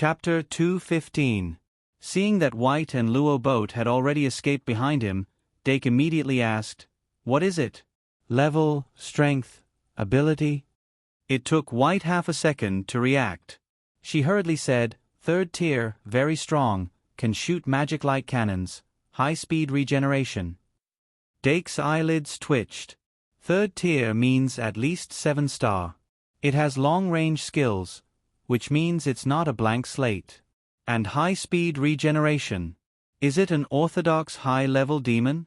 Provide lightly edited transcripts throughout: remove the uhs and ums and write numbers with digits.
Chapter 2:15. Seeing that White and Luo boat had already escaped behind him, Dake immediately asked, "What is it? Level, strength, ability?" It took White half a second to react. She hurriedly said, "Third tier, very strong, can shoot magic light cannons, high-speed regeneration." Dake's eyelids twitched. Third tier means at least 7-star. It has long-range skills, which means it's not a blank slate. And high-speed regeneration. Is it an orthodox high-level demon?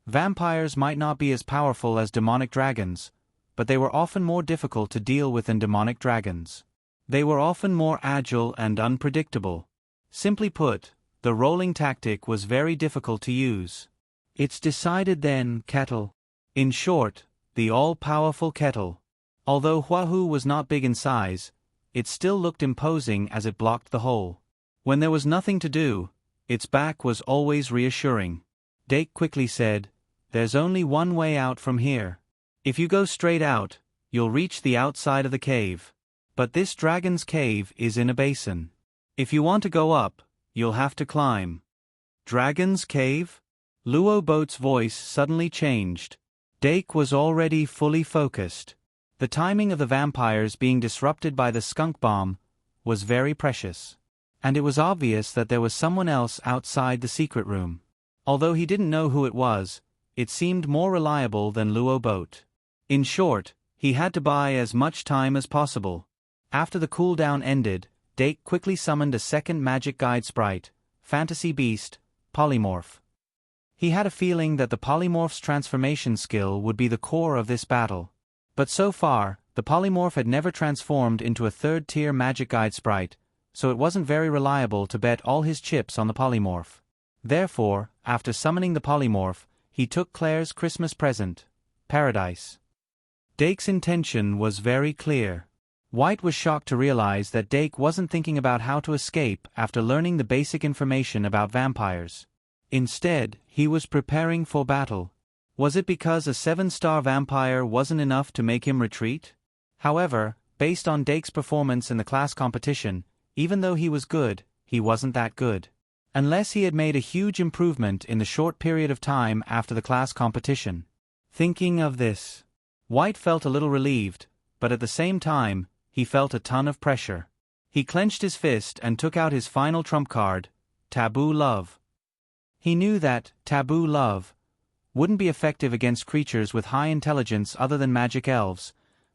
Vampires might not be as powerful as demonic dragons, but they were often more difficult to deal with than demonic dragons. They were often more agile and unpredictable. Simply put, the rolling tactic was very difficult to use. It's decided then, Kettle. In short, the all-powerful Kettle. Although Huahu was not big in size, it still looked imposing as it blocked the hole. When there was nothing to do, its back was always reassuring. Dake quickly said, "There's only one way out from here. If you go straight out, you'll reach the outside of the cave. But this dragon's cave is in a basin. If you want to go up, you'll have to climb." Dragon's cave? Luo Boat's voice suddenly changed. Dake was already fully focused. The timing of the vampires being disrupted by the skunk bomb was very precious. And it was obvious that there was someone else outside the secret room. Although he didn't know who it was, it seemed more reliable than Luo Boat. In short, he had to buy as much time as possible. After the cooldown ended, Dake quickly summoned a second magic guide sprite, Fantasy Beast, Polymorph. He had a feeling that the Polymorph's transformation skill would be the core of this battle. But so far, the Polymorph had never transformed into a third-tier magic guide sprite, so it wasn't very reliable to bet all his chips on the Polymorph. Therefore, after summoning the Polymorph, he took Claire's Christmas present, Paradise. Dake's intention was very clear. White was shocked to realize that Dake wasn't thinking about how to escape after learning the basic information about vampires. Instead, he was preparing for battle. Was it because a 7-star vampire wasn't enough to make him retreat? However, based on Dake's performance in the class competition, even though he was good, he wasn't that good. Unless he had made a huge improvement in the short period of time after the class competition. Thinking of this, White felt a little relieved, but at the same time, he felt a ton of pressure. He clenched his fist and took out his final trump card, Taboo Love. He knew that Taboo Love wouldn't be effective against creatures with high intelligence other than magic elves,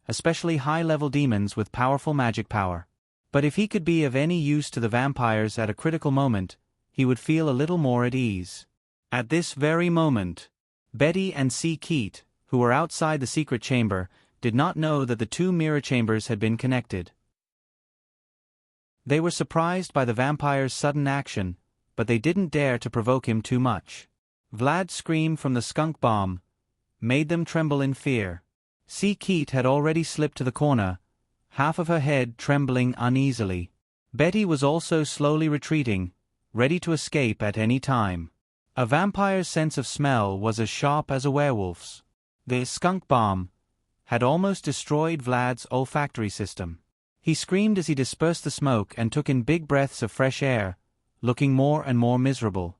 especially high-level demons with powerful magic power. But if he could be of any use to the vampires at a critical moment, he would feel a little more at ease. At this very moment, Betty and C. Keat, who were outside the secret chamber, did not know that the two mirror chambers had been connected. They were surprised by the vampire's sudden action, but they didn't dare to provoke him too much. Vlad's scream from the skunk bomb made them tremble in fear. C. Keat had already slipped to the corner, half of her head trembling uneasily. Betty was also slowly retreating, ready to escape at any time. A vampire's sense of smell was as sharp as a werewolf's. The skunk bomb had almost destroyed Vlad's olfactory system. He screamed as he dispersed the smoke and took in big breaths of fresh air, looking more and more miserable.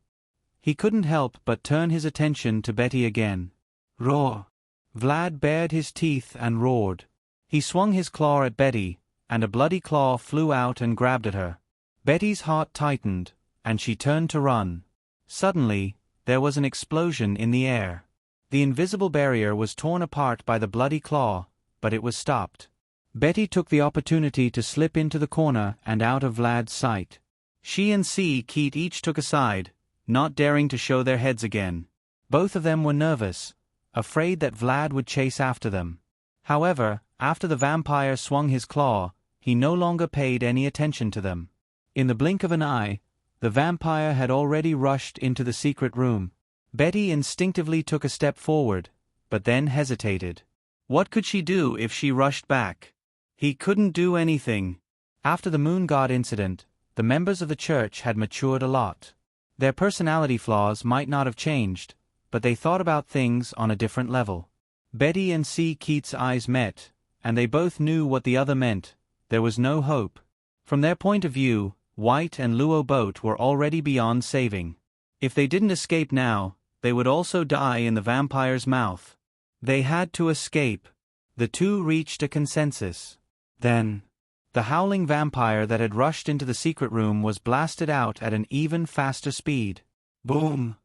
He couldn't help but turn his attention to Betty again. Roar! Vlad bared his teeth and roared. He swung his claw at Betty, and a bloody claw flew out and grabbed at her. Betty's heart tightened, and she turned to run. Suddenly, there was an explosion in the air. The invisible barrier was torn apart by the bloody claw, but it was stopped. Betty took the opportunity to slip into the corner and out of Vlad's sight. She and C. Keat each took a side, not daring to show their heads again. Both of them were nervous, afraid that Vlad would chase after them. However, after the vampire swung his claw, he no longer paid any attention to them. In the blink of an eye, the vampire had already rushed into the secret room. Betty instinctively took a step forward, but then hesitated. What could she do if she rushed back? He couldn't do anything. After the moon god incident, the members of the church had matured a lot. Their personality flaws might not have changed, but they thought about things on a different level. Betty and C. Keat's eyes met, and they both knew what the other meant. There was no hope. From their point of view, White and Luo boat were already beyond saving. If they didn't escape now, they would also die in the vampire's mouth. They had to escape. The two reached a consensus. Then, the howling vampire that had rushed into the secret room was blasted out at an even faster speed. Boom!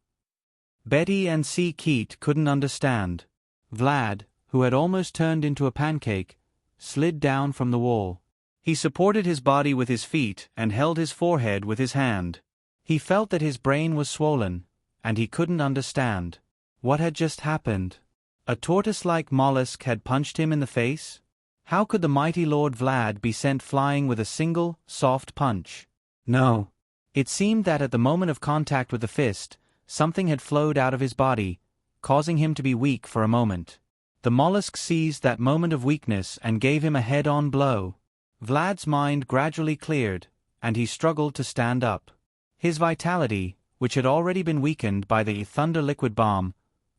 Betty and C. Keat couldn't understand. Vlad, who had almost turned into a pancake, slid down from the wall. He supported his body with his feet and held his forehead with his hand. He felt that his brain was swollen, and he couldn't understand. What had just happened? A tortoise-like mollusk had punched him in the face? How could the mighty Lord Vlad be sent flying with a single, soft punch? No. It seemed that at the moment of contact with the fist, something had flowed out of his body, causing him to be weak for a moment. The mollusk seized that moment of weakness and gave him a head-on blow. Vlad's mind gradually cleared, and he struggled to stand up. His vitality, which had already been weakened by the thunder liquid bomb,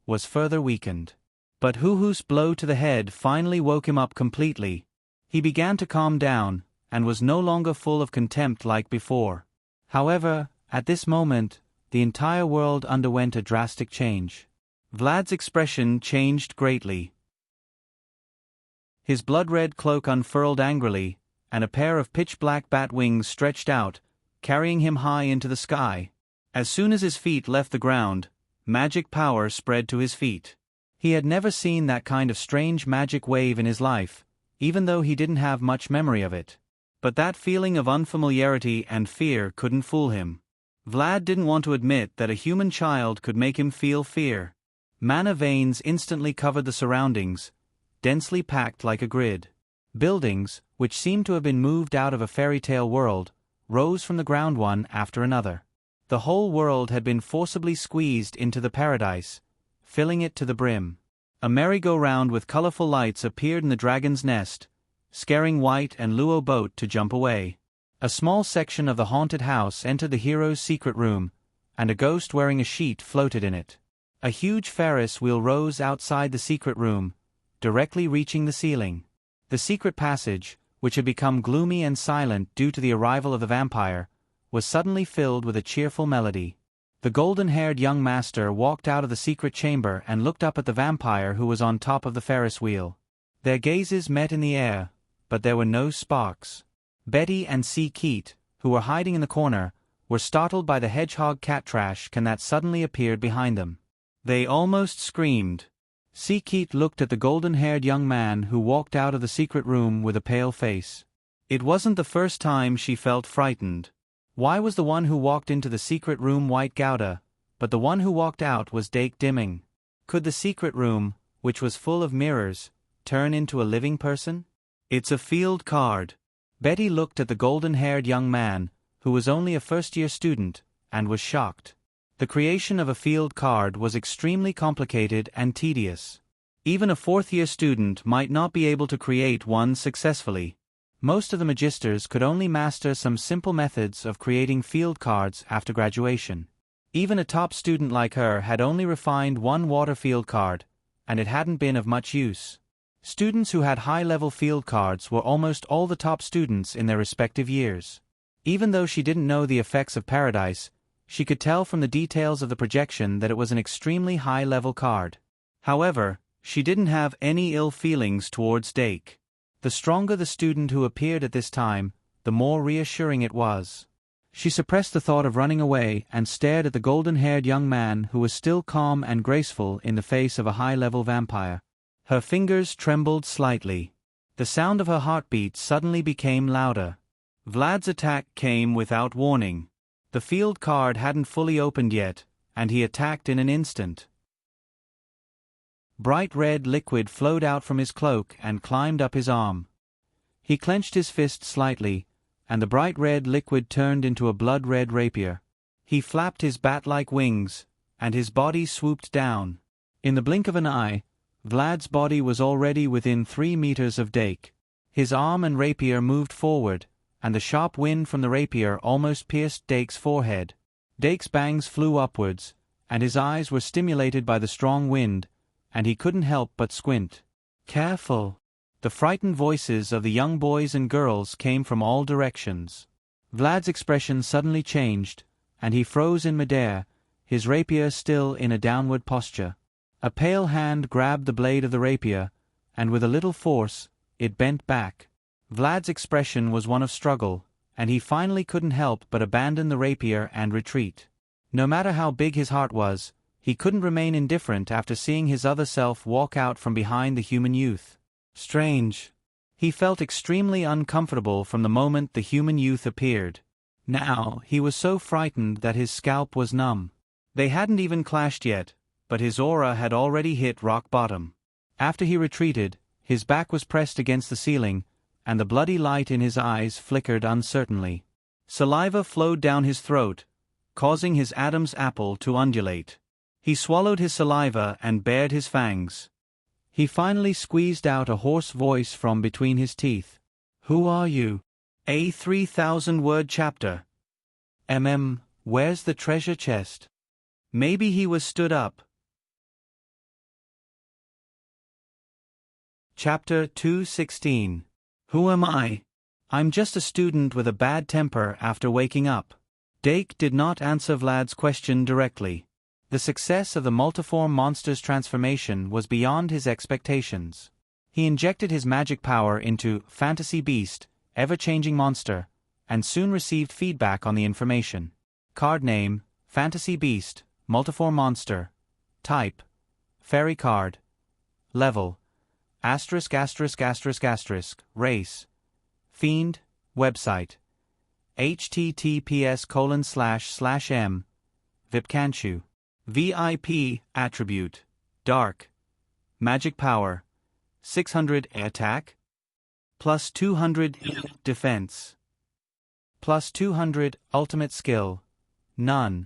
was further weakened. But Huhu's blow to the head finally woke him up completely. He began to calm down, and was no longer full of contempt like before. However, at this moment, the entire world underwent a drastic change. Vlad's expression changed greatly. His blood-red cloak unfurled angrily, and a pair of pitch-black bat wings stretched out, carrying him high into the sky. As soon as his feet left the ground, magic power spread to his feet. He had never seen that kind of strange magic wave in his life, even though he didn't have much memory of it. But that feeling of unfamiliarity and fear couldn't fool him. Vlad didn't want to admit that a human child could make him feel fear. Mana veins instantly covered the surroundings, densely packed like a grid. Buildings, which seemed to have been moved out of a fairy tale world, rose from the ground one after another. The whole world had been forcibly squeezed into the paradise, filling it to the brim. A merry-go-round with colorful lights appeared in the dragon's nest, scaring White and Luo boat to jump away. A small section of the haunted house entered the hero's secret room, and a ghost wearing a sheet floated in it. A huge Ferris wheel rose outside the secret room, directly reaching the ceiling. The secret passage, which had become gloomy and silent due to the arrival of the vampire, was suddenly filled with a cheerful melody. The golden-haired young master walked out of the secret chamber and looked up at the vampire who was on top of the Ferris wheel. Their gazes met in the air, but there were no sparks. Betty and C. Keat, who were hiding in the corner, were startled by the hedgehog cat trash can that suddenly appeared behind them. They almost screamed. C. Keat looked at the golden-haired young man who walked out of the secret room with a pale face. It wasn't the first time she felt frightened. Why was the one who walked into the secret room White Gouda, but the one who walked out was Dake Dimming? Could the secret room, which was full of mirrors, turn into a living person? It's a field card. Betty looked at the golden-haired young man, who was only a first-year student, and was shocked. The creation of a field card was extremely complicated and tedious. Even a fourth-year student might not be able to create one successfully. Most of the magisters could only master some simple methods of creating field cards after graduation. Even a top student like her had only refined one water field card, and it hadn't been of much use. Students who had high-level field cards were almost all the top students in their respective years. Even though she didn't know the effects of Paradise, she could tell from the details of the projection that it was an extremely high-level card. However, she didn't have any ill feelings towards Dake. The stronger the student who appeared at this time, the more reassuring it was. She suppressed the thought of running away and stared at the golden-haired young man who was still calm and graceful in the face of a high-level vampire. Her fingers trembled slightly. The sound of her heartbeat suddenly became louder. Vlad's attack came without warning. The field card hadn't fully opened yet, and he attacked in an instant. Bright red liquid flowed out from his cloak and climbed up his arm. He clenched his fist slightly, and the bright red liquid turned into a blood-red rapier. He flapped his bat-like wings, and his body swooped down. In the blink of an eye, Vlad's body was already within 3 meters of Dake. His arm and rapier moved forward, and the sharp wind from the rapier almost pierced Dake's forehead. Dake's bangs flew upwards, and his eyes were stimulated by the strong wind, and he couldn't help but squint. "Careful!" The frightened voices of the young boys and girls came from all directions. Vlad's expression suddenly changed, and he froze in midair, his rapier still in a downward posture. A pale hand grabbed the blade of the rapier, and with a little force, it bent back. Vlad's expression was one of struggle, and he finally couldn't help but abandon the rapier and retreat. No matter how big his heart was, he couldn't remain indifferent after seeing his other self walk out from behind the human youth. Strange. He felt extremely uncomfortable from the moment the human youth appeared. Now, he was so frightened that his scalp was numb. They hadn't even clashed yet, but his aura had already hit rock bottom. After he retreated, his back was pressed against the ceiling, and the bloody light in his eyes flickered uncertainly. Saliva flowed down his throat, causing his Adam's apple to undulate. He swallowed his saliva and bared his fangs. He finally squeezed out a hoarse voice from between his teeth. "Who are you?" A 3,000-word chapter. Where's the treasure chest? Maybe he was stood up. Chapter 216. Who am I? I'm just a student with a bad temper after waking up. Dake did not answer Vlad's question directly. The success of the multiform monster's transformation was beyond his expectations. He injected his magic power into Fantasy Beast, Ever-Changing Monster, and soon received feedback on the information. Card name, Fantasy Beast, Multiform Monster. Type, Fairy card. Level, *******. Race, Fiend. Website, https://m. Vipkanchu. VIP attribute, Dark. Magic power, 600 attack, plus 200 defense, plus 200 ultimate skill, none.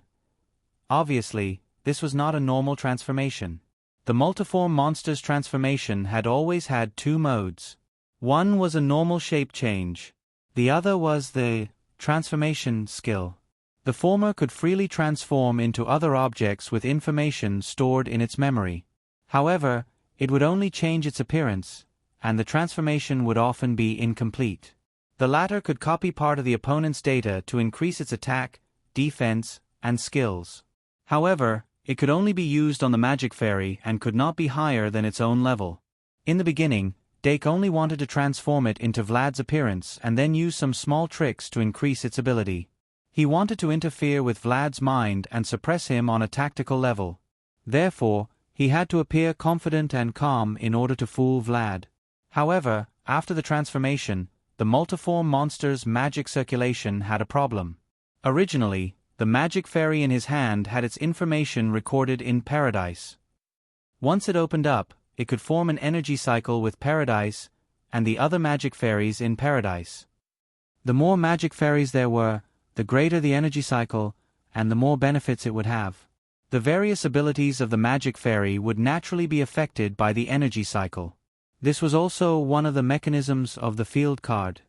Obviously, this was not a normal transformation. The multiform monster's transformation had always had two modes. One was a normal shape change. The other was the transformation skill. The former could freely transform into other objects with information stored in its memory. However, it would only change its appearance, and the transformation would often be incomplete. The latter could copy part of the opponent's data to increase its attack, defense, and skills. However, it could only be used on the magic fairy and could not be higher than its own level. In the beginning, Dake only wanted to transform it into Vlad's appearance and then use some small tricks to increase its ability. He wanted to interfere with Vlad's mind and suppress him on a tactical level. Therefore, he had to appear confident and calm in order to fool Vlad. However, after the transformation, the multiform monster's magic circulation had a problem. Originally, the magic fairy in his hand had its information recorded in Paradise. Once it opened up, it could form an energy cycle with Paradise and the other magic fairies in Paradise. The more magic fairies there were, the greater the energy cycle, and the more benefits it would have. The various abilities of the magic fairy would naturally be affected by the energy cycle. This was also one of the mechanisms of the field card.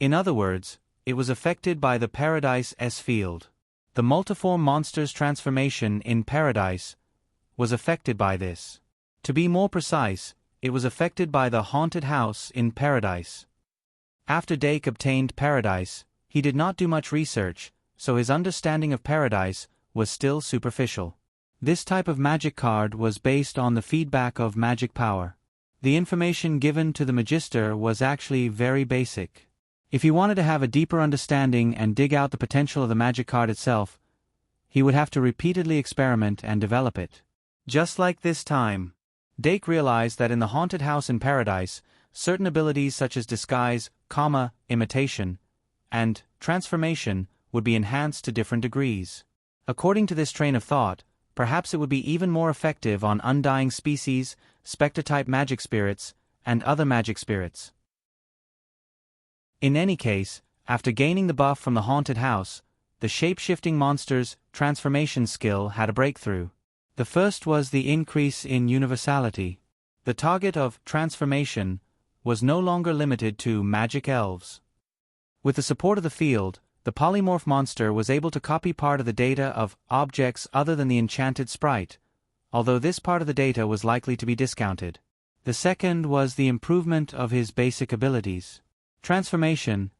In other words, it was affected by the Paradise S field. The multiform monster's transformation in Paradise was affected by this. To be more precise, it was affected by the haunted house in Paradise. After Dake obtained Paradise, he did not do much research, so his understanding of Paradise was still superficial. This type of magic card was based on the feedback of magic power. The information given to the Magister was actually very basic. If he wanted to have a deeper understanding and dig out the potential of the magic card itself, he would have to repeatedly experiment and develop it. Just like this time, Dake realized that in the haunted house in Paradise, certain abilities such as disguise, imitation, and transformation would be enhanced to different degrees. According to this train of thought, perhaps it would be even more effective on undying species, spectre-type magic spirits, and other magic spirits. In any case, after gaining the buff from the haunted house, the shape-shifting monster's transformation skill had a breakthrough. The first was the increase in universality. The target of transformation was no longer limited to magic elves. With the support of the field, the polymorph monster was able to copy part of the data of objects other than the enchanted sprite, although this part of the data was likely to be discounted. The second was the improvement of his basic abilities. Transformation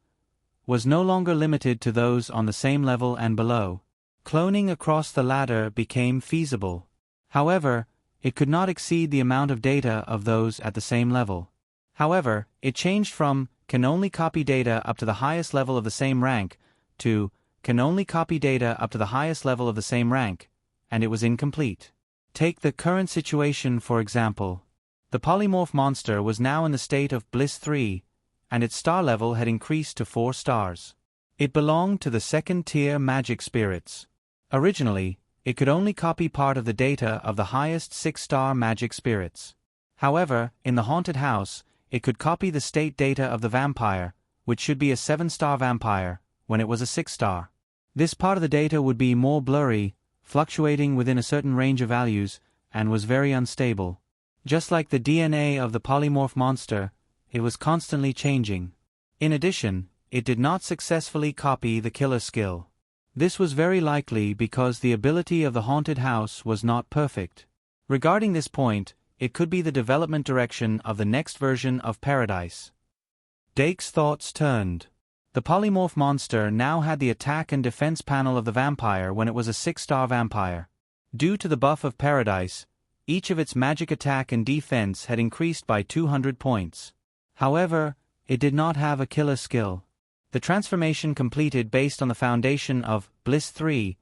was no longer limited to those on the same level and below. Cloning across the ladder became feasible. However, it could not exceed the amount of data of those at the same level. However, it changed from can only copy data up to the highest level of the same rank to can only copy data up to the highest level of the same rank, and it was incomplete. Take the current situation for example. The polymorph monster was now in the state of Bliss 3, and its star level had increased to 4 stars. It belonged to the second-tier magic spirits. Originally, it could only copy part of the data of the highest 6-star magic spirits. However, in the haunted house, it could copy the state data of the vampire, which should be a 7-star vampire, when it was a 6-star. This part of the data would be more blurry, fluctuating within a certain range of values, and was very unstable. Just like the DNA of the polymorph monster, it was constantly changing. In addition, it did not successfully copy the killer skill. This was very likely because the ability of the haunted house was not perfect. Regarding this point, it could be the development direction of the next version of Paradise. Dake's thoughts turned. The polymorph monster now had the attack and defense panel of the vampire when it was a 6-star vampire. Due to the buff of Paradise, each of its magic attack and defense had increased by 200 points. However, it did not have a killer skill. The transformation completed based on the foundation of Bliss 3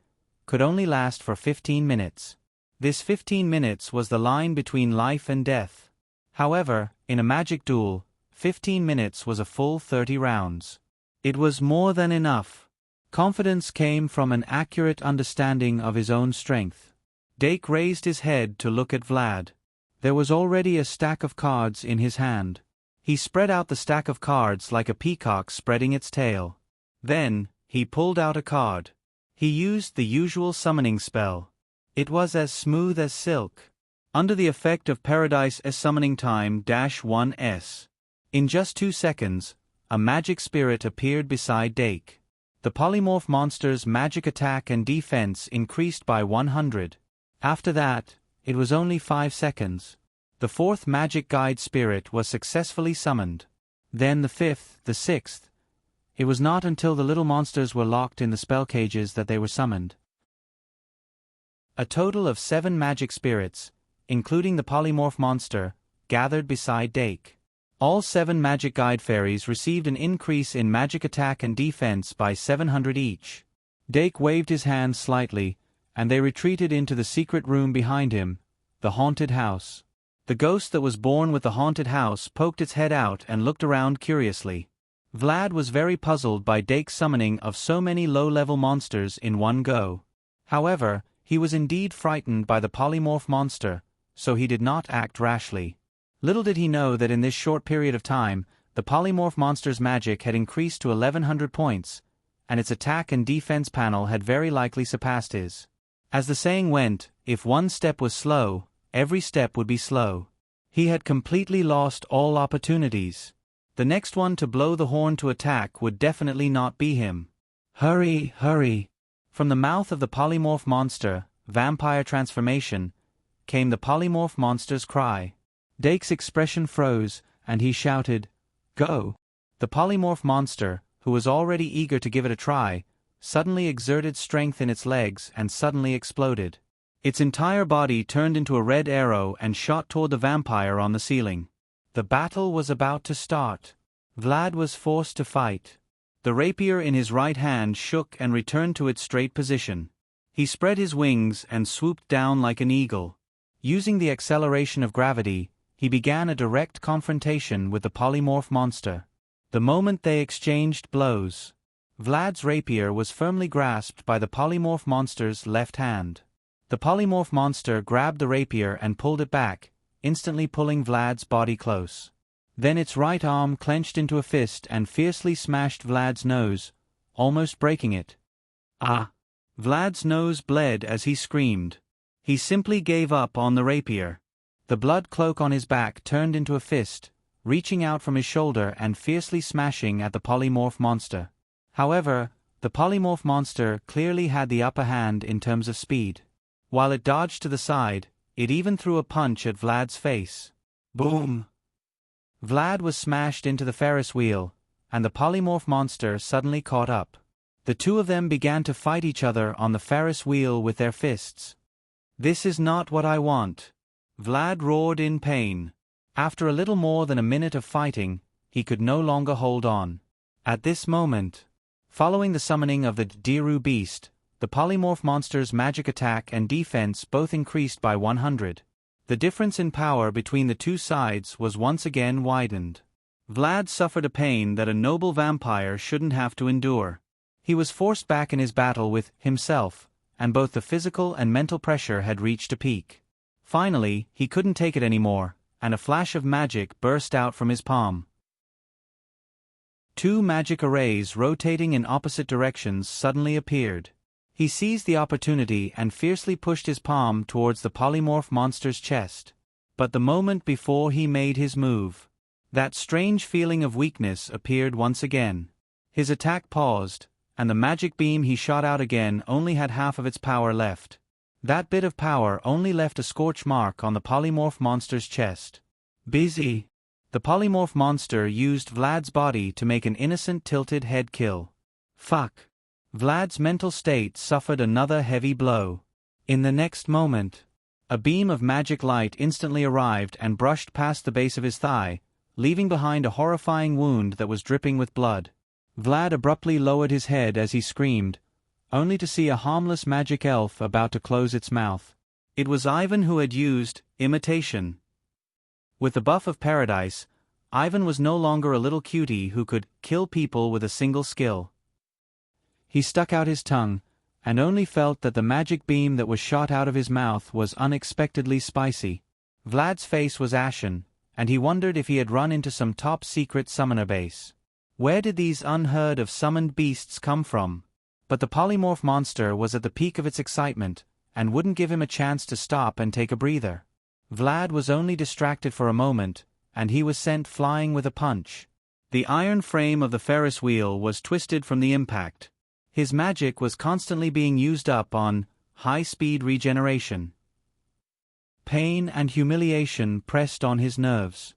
could only last for 15 minutes. This 15 minutes was the line between life and death. However, in a magic duel, 15 minutes was a full 30 rounds. It was more than enough. Confidence came from an accurate understanding of his own strength. Dake raised his head to look at Vlad. There was already a stack of cards in his hand. He spread out the stack of cards like a peacock spreading its tail. Then, he pulled out a card. He used the usual summoning spell. It was as smooth as silk. Under the effect of Paradise S summoning time -1s. In just 2 seconds, a magic spirit appeared beside Dake. The polymorph monster's magic attack and defense increased by 100. After that, it was only 5 seconds. The 4th magic guide spirit was successfully summoned. Then the 5th, the 6th. It was not until the little monsters were locked in the spell cages that they were summoned. A total of 7 magic spirits, including the polymorph monster, gathered beside Dake. All 7 magic guide fairies received an increase in magic attack and defense by 700 each. Dake waved his hand slightly, and they retreated into the secret room behind him, the haunted house. The ghost that was born with the haunted house poked its head out and looked around curiously. Vlad was very puzzled by Dake's summoning of so many low-level monsters in one go. However, he was indeed frightened by the polymorph monster, so he did not act rashly. Little did he know that in this short period of time, the polymorph monster's magic had increased to 1100 points, and its attack and defense panel had very likely surpassed his. As the saying went, if one step was slow, every step would be slow. He had completely lost all opportunities. The next one to blow the horn to attack would definitely not be him. Hurry, hurry! From the mouth of the polymorph monster, vampire transformation, came the polymorph monster's cry. Dake's expression froze, and he shouted, "Go!" The polymorph monster, who was already eager to give it a try, suddenly exerted strength in its legs and suddenly exploded. Its entire body turned into a red arrow and shot toward the vampire on the ceiling. The battle was about to start. Vlad was forced to fight. The rapier in his right hand shook and returned to its straight position. He spread his wings and swooped down like an eagle. Using the acceleration of gravity, he began a direct confrontation with the polymorph monster. The moment they exchanged blows, Vlad's rapier was firmly grasped by the polymorph monster's left hand. The polymorph monster grabbed the rapier and pulled it back, instantly pulling Vlad's body close. Then its right arm clenched into a fist and fiercely smashed Vlad's nose, almost breaking it. Ah! Vlad's nose bled as he screamed. He simply gave up on the rapier. The blood cloak on his back turned into a fist, reaching out from his shoulder and fiercely smashing at the polymorph monster. However, the polymorph monster clearly had the upper hand in terms of speed. While it dodged to the side, it even threw a punch at Vlad's face. Boom! Vlad was smashed into the Ferris wheel, and the polymorph monster suddenly caught up. The two of them began to fight each other on the Ferris wheel with their fists. "This is not what I want," Vlad roared in pain. After a little more than a minute of fighting, he could no longer hold on. At this moment, following the summoning of the Diru beast, the polymorph monster's magic attack and defense both increased by 100. The difference in power between the two sides was once again widened. Vlad suffered a pain that a noble vampire shouldn't have to endure. He was forced back in his battle with himself, and both the physical and mental pressure had reached a peak. Finally, he couldn't take it anymore, and a flash of magic burst out from his palm. Two magic arrays rotating in opposite directions suddenly appeared. He seized the opportunity and fiercely pushed his palm towards the polymorph monster's chest. But the moment before he made his move, that strange feeling of weakness appeared once again. His attack paused, and the magic beam he shot out again only had half of its power left. That bit of power only left a scorch mark on the polymorph monster's chest. Busy. The polymorph monster used Vlad's body to make an innocent tilted head kill. Fuck. Vlad's mental state suffered another heavy blow. In the next moment, a beam of magic light instantly arrived and brushed past the base of his thigh, leaving behind a horrifying wound that was dripping with blood. Vlad abruptly lowered his head as he screamed, only to see a harmless magic elf about to close its mouth. It was Ivan who had used imitation. With the buff of paradise, Ivan was no longer a little cutie who could kill people with a single skill. He stuck out his tongue, and only felt that the magic beam that was shot out of his mouth was unexpectedly spicy. Vlad's face was ashen, and he wondered if he had run into some top-secret summoner base. Where did these unheard-of summoned beasts come from? But the polymorph monster was at the peak of its excitement, and wouldn't give him a chance to stop and take a breather. Vlad was only distracted for a moment, and he was sent flying with a punch. The iron frame of the Ferris wheel was twisted from the impact. His magic was constantly being used up on high-speed regeneration. Pain and humiliation pressed on his nerves.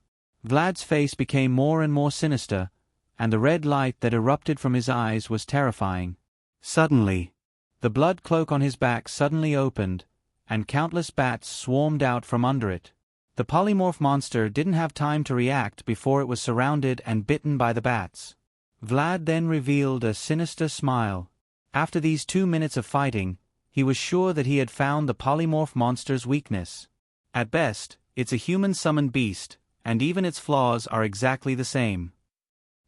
Vlad's face became more and more sinister, and the red light that erupted from his eyes was terrifying. Suddenly, the blood cloak on his back suddenly opened, and countless bats swarmed out from under it. The polymorph monster didn't have time to react before it was surrounded and bitten by the bats. Vlad then revealed a sinister smile. After these 2 minutes of fighting, he was sure that he had found the polymorph monster's weakness. At best, it's a human-summoned beast, and even its flaws are exactly the same.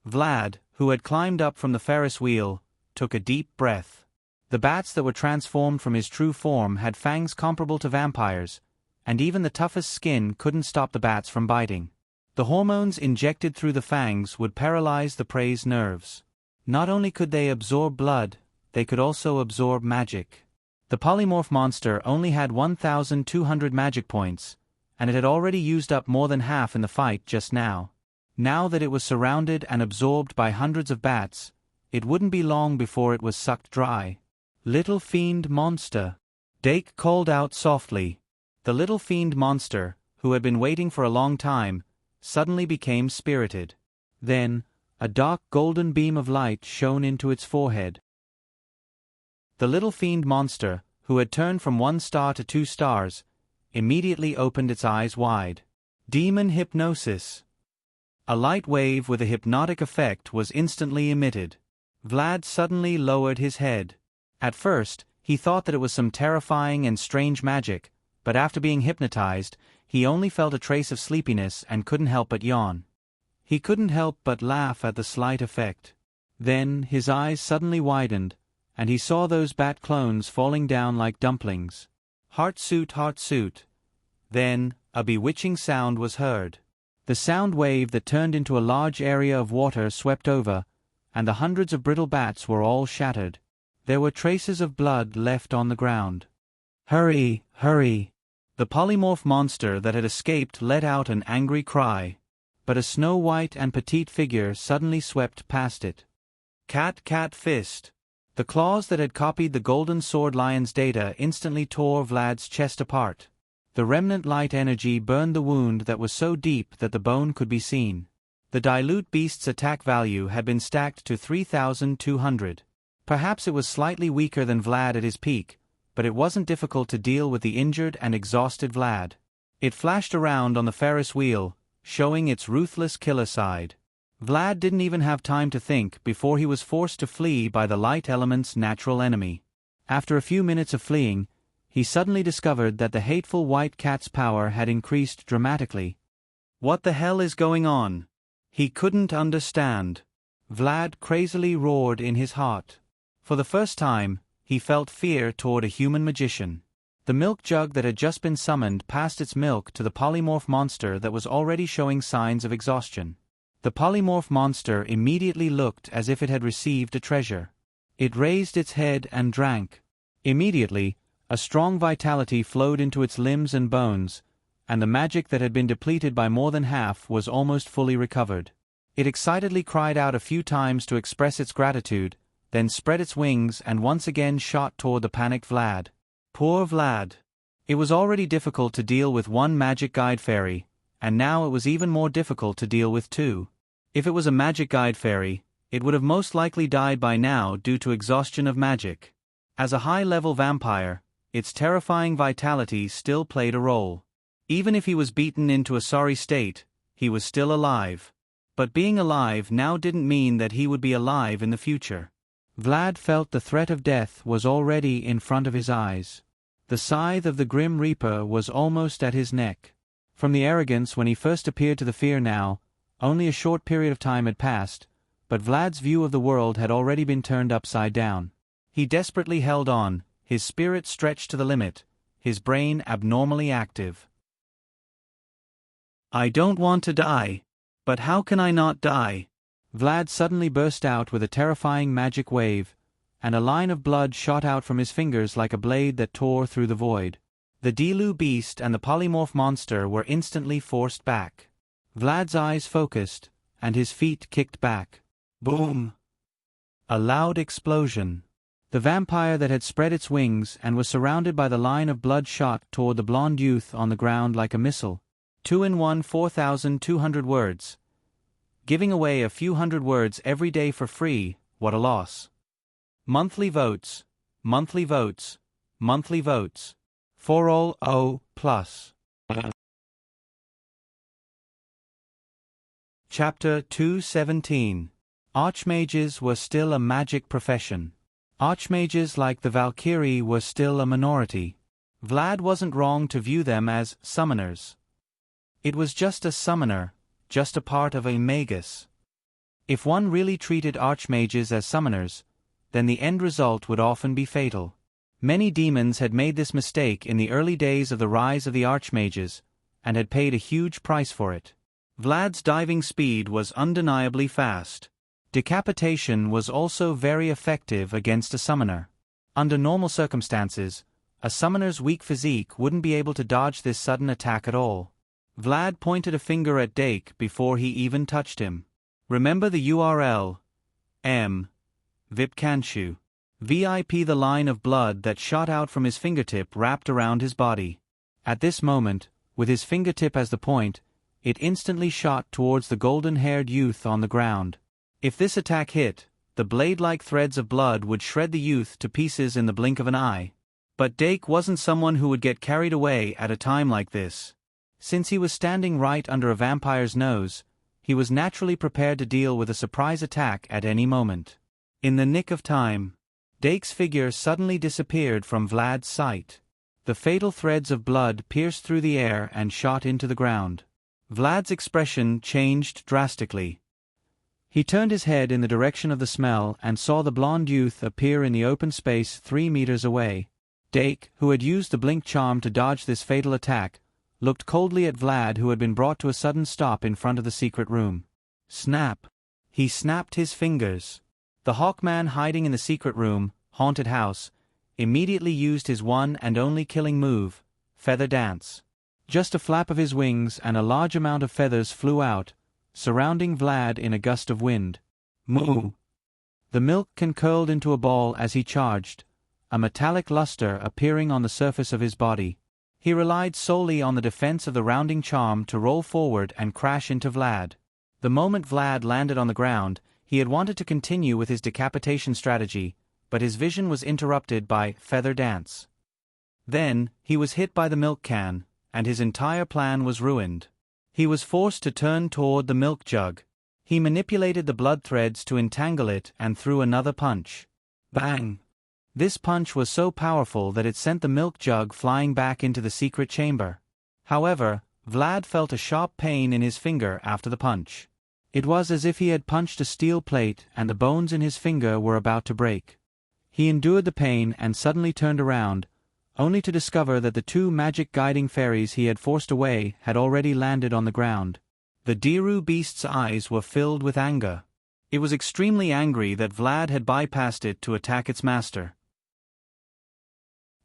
Vlad, who had climbed up from the Ferris wheel, took a deep breath. The bats that were transformed from his true form had fangs comparable to vampires, and even the toughest skin couldn't stop the bats from biting. The hormones injected through the fangs would paralyze the prey's nerves. Not only could they absorb blood, they could also absorb magic. The polymorph monster only had 1,200 magic points, and it had already used up more than half in the fight just now. Now that it was surrounded and absorbed by hundreds of bats, it wouldn't be long before it was sucked dry. "Little fiend monster," Dake called out softly. The little fiend monster, who had been waiting for a long time, suddenly became spirited. Then, a dark golden beam of light shone into its forehead. The little fiend monster, who had turned from 1 star to 2 stars, immediately opened its eyes wide. Demon hypnosis. A light wave with a hypnotic effect was instantly emitted. Vlad suddenly lowered his head. At first, he thought that it was some terrifying and strange magic, but after being hypnotized, he only felt a trace of sleepiness and couldn't help but yawn. He couldn't help but laugh at the slight effect. Then his eyes suddenly widened, and he saw those bat clones falling down like dumplings. Heartsuit, heartsuit. Then, a bewitching sound was heard. The sound wave that turned into a large area of water swept over, and the hundreds of brittle bats were all shattered. There were traces of blood left on the ground. "Hurry, hurry!" The polymorph monster that had escaped let out an angry cry, but a snow-white and petite figure suddenly swept past it. Cat fist. The claws that had copied the golden sword lion's data instantly tore Vlad's chest apart. The remnant light energy burned the wound that was so deep that the bone could be seen. The dilute beast's attack value had been stacked to 3,200. Perhaps it was slightly weaker than Vlad at his peak, but it wasn't difficult to deal with the injured and exhausted Vlad. It flashed around on the Ferris wheel, showing its ruthless killer side. Vlad didn't even have time to think before he was forced to flee by the light element's natural enemy. After a few minutes of fleeing, he suddenly discovered that the hateful white cat's power had increased dramatically. What the hell is going on? He couldn't understand. Vlad crazily roared in his heart. For the first time, he felt fear toward a human magician. The milk jug that had just been summoned passed its milk to the polymorph monster that was already showing signs of exhaustion. The polymorph monster immediately looked as if it had received a treasure. It raised its head and drank. Immediately, a strong vitality flowed into its limbs and bones, and the magic that had been depleted by more than half was almost fully recovered. It excitedly cried out a few times to express its gratitude, then spread its wings and once again shot toward the panicked Vlad. Poor Vlad. It was already difficult to deal with one magic guide fairy, and now it was even more difficult to deal with two. If it was a magic guide fairy, it would have most likely died by now due to exhaustion of magic. As a high-level vampire, its terrifying vitality still played a role. Even if he was beaten into a sorry state, he was still alive. But being alive now didn't mean that he would be alive in the future. Vlad felt the threat of death was already in front of his eyes. The scythe of the Grim Reaper was almost at his neck. From the arrogance when he first appeared to the fear now, only a short period of time had passed, but Vlad's view of the world had already been turned upside down. He desperately held on, his spirit stretched to the limit, his brain abnormally active. I don't want to die. But how can I not die? Vlad suddenly burst out with a terrifying magic wave, and a line of blood shot out from his fingers like a blade that tore through the void. The Dilu beast and the polymorph monster were instantly forced back. Vlad's eyes focused, and his feet kicked back. Boom! A loud explosion. The vampire that had spread its wings and was surrounded by the line of blood shot toward the blonde youth on the ground like a missile. 2-in-1 4,200 words. Giving away a few hundred words every day for free, what a loss. Monthly votes, monthly votes, monthly votes. For all O+. Chapter 217. Archmages were still a magic profession. Archmages like the Valkyrie were still a minority. Vlad wasn't wrong to view them as summoners. It was just a summoner, just a part of a magus. If one really treated archmages as summoners, then the end result would often be fatal. Many demons had made this mistake in the early days of the rise of the archmages, and had paid a huge price for it. Vlad's diving speed was undeniably fast. Decapitation was also very effective against a summoner. Under normal circumstances, a summoner's weak physique wouldn't be able to dodge this sudden attack at all. Vlad pointed a finger at Dake before he even touched him. Remember the URL. Vipkanshu. VIP. The line of blood that shot out from his fingertip wrapped around his body. At this moment, with his fingertip as the point, it instantly shot towards the golden-haired youth on the ground. If this attack hit, the blade-like threads of blood would shred the youth to pieces in the blink of an eye. But Dake wasn't someone who would get carried away at a time like this. Since he was standing right under a vampire's nose, he was naturally prepared to deal with a surprise attack at any moment. In the nick of time, Dake's figure suddenly disappeared from Vlad's sight. The fatal threads of blood pierced through the air and shot into the ground. Vlad's expression changed drastically. He turned his head in the direction of the smell and saw the blonde youth appear in the open space 3 meters away. Dake, who had used the blink charm to dodge this fatal attack, looked coldly at Vlad, who had been brought to a sudden stop in front of the secret room. Snap! He snapped his fingers. The Hawkman hiding in the secret room, haunted house, immediately used his one and only killing move, Feather Dance. Just a flap of his wings and a large amount of feathers flew out, surrounding Vlad in a gust of wind. Moo! The milk can curled into a ball as he charged, a metallic luster appearing on the surface of his body. He relied solely on the defense of the rounding charm to roll forward and crash into Vlad. The moment Vlad landed on the ground, he had wanted to continue with his decapitation strategy, but his vision was interrupted by Feather Dance. Then, he was hit by the milk can, and his entire plan was ruined. He was forced to turn toward the milk jug. He manipulated the blood threads to entangle it and threw another punch. Bang! This punch was so powerful that it sent the milk jug flying back into the secret chamber. However, Vlad felt a sharp pain in his finger after the punch. It was as if he had punched a steel plate and the bones in his finger were about to break. He endured the pain and suddenly turned around, only to discover that the two magic guiding fairies he had forced away had already landed on the ground. The Diru beast's eyes were filled with anger. It was extremely angry that Vlad had bypassed it to attack its master.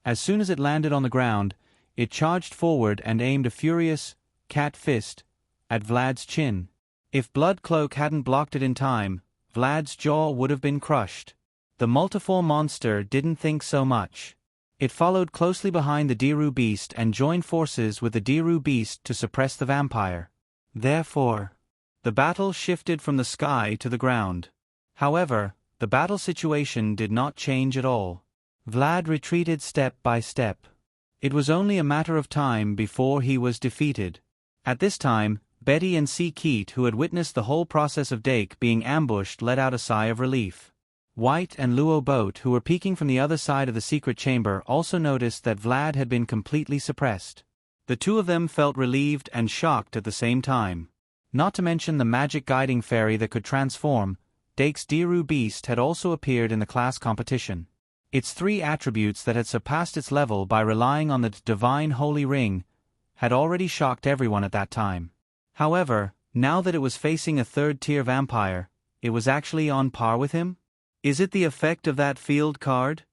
As soon as it landed on the ground, it charged forward and aimed a furious, cat fist at Vlad's chin. If Blood Cloak hadn't blocked it in time, Vlad's jaw would have been crushed. The multiform monster didn't think so much. It followed closely behind the Diru beast and joined forces with the Diru beast to suppress the vampire. Therefore, the battle shifted from the sky to the ground. However, the battle situation did not change at all. Vlad retreated step by step. It was only a matter of time before he was defeated. At this time, Betty and C. Keat, who had witnessed the whole process of Dake being ambushed, let out a sigh of relief. White and Luo Boat, who were peeking from the other side of the secret chamber, also noticed that Vlad had been completely suppressed. The two of them felt relieved and shocked at the same time. Not to mention the magic guiding fairy that could transform, Dake's Diru beast had also appeared in the class competition. Its three attributes that had surpassed its level by relying on the divine holy ring had already shocked everyone at that time. However, now that it was facing a third-tier vampire, it was actually on par with him? Is it the effect of that field card?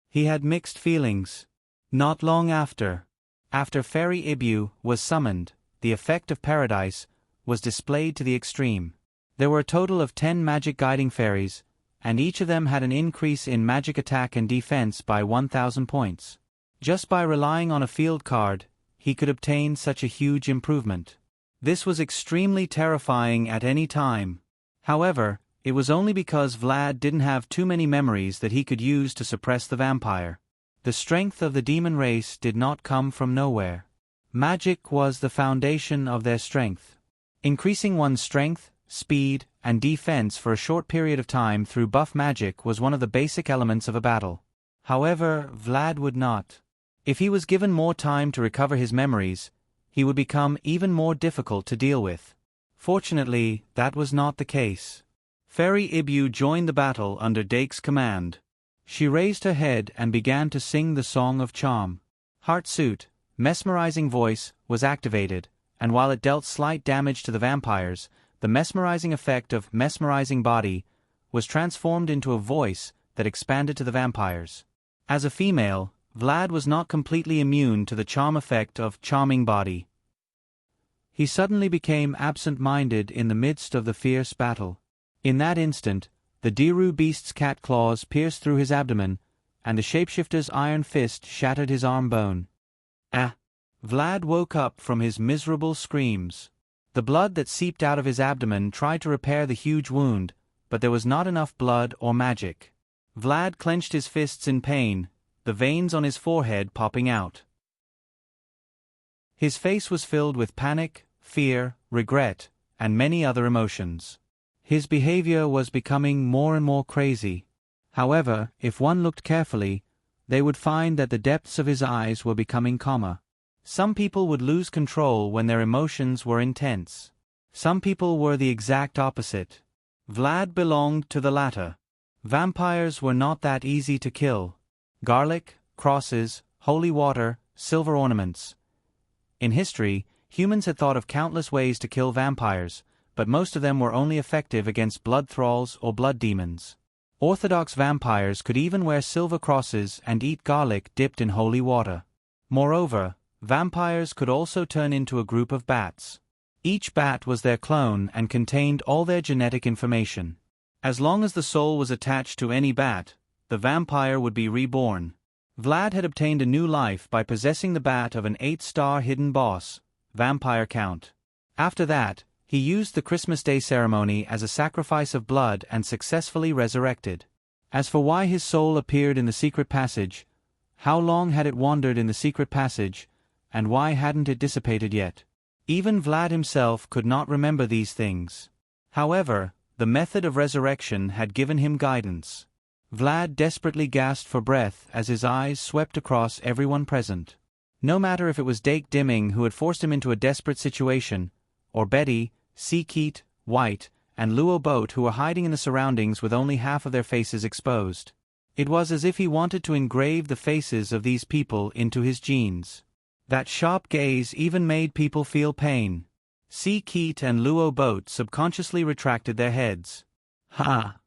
He had mixed feelings. Not long after Fairy Ibu was summoned, the effect of Paradise was displayed to the extreme. There were a total of 10 magic guiding fairies, and each of them had an increase in magic attack and defense by 1,000 points. Just by relying on a field card, he could obtain such a huge improvement. This was extremely terrifying at any time. However, it was only because Vlad didn't have too many memories that he could use to suppress the vampire. The strength of the demon race did not come from nowhere. Magic was the foundation of their strength. Increasing one's strength, speed, and defense for a short period of time through buff magic was one of the basic elements of a battle. However, Vlad would not. If he was given more time to recover his memories, he would become even more difficult to deal with. Fortunately, that was not the case. Fairy Ibu joined the battle under Dake's command. She raised her head and began to sing the Song of Charm. Heartsuit, mesmerizing voice, was activated, and while it dealt slight damage to the vampires, the mesmerizing effect of mesmerizing body was transformed into a voice that expanded to the vampires. As a female, Vlad was not completely immune to the charm effect of charming body. He suddenly became absent-minded in the midst of the fierce battle. In that instant, the Diru beast's cat claws pierced through his abdomen, and the shapeshifter's iron fist shattered his arm bone. Ah! Vlad woke up from his miserable screams. The blood that seeped out of his abdomen tried to repair the huge wound, but there was not enough blood or magic. Vlad clenched his fists in pain, the veins on his forehead popping out. His face was filled with panic, fear, regret, and many other emotions. His behavior was becoming more and more crazy. However, if one looked carefully, they would find that the depths of his eyes were becoming calmer. Some people would lose control when their emotions were intense. Some people were the exact opposite. Vlad belonged to the latter. Vampires were not that easy to kill. Garlic, crosses, holy water, silver ornaments. In history, humans had thought of countless ways to kill vampires, but most of them were only effective against blood thralls or blood demons. Orthodox vampires could even wear silver crosses and eat garlic dipped in holy water. Moreover, vampires could also turn into a group of bats. Each bat was their clone and contained all their genetic information. As long as the soul was attached to any bat, the vampire would be reborn. Vlad had obtained a new life by possessing the bat of an 8-star hidden boss, Vampire Count. After that, He used the Christmas Day ceremony as a sacrifice of blood and successfully resurrected. As for why his soul appeared in the secret passage, how long had it wandered in the secret passage, and why hadn't it dissipated yet? Even Vlad himself could not remember these things. However, the method of resurrection had given him guidance. Vlad desperately gasped for breath as his eyes swept across everyone present. No matter if it was Dake Dimming who had forced him into a desperate situation, or Betty, Keat, White, and Luo Boat who were hiding in the surroundings with only half of their faces exposed. It was as if he wanted to engrave the faces of these people into his genes. That sharp gaze even made people feel pain. Keat and Luo Boat subconsciously retracted their heads. Ha!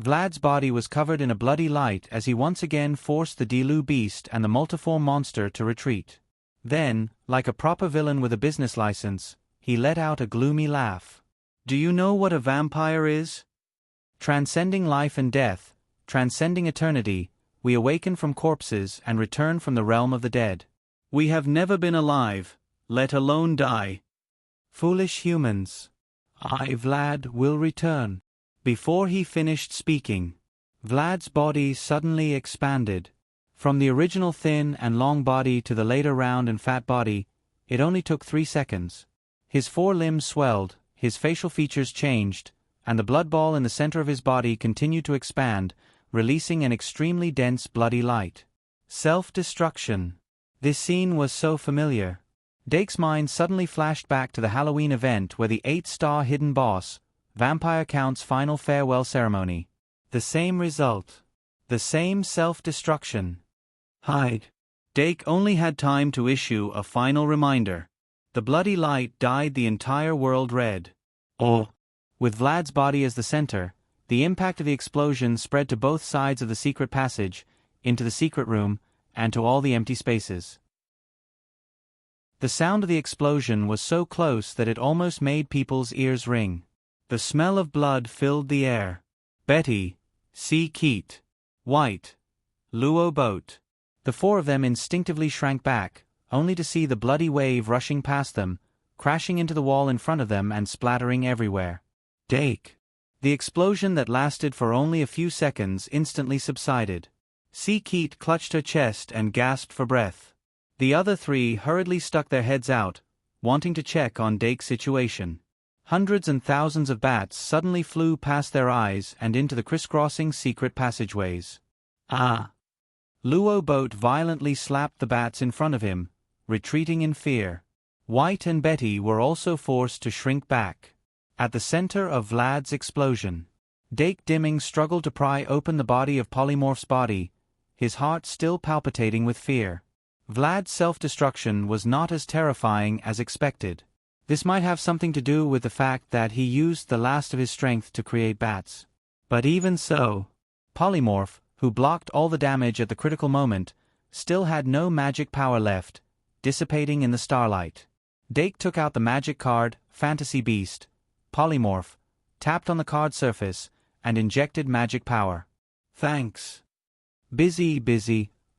Vlad's body was covered in a bloody light as he once again forced the Dilu beast and the multiform monster to retreat. Then, like a proper villain with a business license, he let out a gloomy laugh. Do you know what a vampire is? Transcending life and death, transcending eternity, we awaken from corpses and return from the realm of the dead. We have never been alive, let alone die. Foolish humans. I, Vlad, will return. Before he finished speaking, Vlad's body suddenly expanded. From the original thin and long body to the later round and fat body, it only took 3 seconds. His 4 limbs swelled, his facial features changed, and the blood ball in the center of his body continued to expand, releasing an extremely dense bloody light. Self-destruction. This scene was so familiar. Dake's mind suddenly flashed back to the Halloween event where the 8-star hidden boss, Vampire Count's final farewell ceremony. The same result. The same self-destruction. Hide. Dake only had time to issue a final reminder. The bloody light dyed the entire world red. Oh. With Vlad's body as the center, the impact of the explosion spread to both sides of the secret passage, into the secret room, and to all the empty spaces. The sound of the explosion was so close that it almost made people's ears ring. The smell of blood filled the air. Betty, Keat, White, Luo Boat. The 4 of them instinctively shrank back, only to see the bloody wave rushing past them, crashing into the wall in front of them and splattering everywhere. Dake. The explosion that lasted for only a few seconds instantly subsided. Keat clutched her chest and gasped for breath. The other 3 hurriedly stuck their heads out, wanting to check on Dake's situation. Hundreds and thousands of bats suddenly flew past their eyes and into the crisscrossing secret passageways. Ah! Luo Boat violently slapped the bats in front of him, retreating in fear. White and Betty were also forced to shrink back. At the center of Vlad's explosion, Dake Dimming struggled to pry open the body of Polymorph's body, his heart still palpitating with fear. Vlad's self-destruction was not as terrifying as expected. This might have something to do with the fact that he used the last of his strength to create bats. But even so, Polymorph, who blocked all the damage at the critical moment, still had no magic power left, dissipating in the starlight. Dake took out the magic card, Fantasy Beast, Polymorph, tapped on the card surface, and injected magic power. Thanks. Busy,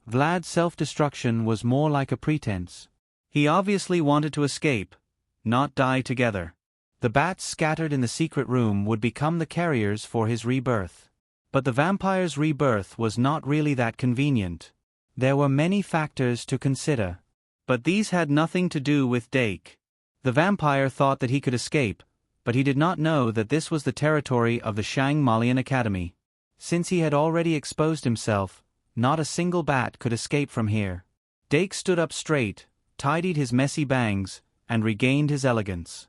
Vlad's self-destruction was more like a pretense. He obviously wanted to escape, not die together. The bats scattered in the secret room would become the carriers for his rebirth. But the vampire's rebirth was not really that convenient. There were many factors to consider. But these had nothing to do with Dake. The vampire thought that he could escape, but he did not know that this was the territory of the Shang Malian Academy. Since he had already exposed himself, not a single bat could escape from here. Dake stood up straight, tidied his messy bangs, and regained his elegance.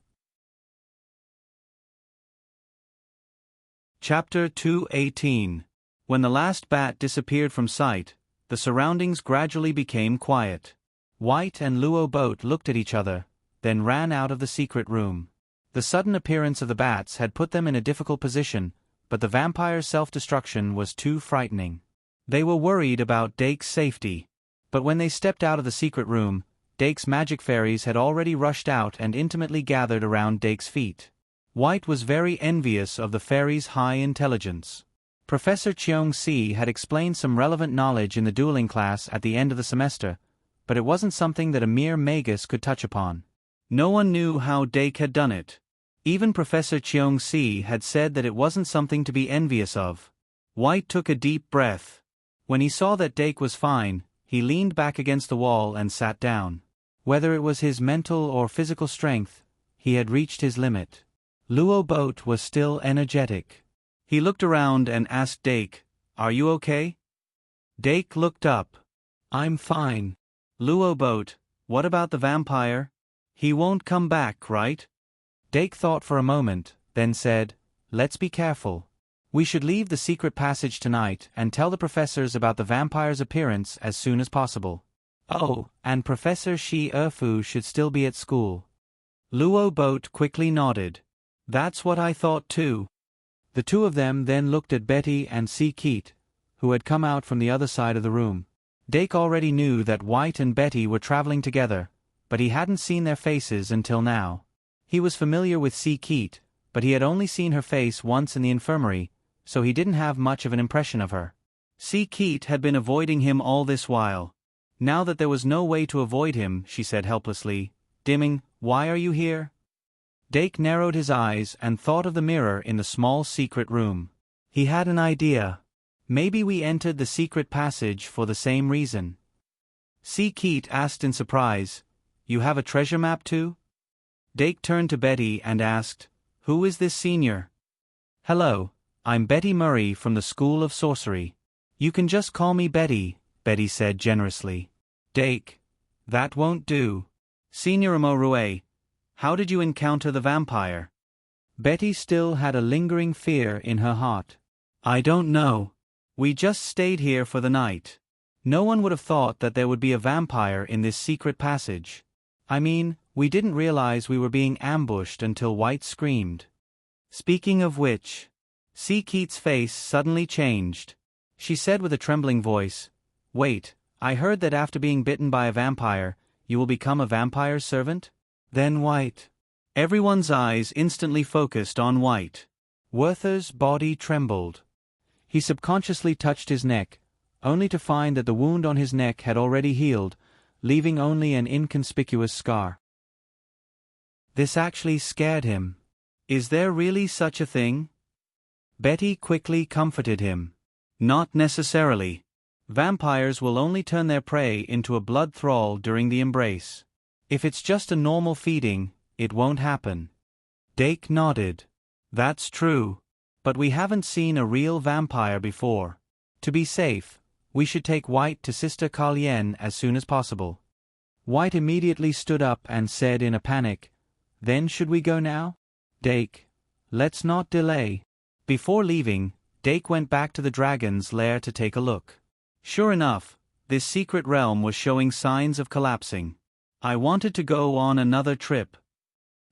Chapter 218. When the last bat disappeared from sight, the surroundings gradually became quiet. White and Luo Boat looked at each other, then ran out of the secret room. The sudden appearance of the bats had put them in a difficult position, but the vampire's self-destruction was too frightening. They were worried about Dake's safety. But when they stepped out of the secret room, Dake's magic fairies had already rushed out and intimately gathered around Dake's feet. White was very envious of the fairies' high intelligence. Professor Cheong-si had explained some relevant knowledge in the dueling class at the end of the semester, but it wasn't something that a mere magus could touch upon. No one knew how Dake had done it. Even Professor Cheong-si had said that it wasn't something to be envious of. White took a deep breath. When he saw that Dake was fine, he leaned back against the wall and sat down. Whether it was his mental or physical strength, he had reached his limit. Luo Boat was still energetic. He looked around and asked Dake, "Are you okay?" Dake looked up. "I'm fine." Luo Boat, "What about the vampire? He won't come back, right?" Dake thought for a moment, then said, "Let's be careful. We should leave the secret passage tonight and tell the professors about the vampire's appearance as soon as possible. Oh, and Professor Shi Erfu should still be at school." Luo Boat quickly nodded. "That's what I thought too." The two of them then looked at Betty and Si Keet, who had come out from the other side of the room. Dake already knew that White and Betty were traveling together, but he hadn't seen their faces until now. He was familiar with Si Keet, but he had only seen her face once in the infirmary, so he didn't have much of an impression of her. Si Keet had been avoiding him all this while. Now that there was no way to avoid him, she said helplessly, "Dimming, why are you here?" Dake narrowed his eyes and thought of the mirror in the small secret room. He had an idea. Maybe we entered the secret passage for the same reason. Si Keet asked in surprise, "You have a treasure map too?" Dake turned to Betty and asked, "Who is this senior?" "Hello, I'm Betty Murray from the School of Sorcery. You can just call me Betty," Betty said generously. Dake, "That won't do. Senior Amorue, how did you encounter the vampire?" Betty still had a lingering fear in her heart. "I don't know. We just stayed here for the night. No one would have thought that there would be a vampire in this secret passage. I mean, we didn't realize we were being ambushed until White screamed." Speaking of which, Si Keet's face suddenly changed. She said with a trembling voice, "Wait, I heard that after being bitten by a vampire, you will become a vampire's servant?" Then White. Everyone's eyes instantly focused on White. Werther's body trembled. He subconsciously touched his neck, only to find that the wound on his neck had already healed, leaving only an inconspicuous scar. This actually scared him. "Is there really such a thing?" Betty quickly comforted him. "Not necessarily. Vampires will only turn their prey into a blood thrall during the embrace. If it's just a normal feeding, it won't happen." Dake nodded. "That's true. But we haven't seen a real vampire before. To be safe, we should take White to Sister Kalien as soon as possible." White immediately stood up and said in a panic, "Then should we go now?" Dake, "Let's not delay." Before leaving, Dake went back to the dragon's lair to take a look. Sure enough, this secret realm was showing signs of collapsing. "I wanted to go on another trip."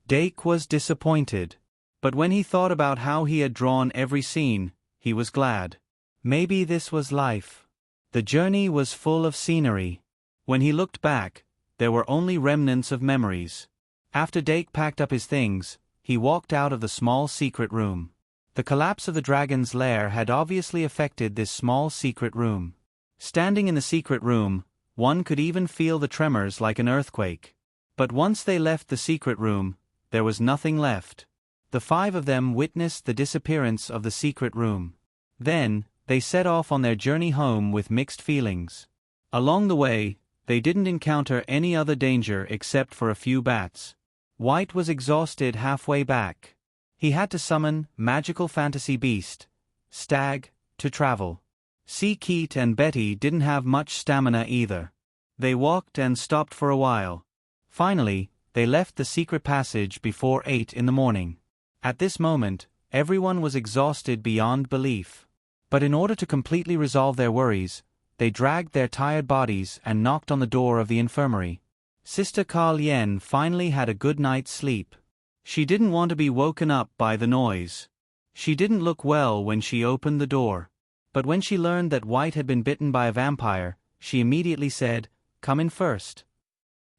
Dake was disappointed. But when he thought about how he had drawn every scene, he was glad. Maybe this was life. The journey was full of scenery. When he looked back, there were only remnants of memories. After Dake packed up his things, he walked out of the small secret room. The collapse of the dragon's lair had obviously affected this small secret room. Standing in the secret room, one could even feel the tremors like an earthquake. But once they left the secret room, there was nothing left. The five of them witnessed the disappearance of the secret room. Then, they set off on their journey home with mixed feelings. Along the way, they didn't encounter any other danger except for a few bats. White was exhausted halfway back. He had to summon magical fantasy beast, Stag, to travel. Si Keet and Betty didn't have much stamina either. They walked and stopped for a while. Finally, they left the secret passage before 8 in the morning. At this moment, everyone was exhausted beyond belief. But in order to completely resolve their worries, they dragged their tired bodies and knocked on the door of the infirmary. Sister Kalien finally had a good night's sleep. She didn't want to be woken up by the noise. She didn't look well when she opened the door. But when she learned that White had been bitten by a vampire, she immediately said, "Come in first."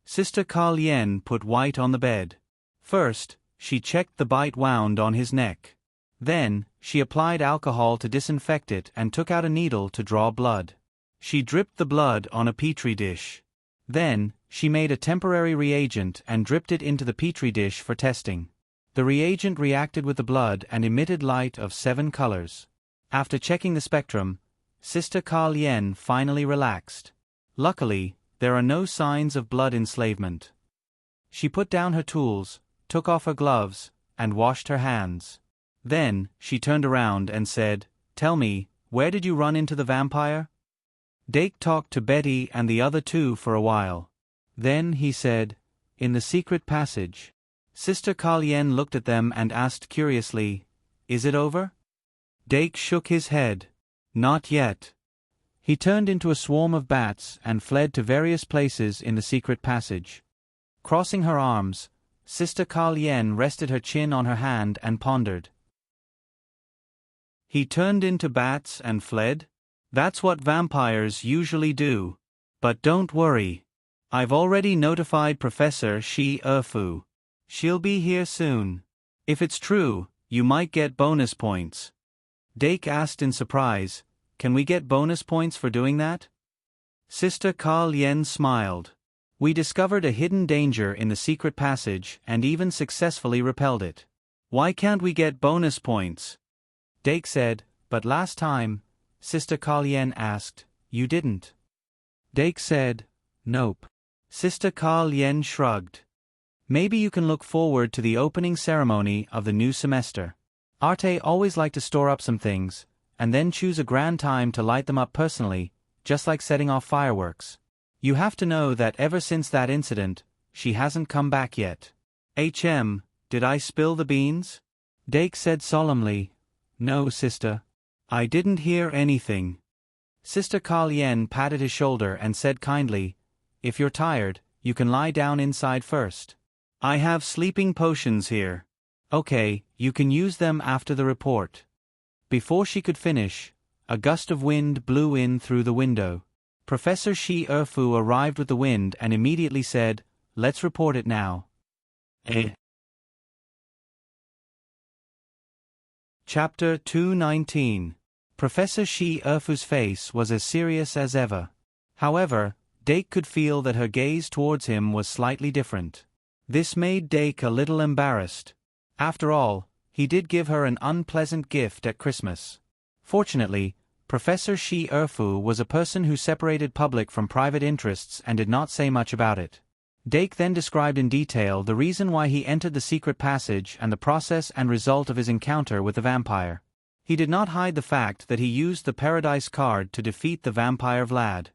Sister Kalien put White on the bed. First, she checked the bite wound on his neck. Then, she applied alcohol to disinfect it and took out a needle to draw blood. She dripped the blood on a petri dish. Then, she made a temporary reagent and dripped it into the petri dish for testing. The reagent reacted with the blood and emitted light of 7 colors. After checking the spectrum, Sister Carl-Yen finally relaxed. Luckily, there are no signs of blood enslavement. She put down her tools, took off her gloves, and washed her hands. Then, she turned around and said, "Tell me, where did you run into the vampire?" Dake talked to Betty and the other 2 for a while. Then he said, "In the secret passage." Sister Carl-Yen looked at them and asked curiously, "Is it over?" Dake shook his head. "Not yet." He turned into a swarm of bats and fled to various places in the secret passage. Crossing her arms, Sister Carl-Yen rested her chin on her hand and pondered. He turned into bats and fled? That's what vampires usually do. But don't worry. I've already notified Professor Shi-Erfu. She'll be here soon. If it's true, you might get bonus points. Dake asked in surprise, "Can we get bonus points for doing that?" Sister Carl-Yen smiled. "We discovered a hidden danger in the secret passage and even successfully repelled it. Why can't we get bonus points?" Dake said, "But last time," Sister Carl-Yen asked, "you didn't." Dake said, "Nope." Sister Carl-Yen shrugged. "Maybe you can look forward to the opening ceremony of the new semester. Arte always liked to store up some things, and then choose a grand time to light them up personally, just like setting off fireworks. You have to know that ever since that incident, she hasn't come back yet." Did I spill the beans?" Dake said solemnly, "No, sister. I didn't hear anything." Sister Carl-Yen patted his shoulder and said kindly, "If you're tired, you can lie down inside first. I have sleeping potions here. Okay, you can use them after the report." Before she could finish, a gust of wind blew in through the window. Professor Shi-Erfu arrived with the wind and immediately said, "Let's report it now." Chapter 219. Professor Shi-Erfu's face was as serious as ever. However, Dake could feel that her gaze towards him was slightly different. This made Dake a little embarrassed. After all, he did give her an unpleasant gift at Christmas. Fortunately, Professor Shi-Erfu was a person who separated public from private interests and did not say much about it. Dake then described in detail the reason why he entered the secret passage and the process and result of his encounter with the vampire. He did not hide the fact that he used the Paradise card to defeat the vampire Vlad.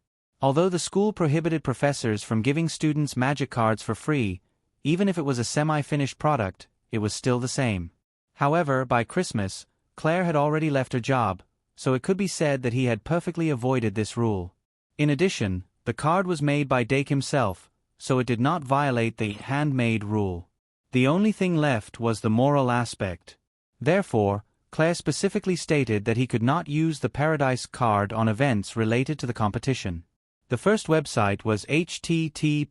Although the school prohibited professors from giving students magic cards for free, even if it was a semi-finished product, it was still the same. However, by Christmas, Claire had already left her job, so it could be said that he had perfectly avoided this rule. In addition, the card was made by Dake himself, so it did not violate the handmade rule. The only thing left was the moral aspect. Therefore, Claire specifically stated that he could not use the Paradise card on events related to the competition. The first website was https://m.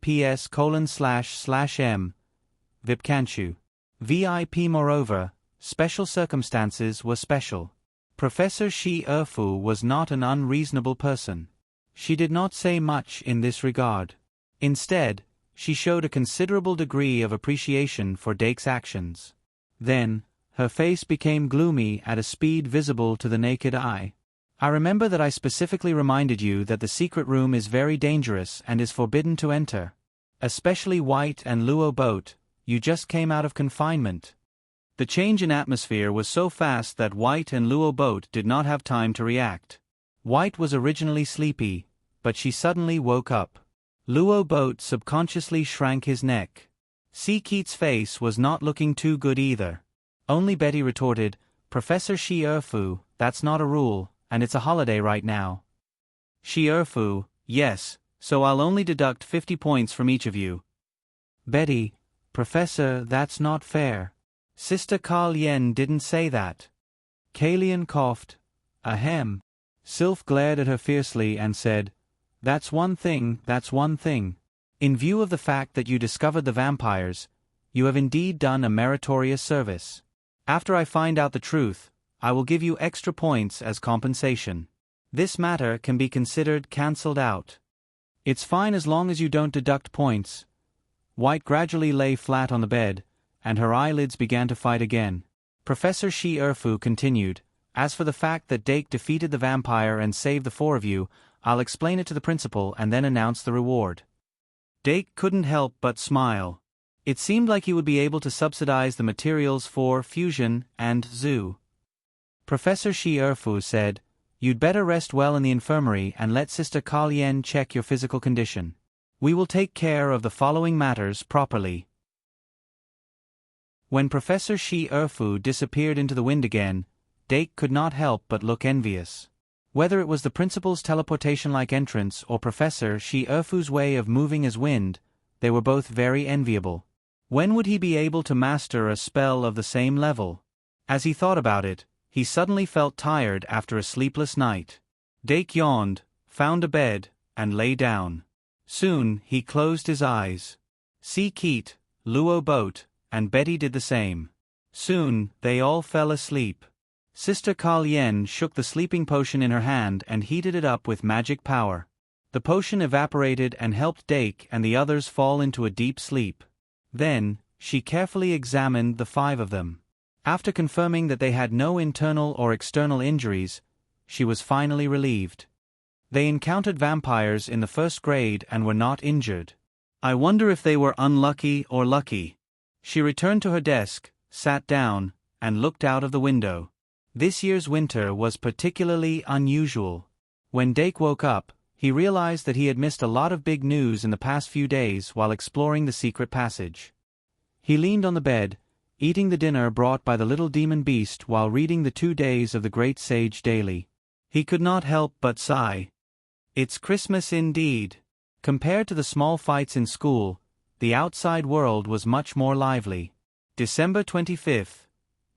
Vipkanchu. VIP. Moreover, special circumstances were special. Professor Shi-Erfu was not an unreasonable person. She did not say much in this regard. Instead, she showed a considerable degree of appreciation for Dake's actions. Then, her face became gloomy at a speed visible to the naked eye. "I remember that I specifically reminded you that the secret room is very dangerous and is forbidden to enter. Especially White and Luo Boat, you just came out of confinement." The change in atmosphere was so fast that White and Luo Boat did not have time to react. White was originally sleepy, but she suddenly woke up. Luo Boat subconsciously shrank his neck. Keat's face was not looking too good either. Only Betty retorted, "Professor Shi-Erfu, that's not a rule, and it's a holiday right now." Shi-Erfu, "Yes, so I'll only deduct 50 points from each of you." Betty, "Professor, that's not fair. Sister Carl-Yen didn't say that." Kalian coughed. "Ahem." Sylph glared at her fiercely and said, that's one thing. In view of the fact that you discovered the vampires, you have indeed done a meritorious service. After I find out the truth, I will give you extra points as compensation. This matter can be considered cancelled out. It's fine as long as you don't deduct points." White gradually lay flat on the bed, and her eyelids began to fight again. Professor Shi Erfu continued, "As for the fact that Dake defeated the vampire and saved the four of you, I'll explain it to the principal and then announce the reward." Dake couldn't help but smile. It seemed like he would be able to subsidize the materials for fusion and zoo. Professor Shi Erfu said, "You'd better rest well in the infirmary and let Sister Kalyen check your physical condition. We will take care of the following matters properly." When Professor Shi Erfu disappeared into the wind again, Dake could not help but look envious. Whether it was the principal's teleportation-like entrance or Professor Shi Erfu's way of moving as wind, they were both very enviable. When would he be able to master a spell of the same level? As he thought about it, he suddenly felt tired after a sleepless night. Dake yawned, found a bed, and lay down. Soon he closed his eyes. Si Keet, Luo Boat, and Betty did the same. Soon they all fell asleep. Sister Kalyen shook the sleeping potion in her hand and heated it up with magic power. The potion evaporated and helped Dake and the others fall into a deep sleep. Then, she carefully examined the five of them. After confirming that they had no internal or external injuries, she was finally relieved. They encountered vampires in the first grade and were not injured. I wonder if they were unlucky or lucky. She returned to her desk, sat down, and looked out of the window. This year's winter was particularly unusual. When Dake woke up, he realized that he had missed a lot of big news in the past few days while exploring the secret passage. He leaned on the bed, eating the dinner brought by the little demon beast while reading the 2 days of the Great Sage daily. He could not help but sigh. It's Christmas indeed. Compared to the small fights in school, the outside world was much more lively. December 25th,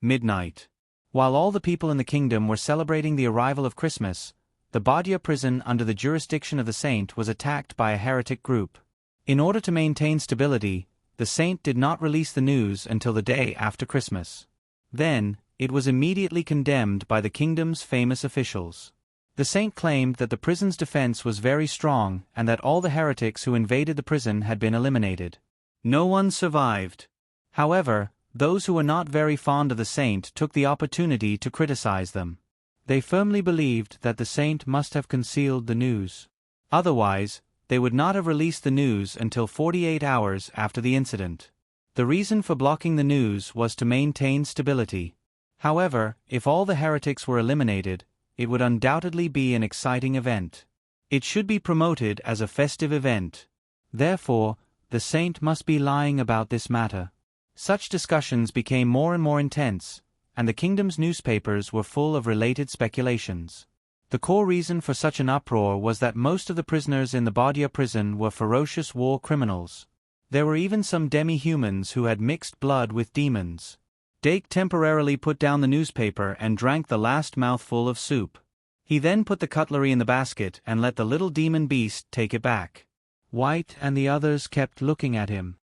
midnight. While all the people in the kingdom were celebrating the arrival of Christmas, the Badia prison under the jurisdiction of the saint was attacked by a heretic group. In order to maintain stability, the saint did not release the news until the day after Christmas. Then, it was immediately condemned by the kingdom's famous officials. The saint claimed that the prison's defense was very strong and that all the heretics who invaded the prison had been eliminated. No one survived. However, those who were not very fond of the saint took the opportunity to criticize them. They firmly believed that the saint must have concealed the news. Otherwise, they would not have released the news until 48 hours after the incident. The reason for blocking the news was to maintain stability. However, if all the heretics were eliminated, it would undoubtedly be an exciting event. It should be promoted as a festive event. Therefore, the saint must be lying about this matter. Such discussions became more and more intense, and the kingdom's newspapers were full of related speculations. The core reason for such an uproar was that most of the prisoners in the Badia prison were ferocious war criminals. There were even some demi-humans who had mixed blood with demons. Dake temporarily put down the newspaper and drank the last mouthful of soup. He then put the cutlery in the basket and let the little demon beast take it back. White and the others kept looking at him.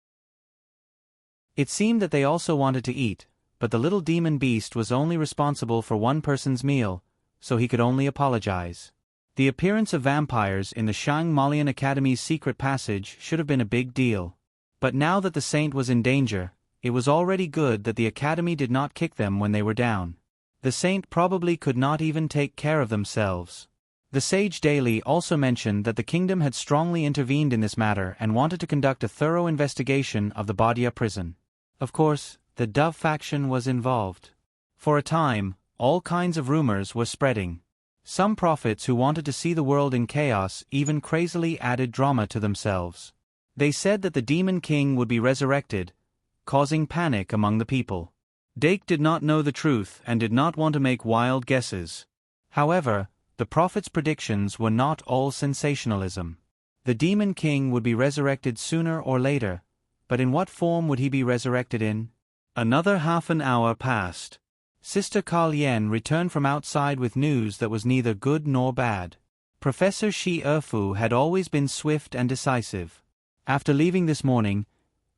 It seemed that they also wanted to eat, but the little demon beast was only responsible for one person's meal, so he could only apologize. The appearance of vampires in the Shang Malian Academy's secret passage should have been a big deal. But now that the saint was in danger, it was already good that the academy did not kick them when they were down. The saint probably could not even take care of themselves. The Sage Daily also mentioned that the kingdom had strongly intervened in this matter and wanted to conduct a thorough investigation of the Badia prison. Of course, the Dove faction was involved. For a time, all kinds of rumors were spreading. Some prophets who wanted to see the world in chaos even crazily added drama to themselves. They said that the Demon King would be resurrected, causing panic among the people. Dake did not know the truth and did not want to make wild guesses. However, the prophets' predictions were not all sensationalism. The Demon King would be resurrected sooner or later, but in what form would he be resurrected in? Another half an hour passed. Sister Kalyen returned from outside with news that was neither good nor bad. Professor Shi Erfu had always been swift and decisive. After leaving this morning,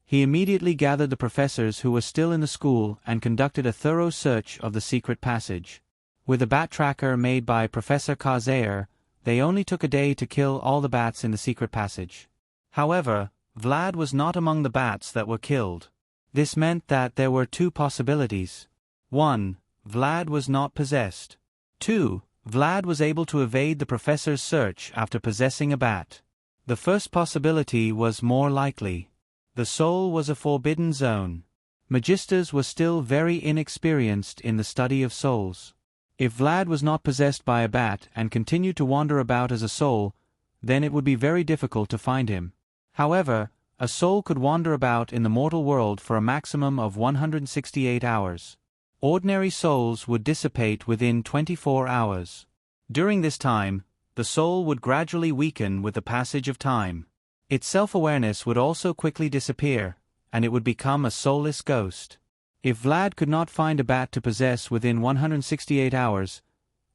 he immediately gathered the professors who were still in the school and conducted a thorough search of the secret passage. With a bat tracker made by Professor Kazair, they only took a day to kill all the bats in the secret passage. However, Vlad was not among the bats that were killed. This meant that there were two possibilities. 1. Vlad was not possessed. 2. Vlad was able to evade the professor's search after possessing a bat. The first possibility was more likely. The soul was a forbidden zone. Magisters were still very inexperienced in the study of souls. If Vlad was not possessed by a bat and continued to wander about as a soul, then it would be very difficult to find him. However, a soul could wander about in the mortal world for a maximum of 168 hours. Ordinary souls would dissipate within 24 hours. During this time, the soul would gradually weaken with the passage of time. Its self-awareness would also quickly disappear, and it would become a soulless ghost. If Vlad could not find a bat to possess within 168 hours,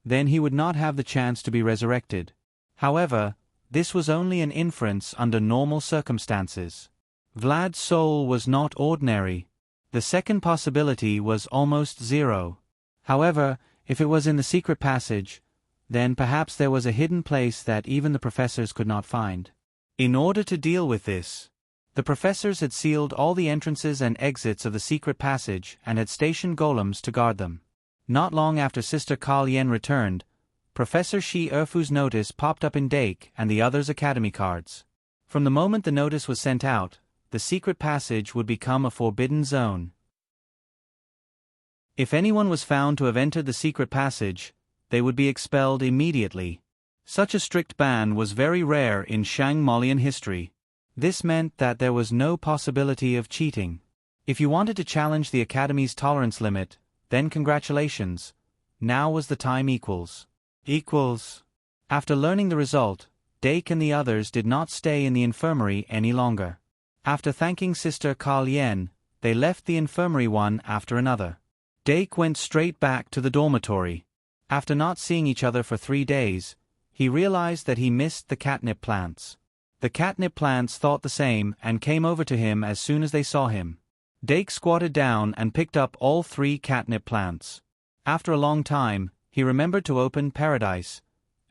then he would not have the chance to be resurrected. However, this was only an inference under normal circumstances. Vlad's soul was not ordinary. The second possibility was almost zero. However, if it was in the secret passage, then perhaps there was a hidden place that even the professors could not find. In order to deal with this, the professors had sealed all the entrances and exits of the secret passage and had stationed golems to guard them. Not long after Sister Kalyen returned, Professor Shi Erfu's notice popped up in Dake and the others' academy cards. From the moment the notice was sent out, the secret passage would become a forbidden zone. If anyone was found to have entered the secret passage, they would be expelled immediately. Such a strict ban was very rare in Shang Molian history. This meant that there was no possibility of cheating. If you wanted to challenge the Academy's tolerance limit, then congratulations. Now was the time equals. After learning the result, Dake and the others did not stay in the infirmary any longer. After thanking Sister Kalyen, they left the infirmary one after another. Dake went straight back to the dormitory. After not seeing each other for 3 days, he realized that he missed the catnip plants. The catnip plants thought the same and came over to him as soon as they saw him. Dake squatted down and picked up all 3 catnip plants. After a long time, he remembered to open Paradise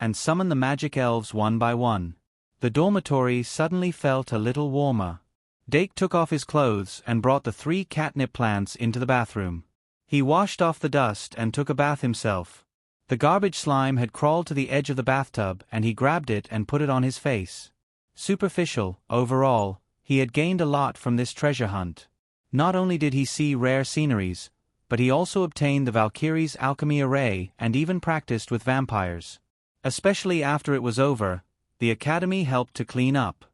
and summon the magic elves one by one. The dormitory suddenly felt a little warmer. Dake took off his clothes and brought the 3 catnip plants into the bathroom. He washed off the dust and took a bath himself. The garbage slime had crawled to the edge of the bathtub and he grabbed it and put it on his face. Superficial, overall, he had gained a lot from this treasure hunt. Not only did he see rare sceneries, but he also obtained the Valkyrie's alchemy array and even practiced with vampires. Especially after it was over, the Academy helped to clean up.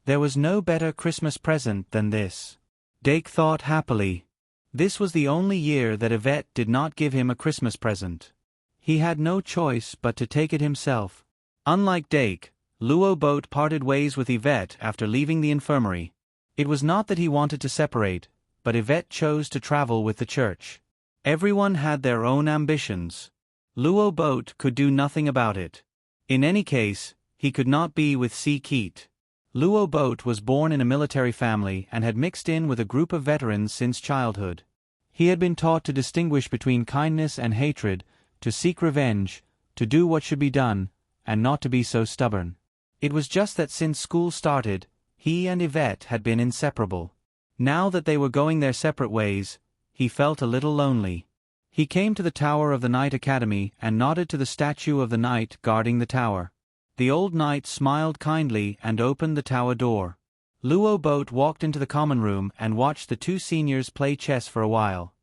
There was no better Christmas present than this. Dake thought happily. This was the only year that Yvette did not give him a Christmas present. He had no choice but to take it himself. Unlike Dake, Luo Boat parted ways with Yvette after leaving the infirmary. It was not that he wanted to separate, but Yvette chose to travel with the church. Everyone had their own ambitions. Luo Boat could do nothing about it. In any case, he could not be with Si Keet. Luo Boat was born in a military family and had mixed in with a group of veterans since childhood. He had been taught to distinguish between kindness and hatred, to seek revenge, to do what should be done, and not to be so stubborn. It was just that since school started, he and Yvette had been inseparable. Now that they were going their separate ways, he felt a little lonely. He came to the tower of the Knight Academy and nodded to the statue of the knight guarding the tower. The old knight smiled kindly and opened the tower door. Luo Boat walked into the common room and watched the 2 seniors play chess for a while.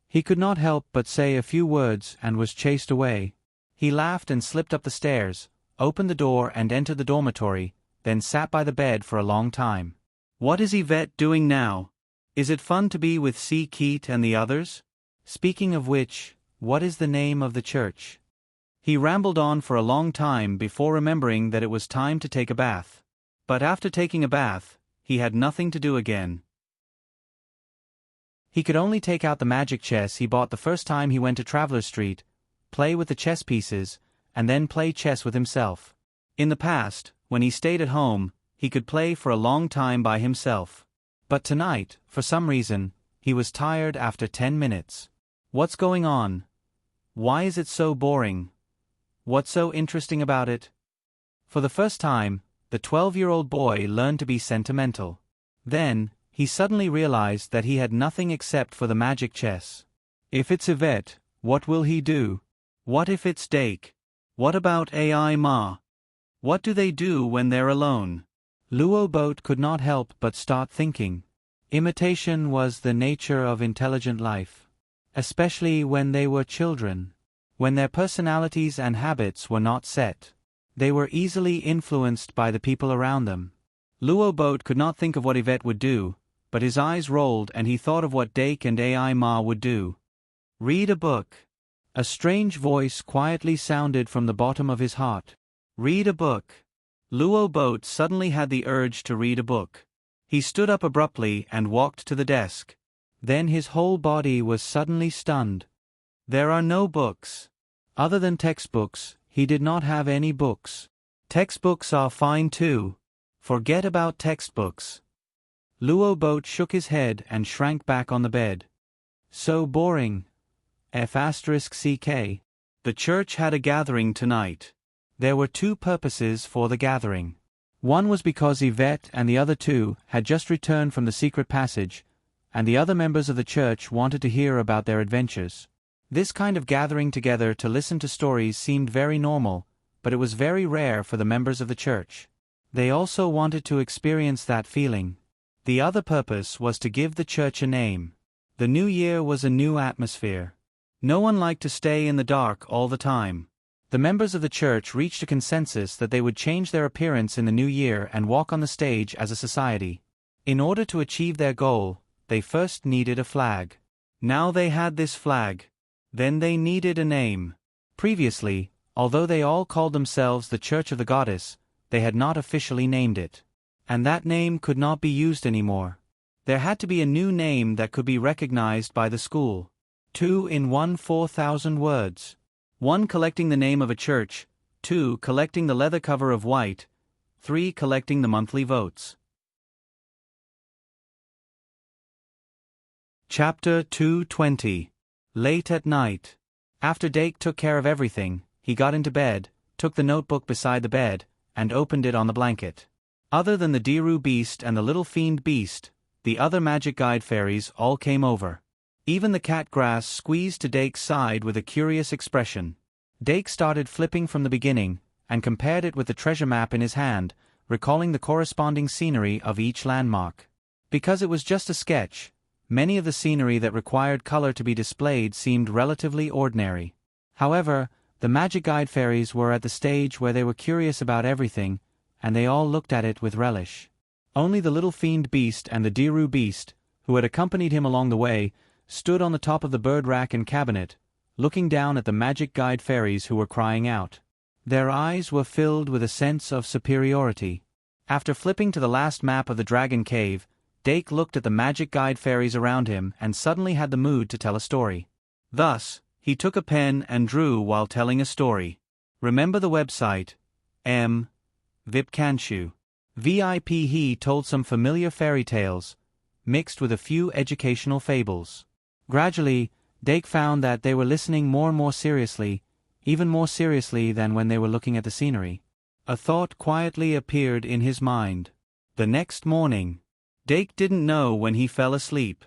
He could not help but say a few words and was chased away. He laughed and slipped up the stairs, opened the door and entered the dormitory, then sat by the bed for a long time. What is Yvette doing now? Is it fun to be with Si Keet and the others? Speaking of which, what is the name of the church? He rambled on for a long time before remembering that it was time to take a bath. But after taking a bath, he had nothing to do again. He could only take out the magic chess he bought the first time he went to Traveler Street, play with the chess pieces, and then play chess with himself. In the past, when he stayed at home, he could play for a long time by himself. But tonight, for some reason, he was tired after 10 minutes. What's going on? Why is it so boring? What's so interesting about it? For the first time, the 12-year-old boy learned to be sentimental. Then, He suddenly realized that he had nothing except for the magic chess. If it's Yvette, what will he do? What if it's Dake? What about AI Ma? What do they do when they're alone? Luo Boat could not help but start thinking. Imitation was the nature of intelligent life, especially when they were children. When their personalities and habits were not set, they were easily influenced by the people around them. Luo Boat could not think of what Yvette would do, but his eyes rolled and he thought of what Dake and AI Ma would do. Read a book. A strange voice quietly sounded from the bottom of his heart. Read a book. Luo Boat suddenly had the urge to read a book. He stood up abruptly and walked to the desk. Then his whole body was suddenly stunned. There are no books. Other than textbooks, he did not have any books. Textbooks are fine too. Forget about textbooks. Luo Boat shook his head and shrank back on the bed. So boring. F*ck. The church had a gathering tonight. There were two purposes for the gathering. One was because Yvette and the other two had just returned from the secret passage, and the other members of the church wanted to hear about their adventures. This kind of gathering together to listen to stories seemed very normal, but it was very rare for the members of the church. They also wanted to experience that feeling. The other purpose was to give the church a name. The new year was a new atmosphere. No one liked to stay in the dark all the time. The members of the church reached a consensus that they would change their appearance in the new year and walk on the stage as a society. In order to achieve their goal, they first needed a flag. Now they had this flag. Then they needed a name. Previously, although they all called themselves the Church of the Goddess, they had not officially named it. And that name could not be used anymore. There had to be a new name that could be recognized by the school. 2 in 1 4,000 words. 1 collecting the name of a church, 2 collecting the leather cover of white, 3 collecting the monthly votes. Chapter 220. Late at night. After Dake took care of everything, he got into bed, took the notebook beside the bed, and opened it on the blanket. Other than the Diru beast and the little fiend beast, the other magic guide fairies all came over. Even the cat grass squeezed to Dake's side with a curious expression. Dake started flipping from the beginning, and compared it with the treasure map in his hand, recalling the corresponding scenery of each landmark. Because it was just a sketch, many of the scenery that required color to be displayed seemed relatively ordinary. However, the magic guide fairies were at the stage where they were curious about everything, and they all looked at it with relish. Only the little fiend beast and the Diru beast, who had accompanied him along the way, stood on the top of the bird rack and cabinet, looking down at the magic guide fairies who were crying out. Their eyes were filled with a sense of superiority. After flipping to the last map of the dragon cave, Dake looked at the magic guide fairies around him and suddenly had the mood to tell a story. Thus, he took a pen and drew while telling a story. Remember the website, Vipkanshu. VIP. He told some familiar fairy tales, mixed with a few educational fables. Gradually, Dake found that they were listening more and more seriously, even more seriously than when they were looking at the scenery. A thought quietly appeared in his mind. The next morning, Dake didn't know when he fell asleep.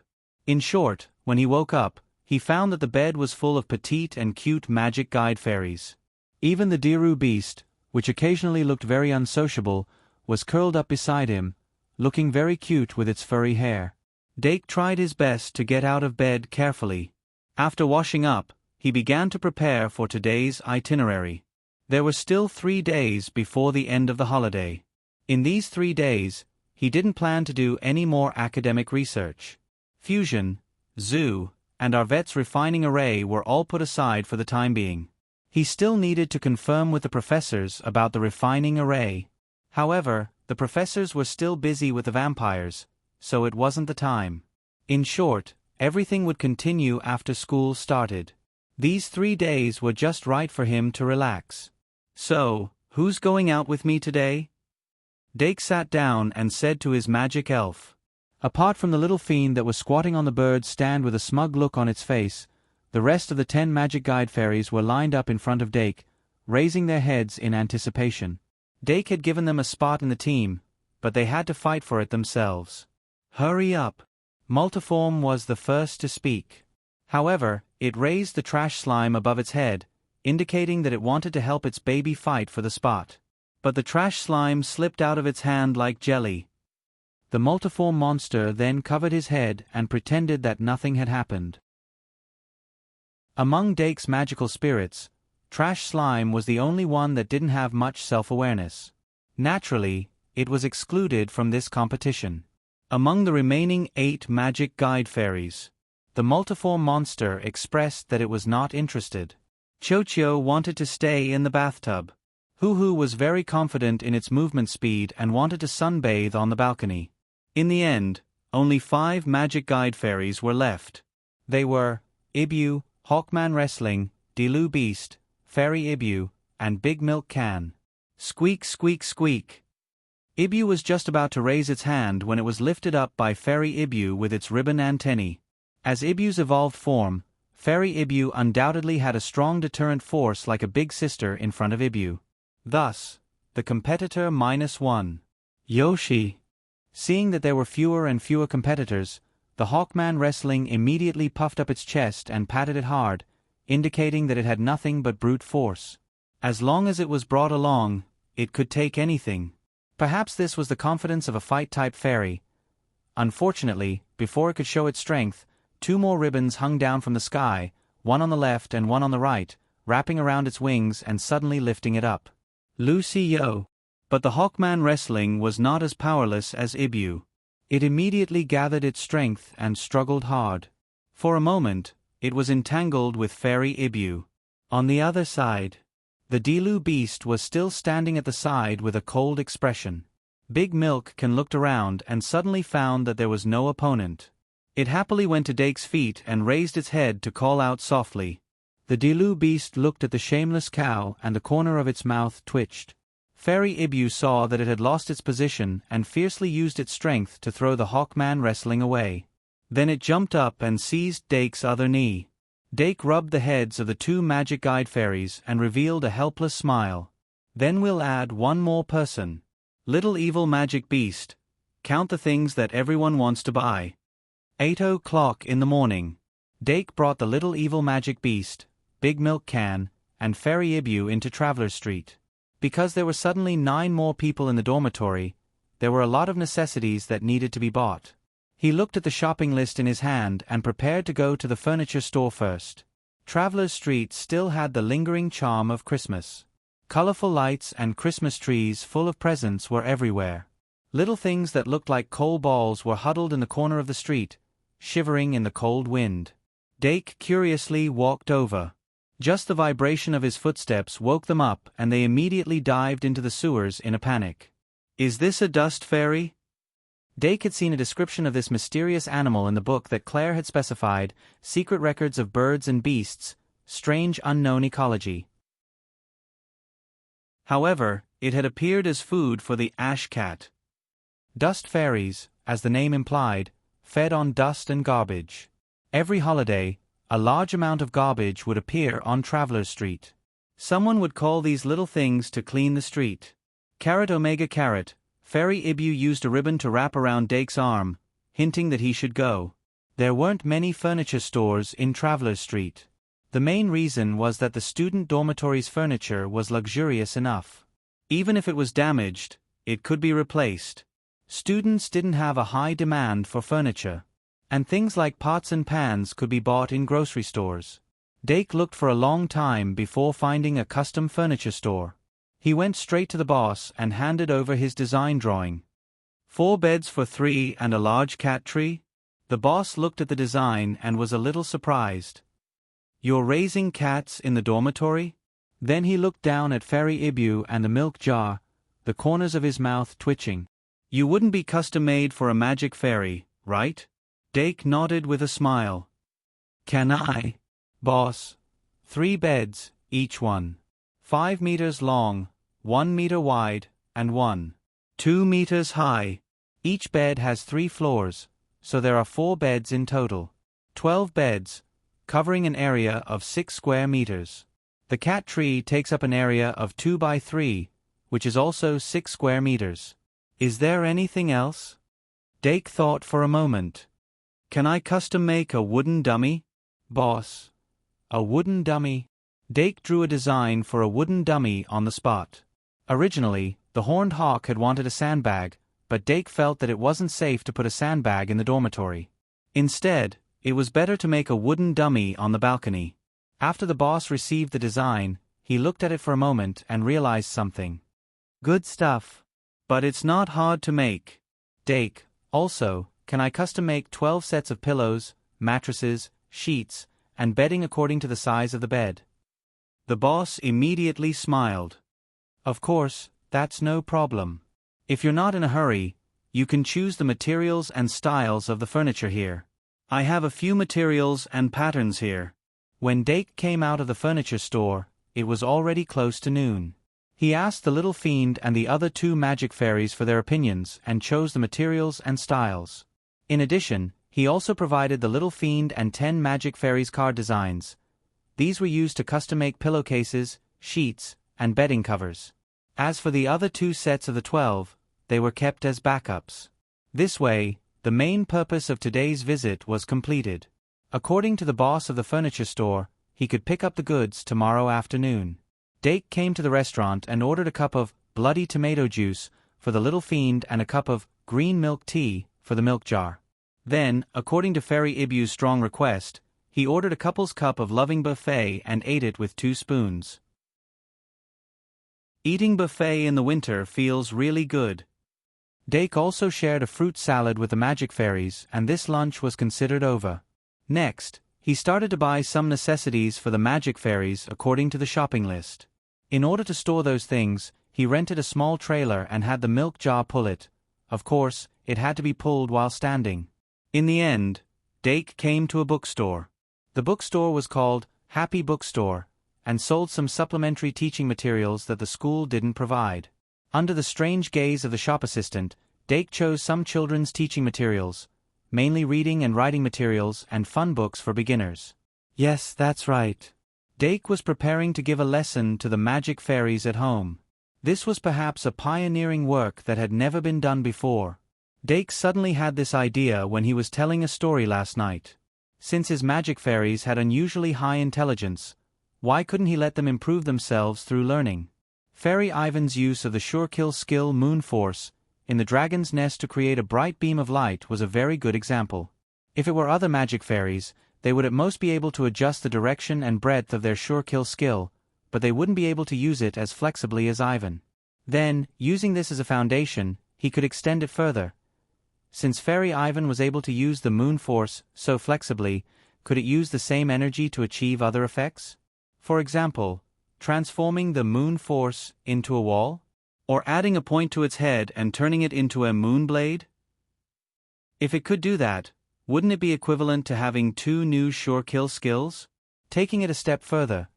In short, when he woke up, he found that the bed was full of petite and cute magic guide fairies. Even the Diru beast, which occasionally looked very unsociable, was curled up beside him, looking very cute with its furry hair. Dake tried his best to get out of bed carefully. After washing up, he began to prepare for today's itinerary. There were still 3 days before the end of the holiday. In these 3 days, he didn't plan to do any more academic research. Fusion, zoo, and Arvet's refining array were all put aside for the time being. He still needed to confirm with the professors about the refining array. However, the professors were still busy with the vampires, so it wasn't the time. In short, everything would continue after school started. These 3 days were just right for him to relax. So, who's going out with me today? Dake sat down and said to his magic elf. Apart from the little fiend that was squatting on the bird's stand with a smug look on its face, the rest of the 10 magic guide fairies were lined up in front of Dake, raising their heads in anticipation. Dake had given them a spot in the team, but they had to fight for it themselves. Hurry up. Multiform was the first to speak. However, it raised the trash slime above its head, indicating that it wanted to help its baby fight for the spot. But the trash slime slipped out of its hand like jelly. The multiform monster then covered his head and pretended that nothing had happened. Among Dake's magical spirits, trash slime was the only one that didn't have much self-awareness. Naturally, it was excluded from this competition. Among the remaining 8 magic guide fairies, the multiform monster expressed that it was not interested. Chochio wanted to stay in the bathtub. Hoo-Hoo was very confident in its movement speed and wanted to sunbathe on the balcony. In the end, only 5 magic guide fairies were left. They were Ibu, Hawkman Wrestling, Dilu Beast, Fairy Ibu, and Big Milk Can. Squeak, squeak, squeak. Ibu was just about to raise its hand when it was lifted up by Fairy Ibu with its ribbon antennae. As Ibu's evolved form, Fairy Ibu undoubtedly had a strong deterrent force like a big sister in front of Ibu. Thus, the competitor -1. Yoshi. Seeing that there were fewer and fewer competitors, the Hawkman Wrestling immediately puffed up its chest and patted it hard, indicating that it had nothing but brute force. As long as it was brought along, it could take anything. Perhaps this was the confidence of a fight-type fairy. Unfortunately, before it could show its strength, 2 more ribbons hung down from the sky, one on the left and one on the right, wrapping around its wings and suddenly lifting it up. Lucio. But the Hawkman Wrestling was not as powerless as Ibu. It immediately gathered its strength and struggled hard. For a moment, it was entangled with Fairy Ibu. On the other side, the Dilu Beast was still standing at the side with a cold expression. Big Milk Can looked around and suddenly found that there was no opponent. It happily went to Dake's feet and raised its head to call out softly. The Dilu Beast looked at the shameless cow and the corner of its mouth twitched. Fairy Ibu saw that it had lost its position and fiercely used its strength to throw the Hawkman Wrestling away. Then it jumped up and seized Dake's other knee. Dake rubbed the heads of the 2 magic guide fairies and revealed a helpless smile. Then we'll add one more person. Little evil magic beast. Count the things that everyone wants to buy. 8:00 in the morning. Dake brought the little evil magic beast, Big Milk Can, and Fairy Ibu into Traveler Street. Because there were suddenly 9 more people in the dormitory, there were a lot of necessities that needed to be bought. He looked at the shopping list in his hand and prepared to go to the furniture store first. Traveler's Street still had the lingering charm of Christmas. Colorful lights and Christmas trees full of presents were everywhere. Little things that looked like coal balls were huddled in the corner of the street, shivering in the cold wind. Dake curiously walked over. Just the vibration of his footsteps woke them up and they immediately dived into the sewers in a panic. Is this a dust fairy? Dake had seen a description of this mysterious animal in the book that Claire had specified, Secret Records of Birds and Beasts, Strange Unknown Ecology. However, it had appeared as food for the ash cat. Dust fairies, as the name implied, fed on dust and garbage. Every holiday, a large amount of garbage would appear on Traveler's Street. Someone would call these little things to clean the street. Carrot Omega Carrot, Fairy Ibu used a ribbon to wrap around Dake's arm, hinting that he should go. There weren't many furniture stores in Traveler's Street. The main reason was that the student dormitory's furniture was luxurious enough. Even if it was damaged, it could be replaced. Students didn't have a high demand for furniture. And things like pots and pans could be bought in grocery stores. Dake looked for a long time before finding a custom furniture store. He went straight to the boss and handed over his design drawing. 4 beds for 3 and a large cat tree? The boss looked at the design and was a little surprised. You're raising cats in the dormitory? Then he looked down at Fairy Ibu and the milk jar, the corners of his mouth twitching. You wouldn't be custom-made for a magic fairy, right? Dake nodded with a smile. Can I? Boss. 3 beds, each one. 5 meters long, 1 meter wide, and 2 meters high. Each bed has 3 floors, so there are 4 beds in total. 12 beds, covering an area of 6 square meters. The cat tree takes up an area of 2 by 3, which is also 6 square meters. Is there anything else? Dake thought for a moment. Can I custom make a wooden dummy? Boss. A wooden dummy? Dake drew a design for a wooden dummy on the spot. Originally, the Horned Hawk had wanted a sandbag, but Dake felt that it wasn't safe to put a sandbag in the dormitory. Instead, it was better to make a wooden dummy on the balcony. After the boss received the design, he looked at it for a moment and realized something. Good stuff. But it's not hard to make. Dake, also, can I custom make 12 sets of pillows, mattresses, sheets, and bedding according to the size of the bed? The boss immediately smiled. Of course, that's no problem. If you're not in a hurry, you can choose the materials and styles of the furniture here. I have a few materials and patterns here. When Dake came out of the furniture store, it was already close to noon. He asked the little fiend and the other 2 magic fairies for their opinions and chose the materials and styles. In addition, he also provided the little fiend and 10 magic fairies card designs. These were used to custom-make pillowcases, sheets, and bedding covers. As for the other 2 sets of the 12, they were kept as backups. This way, the main purpose of today's visit was completed. According to the boss of the furniture store, he could pick up the goods tomorrow afternoon. Dake came to the restaurant and ordered a cup of bloody tomato juice for the little fiend and a cup of green milk tea for the milk jar. Then, according to Fairy Ibu's strong request, he ordered a couple's cup of loving buffet and ate it with 2 spoons. Eating buffet in the winter feels really good. Dake also shared a fruit salad with the magic fairies, and this lunch was considered over. Next, he started to buy some necessities for the magic fairies according to the shopping list. In order to store those things, he rented a small trailer and had the milk jar pull it. Of course, it had to be pulled while standing. In the end, Dake came to a bookstore. The bookstore was called Happy Bookstore, and sold some supplementary teaching materials that the school didn't provide. Under the strange gaze of the shop assistant, Dake chose some children's teaching materials, mainly reading and writing materials and fun books for beginners. Yes, that's right. Dake was preparing to give a lesson to the magic fairies at home. This was perhaps a pioneering work that had never been done before. Dake suddenly had this idea when he was telling a story last night. Since his magic fairies had unusually high intelligence, why couldn't he let them improve themselves through learning? Fairy Ivan's use of the sure-kill skill Moon Force in the dragon's nest to create a bright beam of light was a very good example. If it were other magic fairies, they would at most be able to adjust the direction and breadth of their sure-kill skill, but they wouldn't be able to use it as flexibly as Ivan. Then, using this as a foundation, he could extend it further. Since Fairy Ivan was able to use the Moon Force so flexibly, could it use the same energy to achieve other effects? For example, transforming the Moon Force into a wall? Or adding a point to its head and turning it into a moon blade? If it could do that, wouldn't it be equivalent to having 2 new sure-kill skills? Taking it a step further,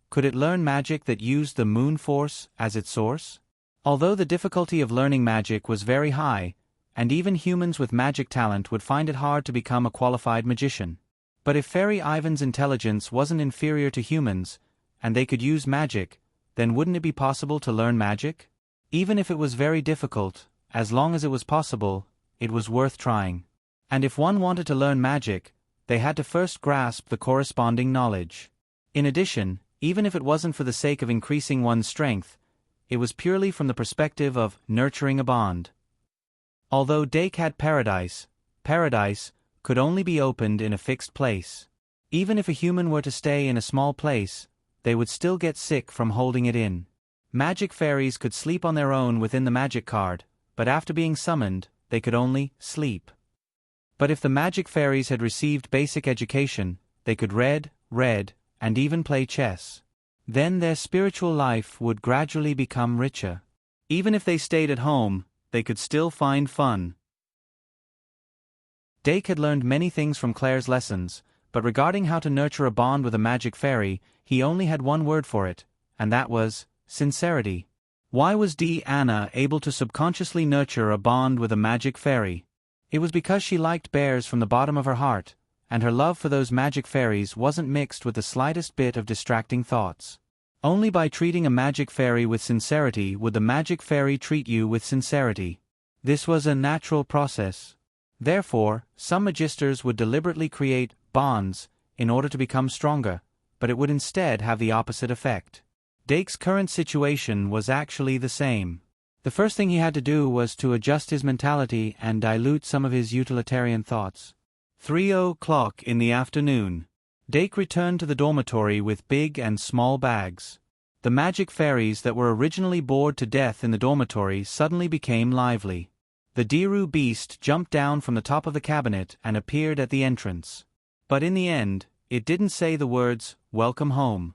could it learn magic that used the Moon Force as its source? Although the difficulty of learning magic was very high, and even humans with magic talent would find it hard to become a qualified magician. But if Fairy Ivan's intelligence wasn't inferior to humans, and they could use magic, then wouldn't it be possible to learn magic? Even if it was very difficult, as long as it was possible, it was worth trying. And if one wanted to learn magic, they had to first grasp the corresponding knowledge. In addition, even if it wasn't for the sake of increasing one's strength, it was purely from the perspective of nurturing a bond. Although Dake had paradise could only be opened in a fixed place. Even if a human were to stay in a small place, they would still get sick from holding it in. Magic fairies could sleep on their own within the magic card, but after being summoned, they could only sleep. But if the magic fairies had received basic education, they could read, and even play chess. Then their spiritual life would gradually become richer. Even if they stayed at home, they could still find fun. Dake had learned many things from Claire's lessons, but regarding how to nurture a bond with a magic fairy, he only had one word for it, and that was sincerity. Why was Anna able to subconsciously nurture a bond with a magic fairy? It was because she liked bears from the bottom of her heart, and her love for those magic fairies wasn't mixed with the slightest bit of distracting thoughts. Only by treating a magic fairy with sincerity would the magic fairy treat you with sincerity. This was a natural process. Therefore, some magisters would deliberately create bonds in order to become stronger, but it would instead have the opposite effect. Dake's current situation was actually the same. The first thing he had to do was to adjust his mentality and dilute some of his utilitarian thoughts. 3:00 in the afternoon. Dake returned to the dormitory with big and small bags. The magic fairies that were originally bored to death in the dormitory suddenly became lively. The Diru beast jumped down from the top of the cabinet and appeared at the entrance. But in the end, it didn't say the words, "Welcome home."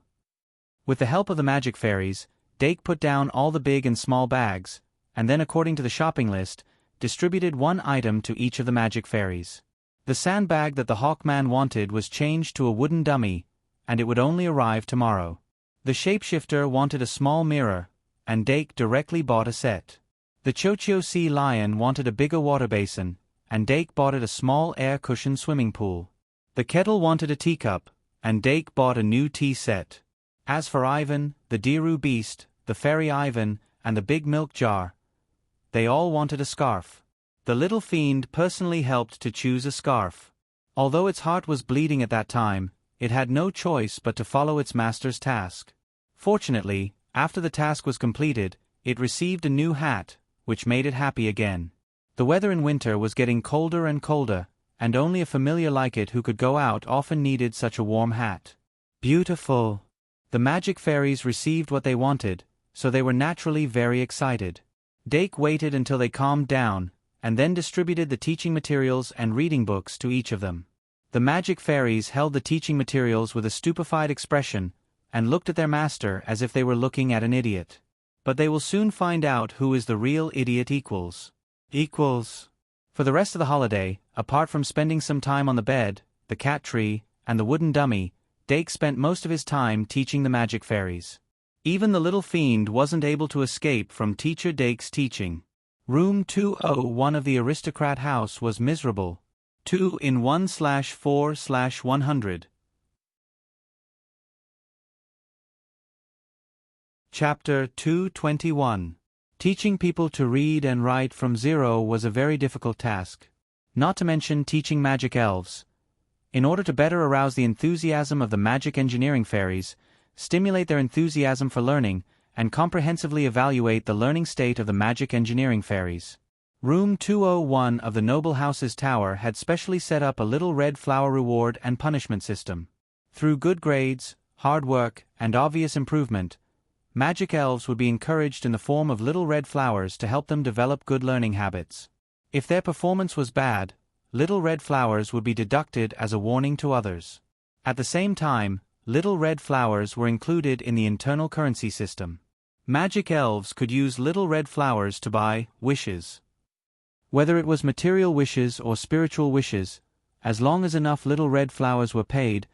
With the help of the magic fairies, Dake put down all the big and small bags, and then according to the shopping list, distributed one item to each of the magic fairies. The sandbag that the Hawkman wanted was changed to a wooden dummy, and it would only arrive tomorrow. The shapeshifter wanted a small mirror, and Dake directly bought a set. The Chochio Sea Lion wanted a bigger water basin, and Dake bought it a small air-cushioned swimming pool. The kettle wanted a teacup, and Dake bought a new tea set. As for Ivan, the Diru beast, the fairy Ivan, and the big milk jar, they all wanted a scarf. The little fiend personally helped to choose a scarf. Although its heart was bleeding at that time, it had no choice but to follow its master's task. Fortunately, after the task was completed, it received a new hat, which made it happy again. The weather in winter was getting colder and colder, and only a familiar like it who could go out often needed such a warm hat. Beautiful! The magic fairies received what they wanted, so they were naturally very excited. Dake waited until they calmed down, and then distributed the teaching materials and reading books to each of them. The magic fairies held the teaching materials with a stupefied expression, and looked at their master as if they were looking at an idiot. But they will soon find out who is the real idiot equals. For the rest of the holiday, apart from spending some time on the bed, the cat tree, and the wooden dummy, Dake spent most of his time teaching the magic fairies. Even the little fiend wasn't able to escape from Teacher Dake's teaching. Room 201 of the aristocrat house was miserable. 2 in 1/4/100. Chapter 221. Teaching people to read and write from zero was a very difficult task. Not to mention teaching magic elves. In order to better arouse the enthusiasm of the magic engineering fairies, stimulate their enthusiasm for learning, and comprehensively evaluate the learning state of the magic engineering fairies. Room 201 of the noble house's tower had specially set up a little red flower reward and punishment system. Through good grades, hard work, and obvious improvement, magic elves would be encouraged in the form of little red flowers to help them develop good learning habits. If their performance was bad, little red flowers would be deducted as a warning to others. At the same time, little red flowers were included in the internal currency system. Magic elves could use little red flowers to buy wishes. Whether it was material wishes or spiritual wishes, as long as enough little red flowers were paid,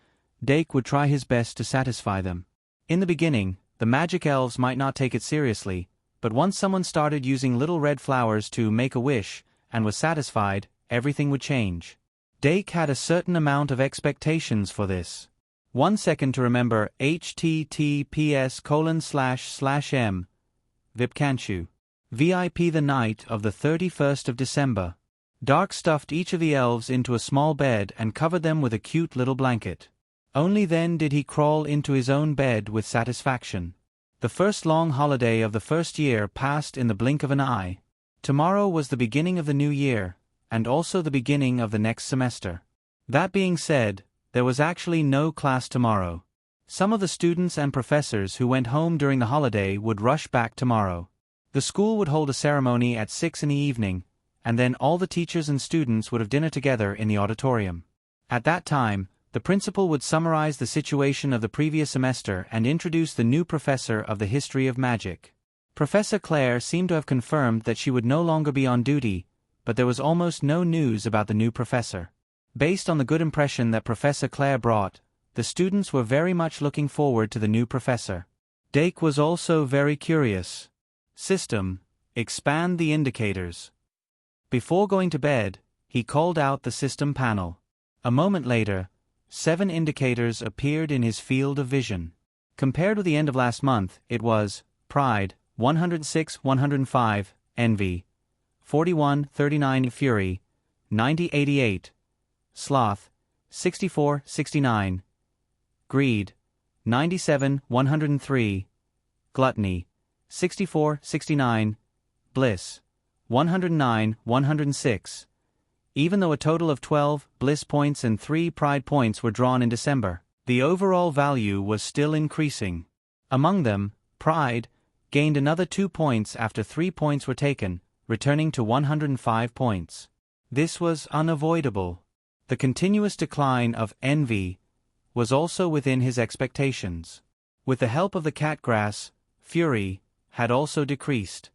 Dake would try his best to satisfy them. In the beginning, the magic elves might not take it seriously, but once someone started using little red flowers to make a wish, and was satisfied, everything would change. Dake had a certain amount of expectations for this. 1 second to remember https://m. Vipkanchu. VIP the night of the 31st of December. Dark stuffed each of the elves into a small bed and covered them with a cute little blanket. Only then did he crawl into his own bed with satisfaction. The first long holiday of the first year passed in the blink of an eye. Tomorrow was the beginning of the new year, and also the beginning of the next semester. That being said, there was actually no class tomorrow. Some of the students and professors who went home during the holiday would rush back tomorrow. The school would hold a ceremony at 6 in the evening, and then all the teachers and students would have dinner together in the auditorium. At that time, the principal would summarize the situation of the previous semester and introduce the new professor of the history of magic. Professor Claire seemed to have confirmed that she would no longer be on duty, but there was almost no news about the new professor. Based on the good impression that Professor Claire brought, the students were very much looking forward to the new professor. Dake was also very curious. System: expand the indicators. Before going to bed, he called out the system panel. A moment later, 7 indicators appeared in his field of vision. Compared with the end of last month, it was Pride, 106, 105, Envy, 41:39, fury, 90:88, sloth, 64:69, greed, 97:103, gluttony, 64:69, bliss, 109:106. Even though a total of 12 bliss points and 3 pride points were drawn in December, the overall value was still increasing. Among them, pride gained another 2 points after 3 points were taken, returning to 105 points. This was unavoidable. The continuous decline of envy was also within his expectations. With the help of the catgrass, fury had also decreased.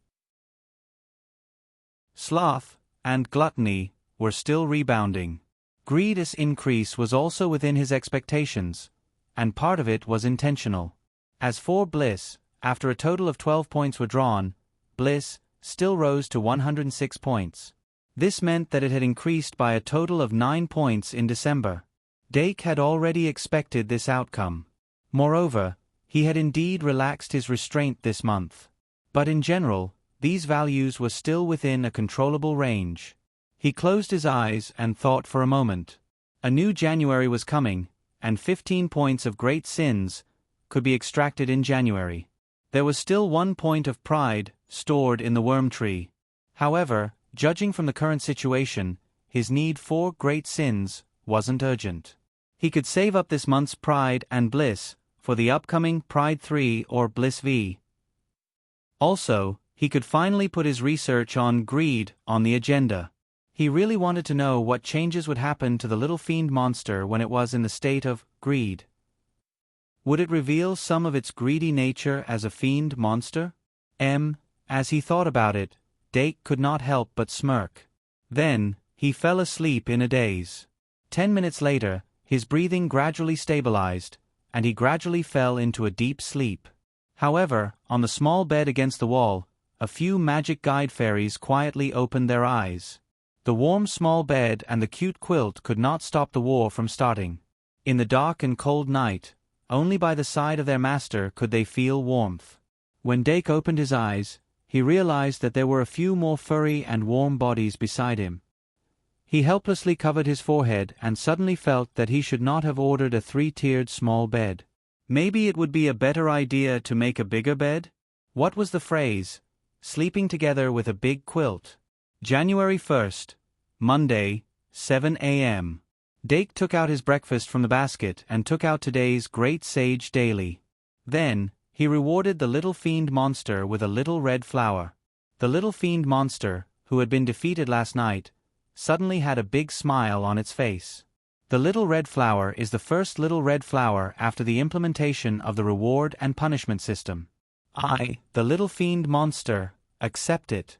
Sloth and gluttony were still rebounding. Greed's increase was also within his expectations, and part of it was intentional. As for bliss, after a total of 12 points were drawn, bliss still rose to 106 points. This meant that it had increased by a total of 9 points in December. Dake had already expected this outcome. Moreover, he had indeed relaxed his restraint this month. But in general, these values were still within a controllable range. He closed his eyes and thought for a moment. A new January was coming, and 15 points of great sins could be extracted in January. There was still 1 point of pride stored in the worm tree. However, judging from the current situation, his need for great sins wasn't urgent. He could save up this month's pride and bliss for the upcoming Pride 3 or Bliss V. Also, he could finally put his research on greed on the agenda. He really wanted to know what changes would happen to the little fiend monster when it was in the state of greed. Would it reveal some of its greedy nature as a fiend monster? As he thought about it, Dake could not help but smirk. Then, he fell asleep in a daze. 10 minutes later, his breathing gradually stabilized, and he gradually fell into a deep sleep. However, on the small bed against the wall, a few magic guide fairies quietly opened their eyes. The warm small bed and the cute quilt could not stop the war from starting. In the dark and cold night, only by the side of their master could they feel warmth. When Dake opened his eyes, he realized that there were a few more furry and warm bodies beside him. He helplessly covered his forehead and suddenly felt that he should not have ordered a 3-tiered small bed. Maybe it would be a better idea to make a bigger bed? What was the phrase? Sleeping together with a big quilt. January 1st, Monday, 7 a.m. Dake took out his breakfast from the basket and took out today's Great Sage Daily. Then, he rewarded the little fiend monster with a little red flower. The little fiend monster, who had been defeated last night, suddenly had a big smile on its face. The little red flower is the first little red flower after the implementation of the reward and punishment system. I, the little fiend monster, accept it.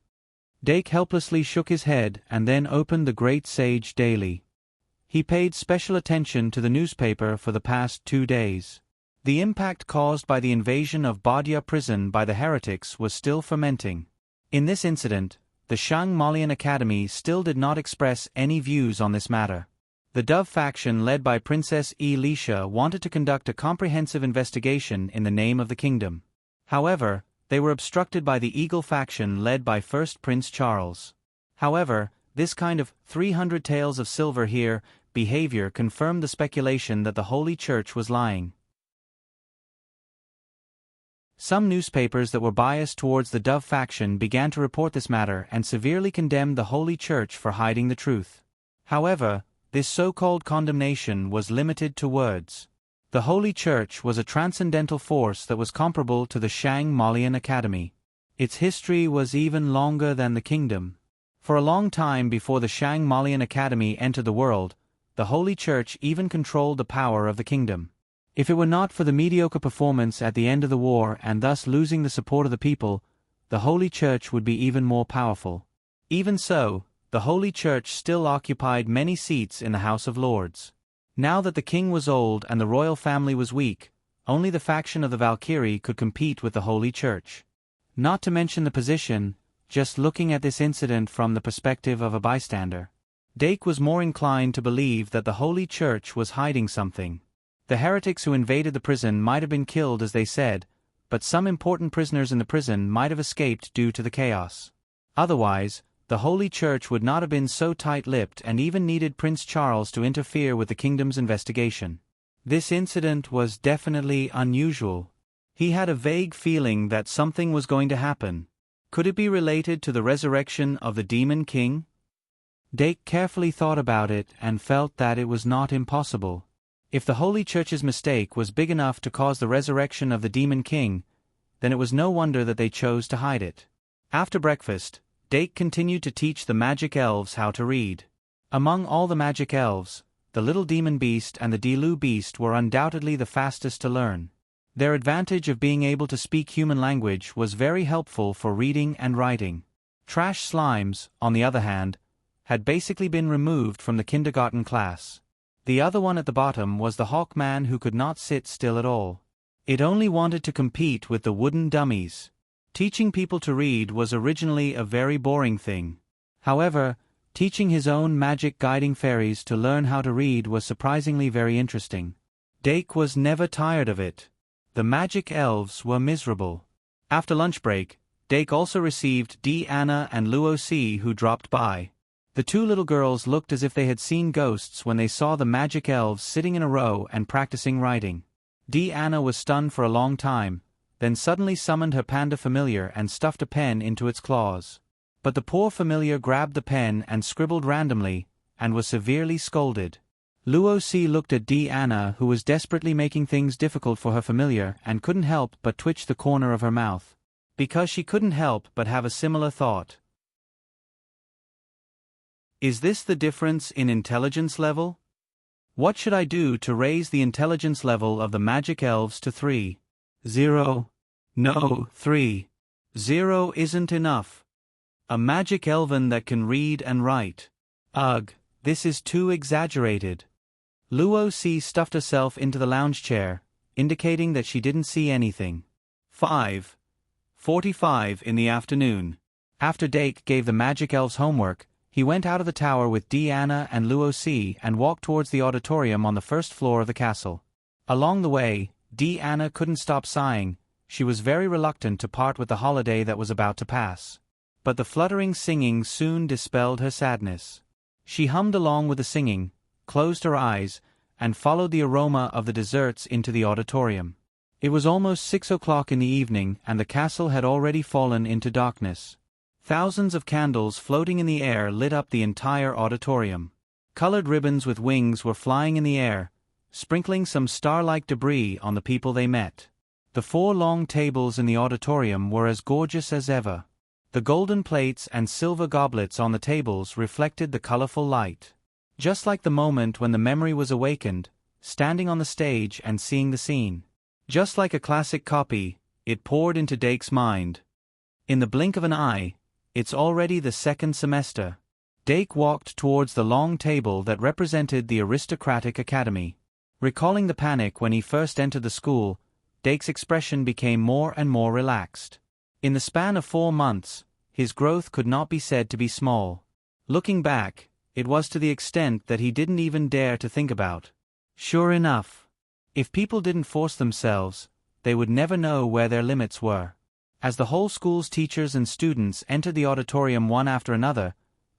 Dake helplessly shook his head and then opened the Great Sage Daily. He paid special attention to the newspaper for the past 2 days. The impact caused by the invasion of Badia prison by the heretics was still fermenting. In this incident, the Shang Malian Academy still did not express any views on this matter. The Dove faction led by Princess Elisha wanted to conduct a comprehensive investigation in the name of the kingdom. However, they were obstructed by the Eagle faction led by First Prince Charles. However, this kind of 300 taels of silver here behavior confirmed the speculation that the Holy Church was lying. Some newspapers that were biased towards the Dove faction began to report this matter and severely condemned the Holy Church for hiding the truth. However, this so-called condemnation was limited to words. The Holy Church was a transcendental force that was comparable to the Shang Malian Academy. Its history was even longer than the kingdom. For a long time before the Shang Malian Academy entered the world, the Holy Church even controlled the power of the kingdom. If it were not for the mediocre performance at the end of the war and thus losing the support of the people, the Holy Church would be even more powerful. Even so, the Holy Church still occupied many seats in the House of Lords. Now that the king was old and the royal family was weak, only the faction of the Valkyrie could compete with the Holy Church. Not to mention the position, just looking at this incident from the perspective of a bystander, Dake was more inclined to believe that the Holy Church was hiding something. The heretics who invaded the prison might have been killed as they said, but some important prisoners in the prison might have escaped due to the chaos. Otherwise, the Holy Church would not have been so tight-lipped and even needed Prince Charles to interfere with the kingdom's investigation. This incident was definitely unusual. He had a vague feeling that something was going to happen. Could it be related to the resurrection of the Demon King? Dake carefully thought about it and felt that it was not impossible. If the Holy Church's mistake was big enough to cause the resurrection of the Demon King, then it was no wonder that they chose to hide it. After breakfast, Dake continued to teach the magic elves how to read. Among all the magic elves, the little demon beast and the Delu beast were undoubtedly the fastest to learn. Their advantage of being able to speak human language was very helpful for reading and writing. Trash Slimes, on the other hand, had basically been removed from the kindergarten class. The other one at the bottom was the Hawkman, who could not sit still at all. It only wanted to compete with the wooden dummies. Teaching people to read was originally a very boring thing. However, teaching his own magic guiding fairies to learn how to read was surprisingly very interesting. Dake was never tired of it. The magic elves were miserable. After lunch break, Dake also received Deanna and Luo, who dropped by. The two little girls looked as if they had seen ghosts when they saw the magic elves sitting in a row and practicing writing. Deanna was stunned for a long time, then suddenly summoned her panda familiar and stuffed a pen into its claws. But the poor familiar grabbed the pen and scribbled randomly, and was severely scolded. Luo looked at Deanna, who was desperately making things difficult for her familiar, and couldn't help but twitch the corner of her mouth. Because she couldn't help but have a similar thought. Is this the difference in intelligence level? What should I do to raise the intelligence level of the magic elves to 3? 0. No, 3. 0 isn't enough. A magic elven that can read and write. Ugh, this is too exaggerated. Luo stuffed herself into the lounge chair, indicating that she didn't see anything. 5:45 in the afternoon. After Dake gave the magic elves homework, he went out of the tower with Deanna and Luo and walked towards the auditorium on the first floor of the castle. Along the way, Deanna couldn't stop sighing. She was very reluctant to part with the holiday that was about to pass. But the fluttering singing soon dispelled her sadness. She hummed along with the singing, closed her eyes, and followed the aroma of the desserts into the auditorium. It was almost 6 o'clock in the evening, and the castle had already fallen into darkness. Thousands of candles floating in the air lit up the entire auditorium. Colored ribbons with wings were flying in the air, sprinkling some star-like debris on the people they met. The 4 long tables in the auditorium were as gorgeous as ever. The golden plates and silver goblets on the tables reflected the colorful light. Just like the moment when the memory was awakened, standing on the stage and seeing the scene. Just like a classic copy, it poured into Dake's mind. In the blink of an eye, it's already the second semester. Dake walked towards the long table that represented the aristocratic academy. Recalling the panic when he first entered the school, Dake's expression became more and more relaxed. In the span of 4 months, his growth could not be said to be small. Looking back, it was to the extent that he didn't even dare to think about. Sure enough, if people didn't force themselves, they would never know where their limits were. As the whole school's teachers and students entered the auditorium one after another,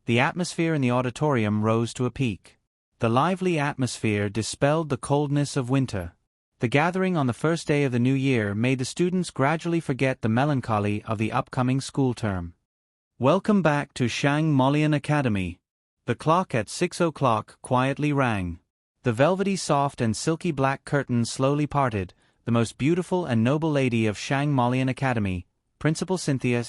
the atmosphere in the auditorium rose to a peak. The lively atmosphere dispelled the coldness of winter. The gathering on the first day of the new year made the students gradually forget the melancholy of the upcoming school term. Welcome back to Shangmolian Academy. The clock at 6 o'clock quietly rang. The velvety soft and silky black curtains slowly parted. The most beautiful and noble lady of Shangmolian Academy, Principal Cynthia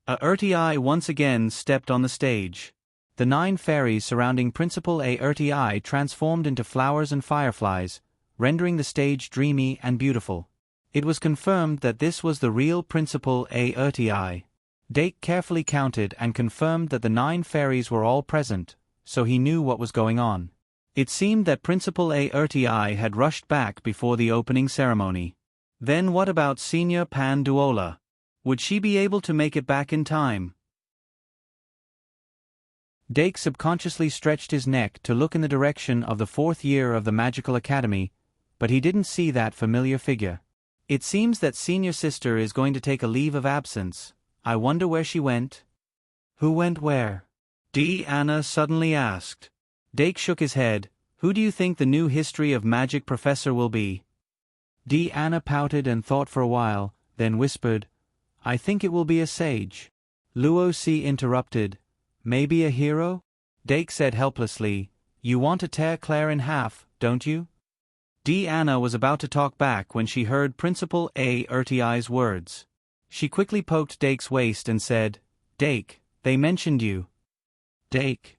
Urti once again stepped on the stage. The 9 fairies surrounding Principal Urti transformed into flowers and fireflies, rendering the stage dreamy and beautiful. It was confirmed that this was the real Principal Urti. Dake carefully counted and confirmed that the 9 fairies were all present, so he knew what was going on. It seemed that Principal Urti had rushed back before the opening ceremony. Then what about Senior Panduola? Would she be able to make it back in time? Dake subconsciously stretched his neck to look in the direction of the 4th year of the Magical Academy, but he didn't see that familiar figure. It seems that Senior Sister is going to take a leave of absence. I wonder where she went? Who went where? Anna suddenly asked. Dake shook his head. Who do you think the new history of magic professor will be? Anna pouted and thought for a while, then whispered, I think it will be a sage. Luo Si interrupted. Maybe a hero? Dake said helplessly, You want to tear Claire in half, don't you? Anna was about to talk back when she heard Principal A. Urtiai's words. She quickly poked Dake's waist and said, Dake, they mentioned you. Dake.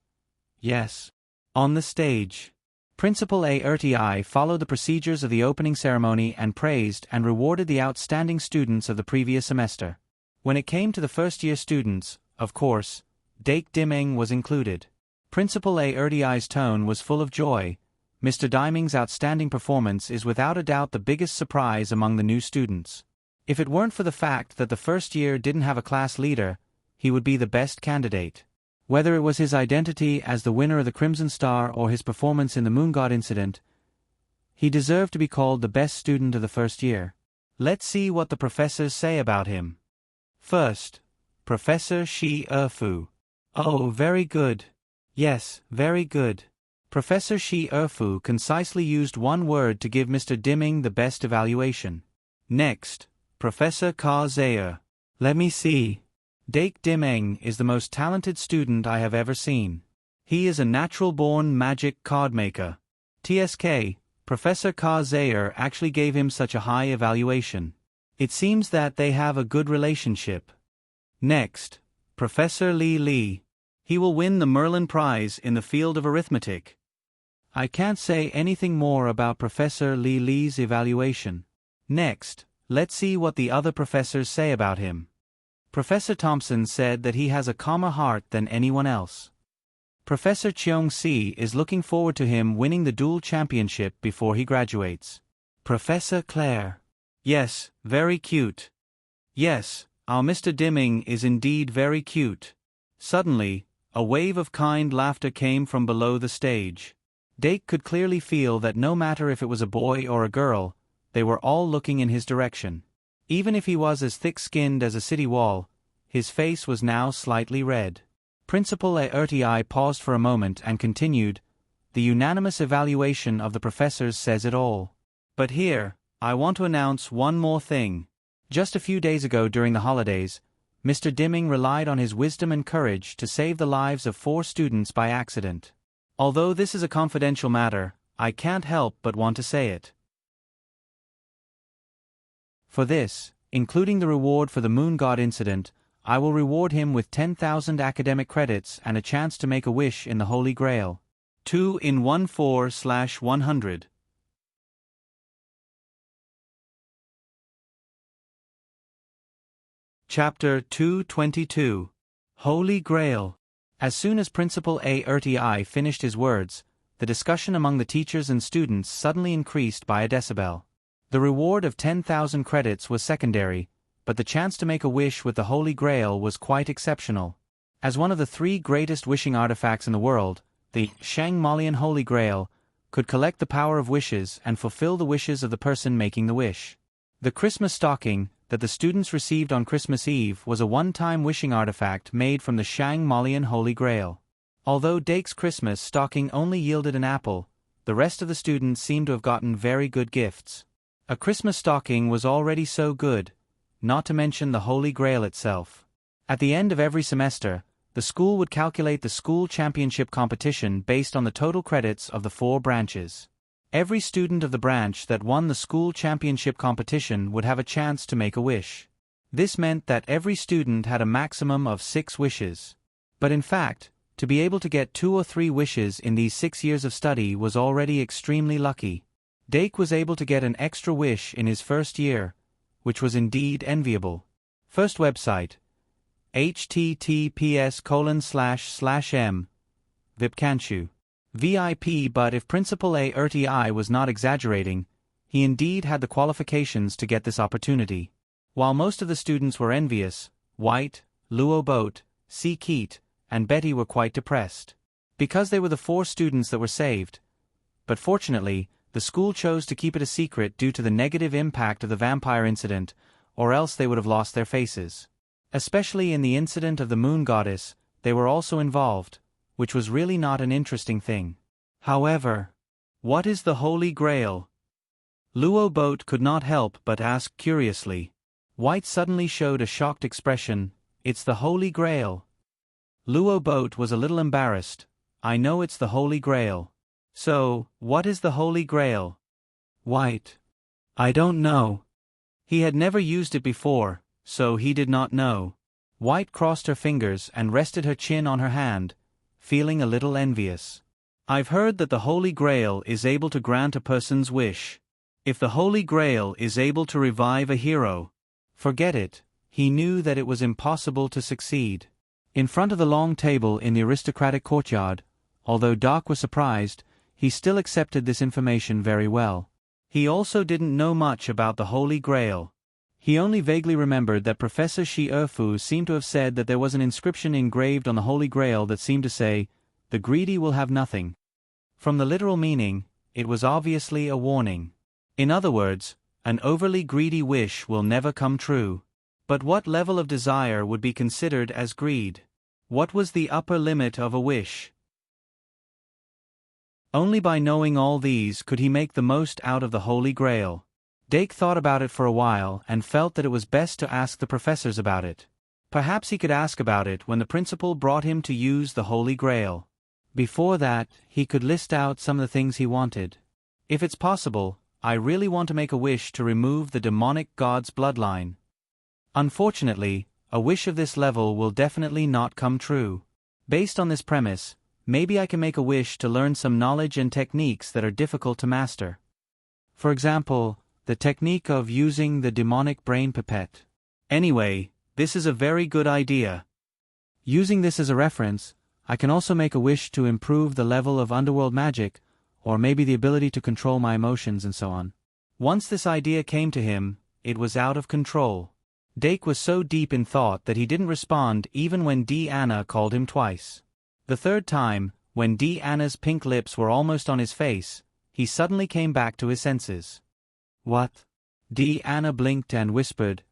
Yes. On the stage. Principal A. Urtiai followed the procedures of the opening ceremony and praised and rewarded the outstanding students of the previous semester. When it came to the first-year students, of course, Dake Dimeng was included. Principal A. Urtiai's tone was full of joy. Mr. Dimeng's outstanding performance is without a doubt the biggest surprise among the new students. If it weren't for the fact that the first year didn't have a class leader, he would be the best candidate. Whether it was his identity as the winner of the Crimson Star or his performance in the Moon God incident, he deserved to be called the best student of the first year. Let's see what the professors say about him. First, Professor Shi Erfu. Oh, very good. Yes, very good. Professor Shi Erfu concisely used one word to give Mr. Dimeng the best evaluation. Next, Professor Ka Zayer. Let me see. Dake Dimeng is the most talented student I have ever seen. He is a natural-born magic card maker. TSK, Professor Ka Zayer actually gave him such a high evaluation. It seems that they have a good relationship. Next, Professor Li Li. He will win the Merlin Prize in the field of arithmetic. I can't say anything more about Professor Li Li's evaluation. Next, let's see what the other professors say about him. Professor Thompson said that he has a calmer heart than anyone else. Professor Cheong Si is looking forward to him winning the dual championship before he graduates. Professor Claire. Yes, very cute. Yes, our Mr. Dimeng is indeed very cute. Suddenly, a wave of kind laughter came from below the stage. Dake could clearly feel that no matter if it was a boy or a girl, they were all looking in his direction. Even if he was as thick-skinned as a city wall, his face was now slightly red. Principal A. Urtiai paused for a moment and continued, The unanimous evaluation of the professors says it all. But here, I want to announce one more thing. Just a few days ago during the holidays, Mr. Dimeng relied on his wisdom and courage to save the lives of 4 students by accident. Although this is a confidential matter, I can't help but want to say it. For this, including the reward for the Moon God incident, I will reward him with 10,000 academic credits and a chance to make a wish in the Holy Grail. 2-in-14/100. Chapter 222. Holy Grail. As soon as Principal A. Urtiai finished his words, the discussion among the teachers and students suddenly increased by a decibel. The reward of 10,000 credits was secondary, but the chance to make a wish with the Holy Grail was quite exceptional. As one of the 3 greatest wishing artifacts in the world, the Shang-Malian Holy Grail could collect the power of wishes and fulfill the wishes of the person making the wish. The Christmas stocking that the students received on Christmas Eve was a one-time wishing artifact made from the Shang-Malian Holy Grail. Although Dake's Christmas stocking only yielded an apple, the rest of the students seemed to have gotten very good gifts. A Christmas stocking was already so good, not to mention the Holy Grail itself. At the end of every semester, the school would calculate the school championship competition based on the total credits of the 4 branches. Every student of the branch that won the school championship competition would have a chance to make a wish. This meant that every student had a maximum of 6 wishes. But in fact, to be able to get 2 or 3 wishes in these 6 years of study was already extremely lucky. Dake was able to get an extra wish in his first year, which was indeed enviable. First website, https://m, Vipkanchu. VIP. But if Principal A. Urtiai was not exaggerating, he indeed had the qualifications to get this opportunity. While most of the students were envious, White, Luo Boat, C. Keat, and Betty were quite depressed. Because they were the 4 students that were saved. But fortunately, the school chose to keep it a secret due to the negative impact of the vampire incident, or else they would have lost their faces. Especially in the incident of the Moon Goddess, they were also involved, which was really not an interesting thing. However, what is the Holy Grail? Luo Boat could not help but ask curiously. White suddenly showed a shocked expression. It's the Holy Grail. Luo Boat was a little embarrassed. I know it's the Holy Grail. So, what is the Holy Grail? White. I don't know. He had never used it before, so he did not know. White crossed her fingers and rested her chin on her hand, feeling a little envious. I've heard that the Holy Grail is able to grant a person's wish. If the Holy Grail is able to revive a hero, forget it. He knew that it was impossible to succeed. In front of the long table in the aristocratic courtyard, although Doc was surprised, he still accepted this information very well. He also didn't know much about the Holy Grail. He only vaguely remembered that Professor Shi Erfu seemed to have said that there was an inscription engraved on the Holy Grail that seemed to say, "The greedy will have nothing." From the literal meaning, it was obviously a warning. In other words, an overly greedy wish will never come true. But what level of desire would be considered as greed? What was the upper limit of a wish? Only by knowing all these could he make the most out of the Holy Grail. Dake thought about it for a while and felt that it was best to ask the professors about it. Perhaps he could ask about it when the principal brought him to use the Holy Grail. Before that, he could list out some of the things he wanted. If it's possible, I really want to make a wish to remove the demonic god's bloodline. Unfortunately, a wish of this level will definitely not come true. Based on this premise, maybe I can make a wish to learn some knowledge and techniques that are difficult to master. For example, the technique of using the demonic brain pipette. Anyway, this is a very good idea. Using this as a reference, I can also make a wish to improve the level of underworld magic, or maybe the ability to control my emotions and so on. Once this idea came to him, it was out of control. Dake was so deep in thought that he didn't respond even when Anna called him twice. The third time, when Anna's pink lips were almost on his face, he suddenly came back to his senses. What? Anna blinked and whispered,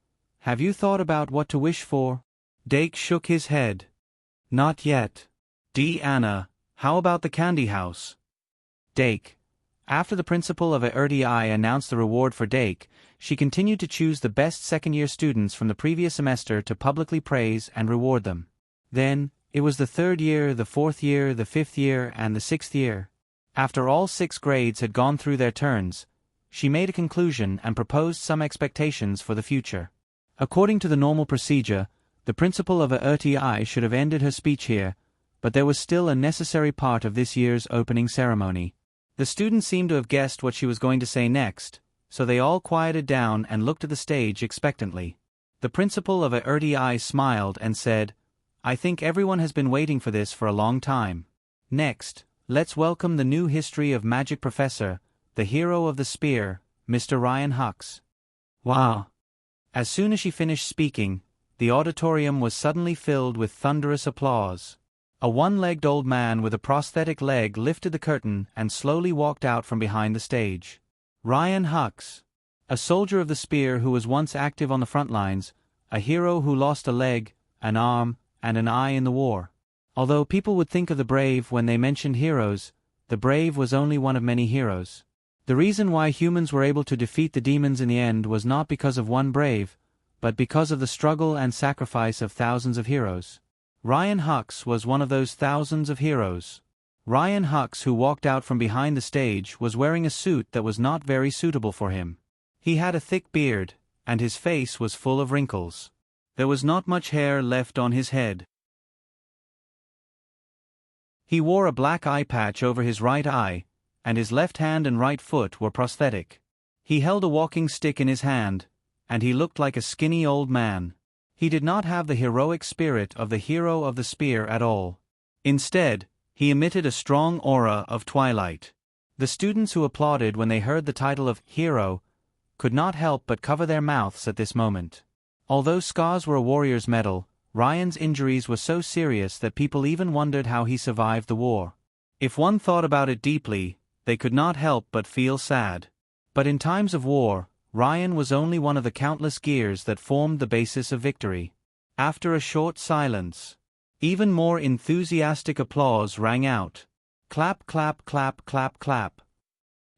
"Have you thought about what to wish for?" Dake shook his head. "Not yet." Anna, how about the candy house?" Dake. After the principal of ARTI announced the reward for Dake, she continued to choose the best second-year students from the previous semester to publicly praise and reward them. Then, it was the third year, the fourth year, the fifth year, and the sixth year. After all 6 grades had gone through their turns, she made a conclusion and proposed some expectations for the future. According to the normal procedure, the principal of ARTI should have ended her speech here, but there was still a necessary part of this year's opening ceremony. The students seemed to have guessed what she was going to say next, so they all quieted down and looked at the stage expectantly. The principal of ARTI smiled and said, "I think everyone has been waiting for this for a long time. Next, let's welcome the new History of Magic professor, the hero of the spear, Mr. Ryan Hux." Wow! As soon as she finished speaking, the auditorium was suddenly filled with thunderous applause. A one-legged old man with a prosthetic leg lifted the curtain and slowly walked out from behind the stage. Ryan Hux, a soldier of the spear who was once active on the front lines, a hero who lost a leg, an arm, and an eye in the war. Although people would think of the brave when they mentioned heroes, the brave was only one of many heroes. The reason why humans were able to defeat the demons in the end was not because of one brave, but because of the struggle and sacrifice of thousands of heroes. Ryan Hux was one of those thousands of heroes. Ryan Hux, who walked out from behind the stage, was wearing a suit that was not very suitable for him. He had a thick beard, and his face was full of wrinkles. There was not much hair left on his head. He wore a black eye patch over his right eye, and his left hand and right foot were prosthetic. He held a walking stick in his hand, and he looked like a skinny old man. He did not have the heroic spirit of the hero of the spear at all. Instead, he emitted a strong aura of twilight. The students who applauded when they heard the title of hero could not help but cover their mouths at this moment. Although scars were a warrior's medal, Ryan's injuries were so serious that people even wondered how he survived the war. If one thought about it deeply, they could not help but feel sad. But in times of war, Ryan was only one of the countless gears that formed the basis of victory. After a short silence, Even more enthusiastic applause rang out. Clap, clap, clap, clap, clap.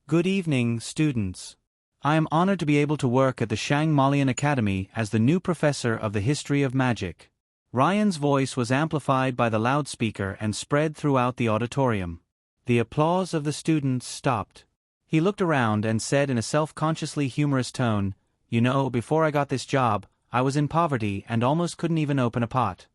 Good evening, students. I am honored to be able to work at the Shangmalian Academy as the new professor of the history of magic. Ryan's voice was amplified by the loudspeaker and spread throughout the auditorium. The applause of the students stopped. He looked around and said in a self-consciously humorous tone, "You know, before I got this job, I was in poverty and almost couldn't even open a pot."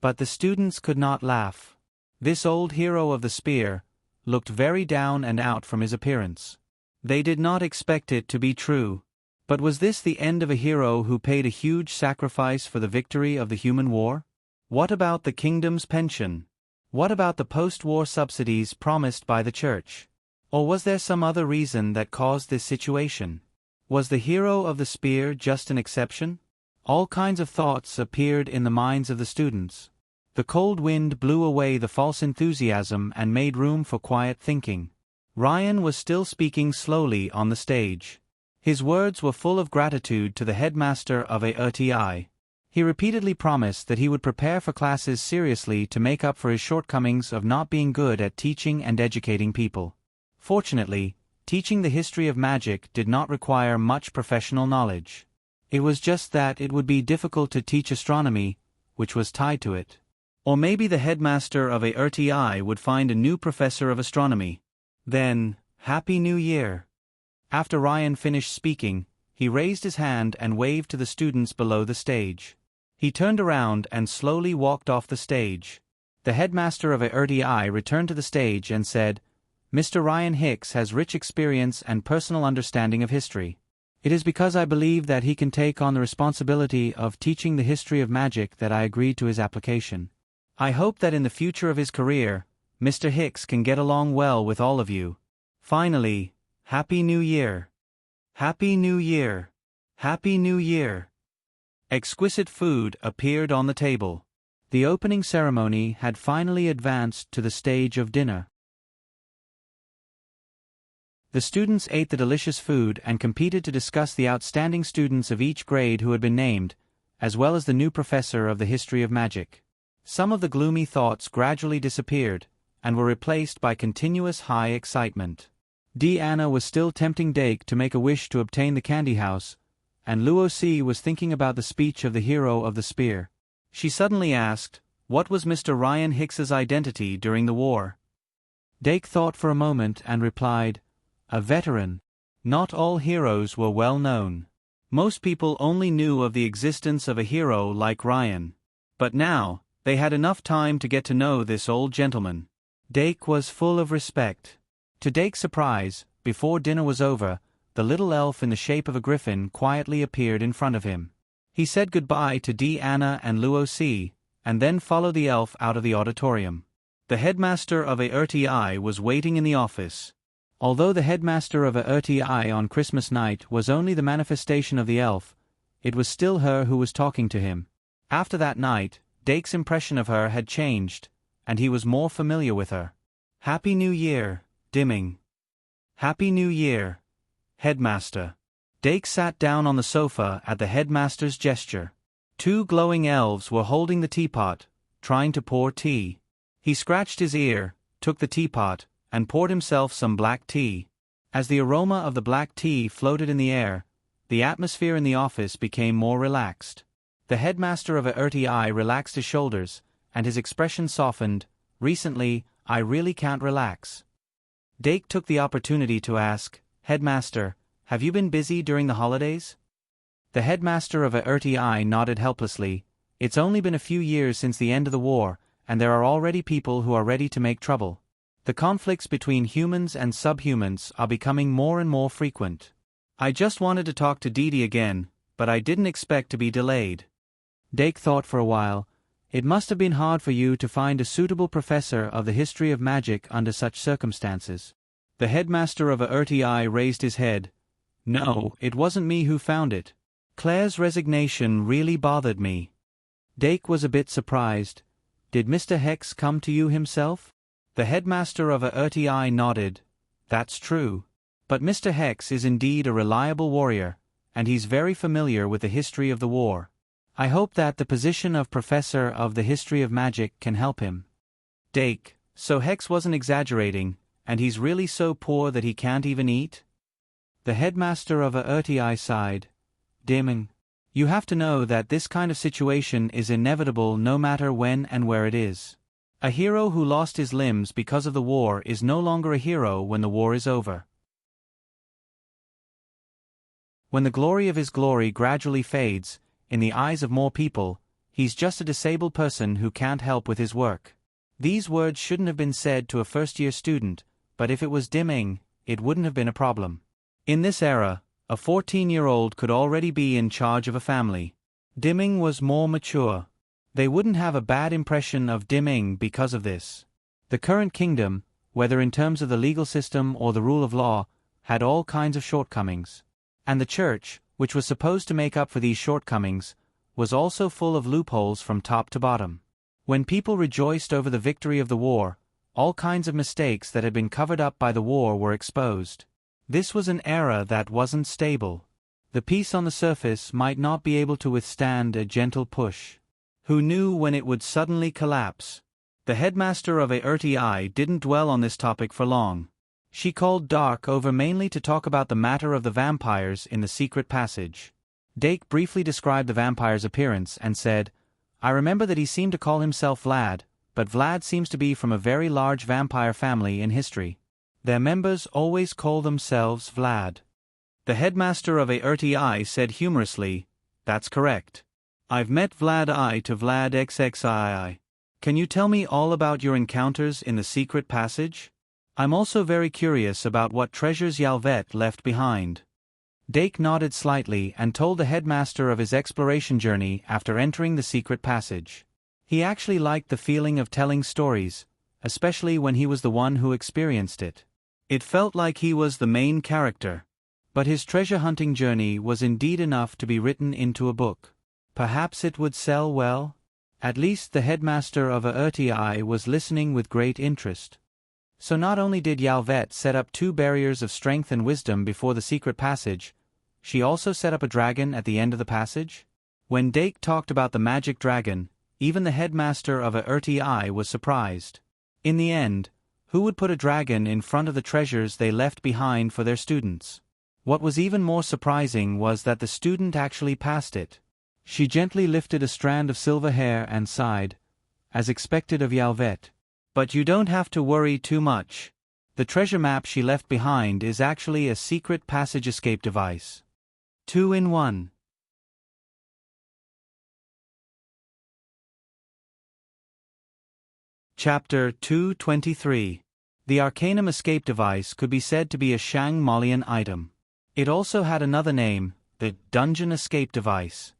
But the students could not laugh. This old hero of the spear looked very down and out from his appearance. They did not expect it to be true. But was this the end of a hero who paid a huge sacrifice for the victory of the human war? What about the kingdom's pension? What about the post-war subsidies promised by the church? Or was there some other reason that caused this situation? Was the hero of the spear just an exception? All kinds of thoughts appeared in the minds of the students. The cold wind blew away the false enthusiasm and made room for quiet thinking. Ryan was still speaking slowly on the stage. His words were full of gratitude to the headmaster of AETI. He repeatedly promised that he would prepare for classes seriously to make up for his shortcomings of not being good at teaching and educating people. Fortunately, teaching the history of magic did not require much professional knowledge. It was just that it would be difficult to teach astronomy, which was tied to it. Or maybe the headmaster of AETI would find a new professor of astronomy. Then, Happy New Year! After Ryan finished speaking, he raised his hand and waved to the students below the stage. He turned around and slowly walked off the stage. The headmaster of AETI returned to the stage and said, "Mr. Ryan Hicks has rich experience and personal understanding of history. It is because I believe that he can take on the responsibility of teaching the history of magic that I agreed to his application. I hope that in the future of his career, Mr. Hicks can get along well with all of you. Finally, Happy New Year! Happy New Year! Happy New Year!" Exquisite food appeared on the table. The opening ceremony had finally advanced to the stage of dinner. The students ate the delicious food and competed to discuss the outstanding students of each grade who had been named, as well as the new professor of the history of magic. Some of the gloomy thoughts gradually disappeared, and were replaced by continuous high excitement. Deanna was still tempting Dake to make a wish to obtain the candy house, and Luosi was thinking about the speech of the hero of the spear. She suddenly asked, what was Mr. Ryan Hicks's identity during the war? Dake thought for a moment and replied, "A veteran." Not all heroes were well known. Most people only knew of the existence of a hero like Ryan. But now, they had enough time to get to know this old gentleman. Dake was full of respect. To Dake's surprise, before dinner was over, the little elf in the shape of a griffin quietly appeared in front of him. He said goodbye to Deanna and Luosi, and then followed the elf out of the auditorium. The headmaster of AETI was waiting in the office. Although the headmaster of AETI on Christmas night was only the manifestation of the elf, it was still her who was talking to him. After that night, Dake's impression of her had changed, and he was more familiar with her. Happy New Year, dimming. Happy New Year, headmaster. Dake sat down on the sofa at the headmaster's gesture. Two glowing elves were holding the teapot, trying to pour tea. He scratched his ear, took the teapot, and poured himself some black tea. As the aroma of the black tea floated in the air, the atmosphere in the office became more relaxed. The headmaster of AETI relaxed his shoulders, and his expression softened. Recently, I really can't relax. Dake took the opportunity to ask, "Headmaster, have you been busy during the holidays?" The headmaster of AETI nodded helplessly. It's only been a few years since the end of the war, and there are already people who are ready to make trouble. The conflicts between humans and subhumans are becoming more and more frequent. I just wanted to talk to Dee Dee again, but I didn't expect to be delayed. Dake thought for a while. It must have been hard for you to find a suitable professor of the history of magic under such circumstances. The headmaster of AETI raised his head. No, it wasn't me who found it. Claire's resignation really bothered me. Dake was a bit surprised. Did Mr. Hicks come to you himself? The headmaster of AETI nodded. That's true. But Mr. Hicks is indeed a reliable warrior, and he's very familiar with the history of the war. I hope that the position of Professor of the History of Magic can help him. Dake, so Hex wasn't exaggerating, and he's really so poor that he can't even eat? The headmaster of Aertii sighed. Damon, you have to know that this kind of situation is inevitable no matter when and where it is. A hero who lost his limbs because of the war is no longer a hero when the war is over. When the glory of his glory gradually fades, in the eyes of more people, he's just a disabled person who can't help with his work. These words shouldn't have been said to a first-year student, but if it was Dimming, it wouldn't have been a problem. In this era, a 14-year-old could already be in charge of a family. Dimming was more mature. They wouldn't have a bad impression of Dimming because of this. The current kingdom, whether in terms of the legal system or the rule of law, had all kinds of shortcomings. And the church, which was supposed to make up for these shortcomings, was also full of loopholes from top to bottom. When people rejoiced over the victory of the war, all kinds of mistakes that had been covered up by the war were exposed. This was an era that wasn't stable. The peace on the surface might not be able to withstand a gentle push. Who knew when it would suddenly collapse? The headmaster of Aertii didn't dwell on this topic for long. She called Dark over mainly to talk about the matter of the vampires in the secret passage. Dake briefly described the vampire's appearance and said, I remember that he seemed to call himself Vlad, but Vlad seems to be from a very large vampire family in history. Their members always call themselves Vlad. The headmaster of Aertii said humorously, That's correct. I've met Vlad I to Vlad XXII. Can you tell me all about your encounters in the secret passage? I'm also very curious about what treasures Yalvet left behind. Dake nodded slightly and told the headmaster of his exploration journey after entering the secret passage. He actually liked the feeling of telling stories, especially when he was the one who experienced it. It felt like he was the main character. But his treasure hunting journey was indeed enough to be written into a book. Perhaps it would sell well? At least the headmaster of Aertii was listening with great interest. So not only did Yalvet set up 2 barriers of strength and wisdom before the secret passage, she also set up a dragon at the end of the passage? When Dake talked about the magic dragon, even the headmaster of Aertii was surprised. In the end, who would put a dragon in front of the treasures they left behind for their students? What was even more surprising was that the student actually passed it. She gently lifted a strand of silver hair and sighed, as expected of Yalvet. But you don't have to worry too much. The treasure map she left behind is actually a secret passage escape device. 2 in 1. Chapter 223. The Arcanum escape device could be said to be a Shang Malian item. It also had another name, the Dungeon Escape Device.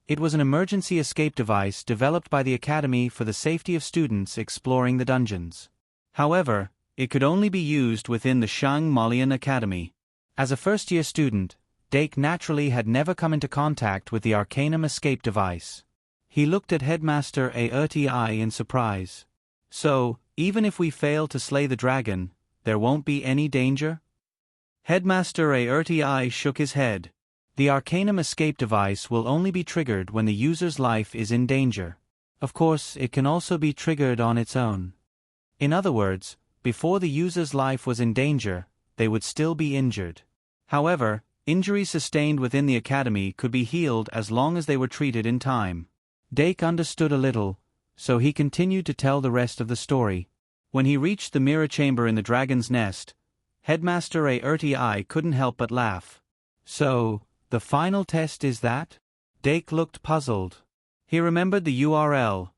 It was an emergency escape device developed by the Academy for the safety of students exploring the dungeons. However, it could only be used within the Shang Malian Academy. As a first-year student, Dake naturally had never come into contact with the Arcanum escape device. He looked at Headmaster Aertii in surprise. So, even if we fail to slay the dragon, there won't be any danger? Headmaster Aertii shook his head. The Arcanum escape device will only be triggered when the user's life is in danger. Of course, it can also be triggered on its own. In other words, before the user's life was in danger, they would still be injured. However, injuries sustained within the Academy could be healed as long as they were treated in time. Dake understood a little, so he continued to tell the rest of the story. When he reached the mirror chamber in the dragon's nest, Headmaster Aertii couldn't help but laugh. So, the final test is that? Dake looked puzzled. He remembered the URL.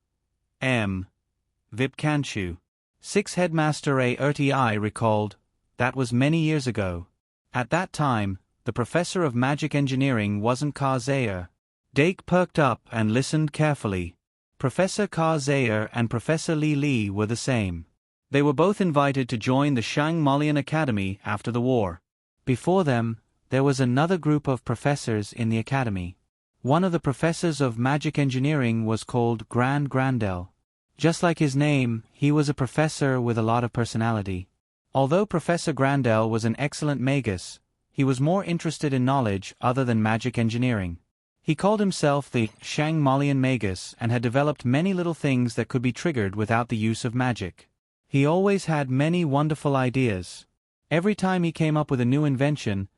Vipkanchu. 6 Headmaster Aertii recalled, that was many years ago. At that time, the professor of magic engineering wasn't Ka Zayer. Dake perked up and listened carefully. Professor Ka Zayer and Professor Li Li were the same. They were both invited to join the Shang Malian Academy after the war. Before them, there was another group of professors in the academy. One of the professors of magic engineering was called Grand Grandel. Just like his name, he was a professor with a lot of personality. Although Professor Grandel was an excellent magus, he was more interested in knowledge other than magic engineering. He called himself the Shangmalian Magus and had developed many little things that could be triggered without the use of magic. He always had many wonderful ideas. Every time he came up with a new invention,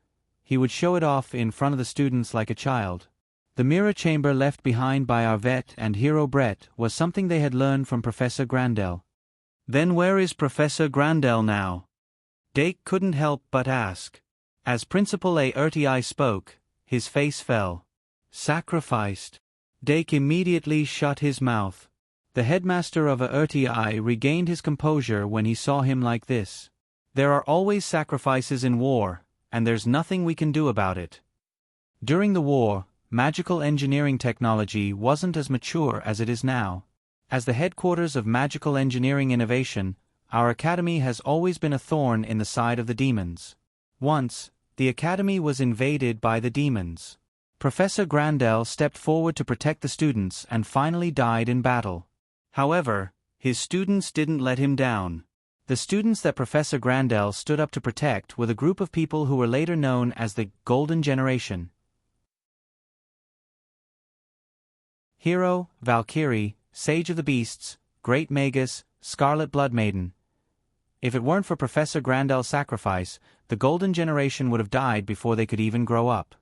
he would show it off in front of the students like a child. The mirror chamber left behind by our vet and hero Brett was something they had learned from Professor Grandel. Then where is Professor Grandel now? Dake couldn't help but ask. As Principal Aertii spoke, his face fell. Sacrificed. Dake immediately shut his mouth. The headmaster of Aertii regained his composure when he saw him like this. There are always sacrifices in war, and there's nothing we can do about it. During the war, magical engineering technology wasn't as mature as it is now. As the headquarters of magical engineering innovation, our academy has always been a thorn in the side of the demons. Once, the academy was invaded by the demons. Professor Grandel stepped forward to protect the students and finally died in battle. However, his students didn't let him down. The students that Professor Grandel stood up to protect were the group of people who were later known as the Golden Generation. Hero, Valkyrie, Sage of the Beasts, Great Magus, Scarlet Blood Maiden. If it weren't for Professor Grandel's sacrifice, the Golden Generation would have died before they could even grow up.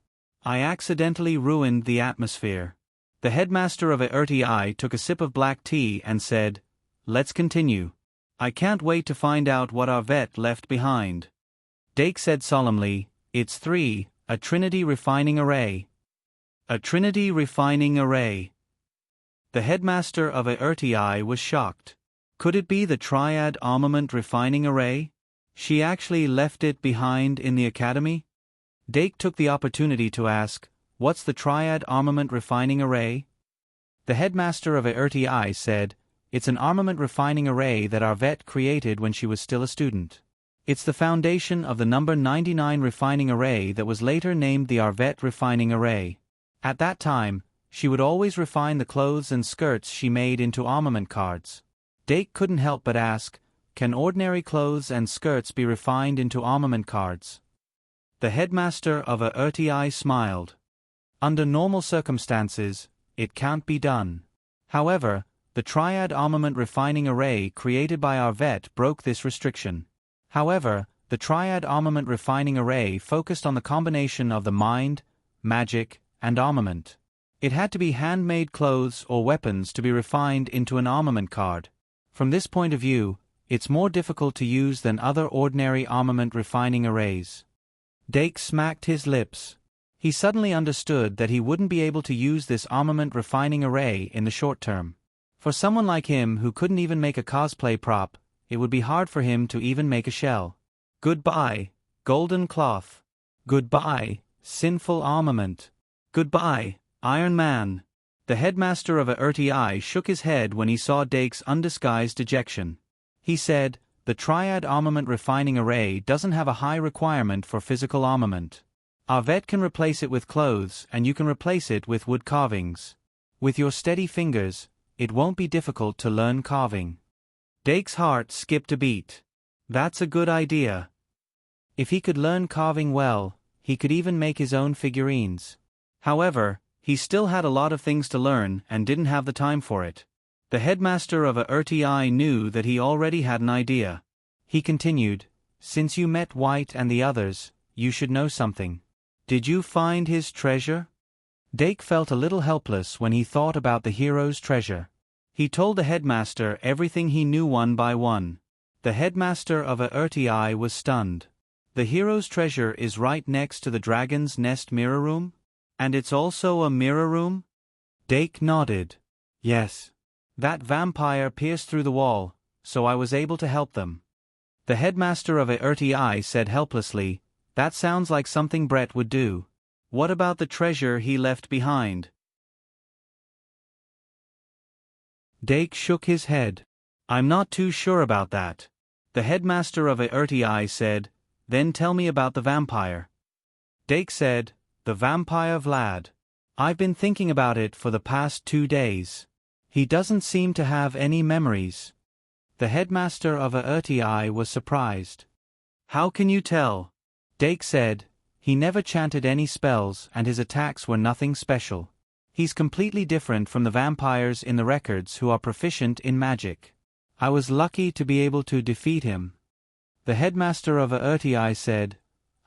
I accidentally ruined the atmosphere. The headmaster of Aertii took a sip of black tea and said, "Let's continue. I can't wait to find out what our vet left behind." Dake said solemnly, "It's 3, a Trinity refining array." A Trinity refining array. The headmaster of Aertii was shocked. Could it be the Triad armament refining array? She actually left it behind in the academy? Dake took the opportunity to ask, "What's the Triad armament refining array?" The headmaster of Aertii said, "It's an armament refining array that our vet created when she was still a student. It's the foundation of the number 99 refining array that was later named the Arvet refining array. At that time, she would always refine the clothes and skirts she made into armament cards." Dake couldn't help but ask, "Can ordinary clothes and skirts be refined into armament cards?" The headmaster of Aertii smiled. "Under normal circumstances, it can't be done. However, the Triad armament refining array created by our vet broke this restriction. However, the Triad armament refining array focused on the combination of the mind, magic, and armament. It had to be handmade clothes or weapons to be refined into an armament card. From this point of view, it's more difficult to use than other ordinary armament refining arrays." Dake smacked his lips. He suddenly understood that he wouldn't be able to use this armament refining array in the short term. For someone like him who couldn't even make a cosplay prop, it would be hard for him to even make a shell. Goodbye, golden cloth. Goodbye, sinful armament. Goodbye, Iron Man. The headmaster of Aertii shook his head when he saw Dake's undisguised dejection. He said, "The Triad armament refining array doesn't have a high requirement for physical armament. Our vet can replace it with clothes and you can replace it with wood carvings. With your steady fingers, it won't be difficult to learn carving." Dake's heart skipped a beat. That's a good idea. If he could learn carving well, he could even make his own figurines. However, he still had a lot of things to learn and didn't have the time for it. The headmaster of Aertii knew that he already had an idea. He continued, "Since you met White and the others, you should know something. Did you find his treasure?" Dake felt a little helpless when he thought about the hero's treasure. He told the headmaster everything he knew one by one. The headmaster of Aertii was stunned. "The hero's treasure is right next to the dragon's nest mirror room? And it's also a mirror room?" Dake nodded. "Yes. That vampire pierced through the wall, so I was able to help them." The headmaster of Aertii said helplessly, "That sounds like something Brett would do. What about the treasure he left behind?" Dake shook his head. "I'm not too sure about that." The headmaster of Aertii said, "Then tell me about the vampire." Dake said, "The vampire Vlad. I've been thinking about it for the past 2 days. He doesn't seem to have any memories." The headmaster of Aertii was surprised. "How can you tell?" Dake said, He never chanted any spells and his attacks were nothing special. He's completely different from the vampires in the records who are proficient in magic. I was lucky to be able to defeat him. The headmaster of Aertii said,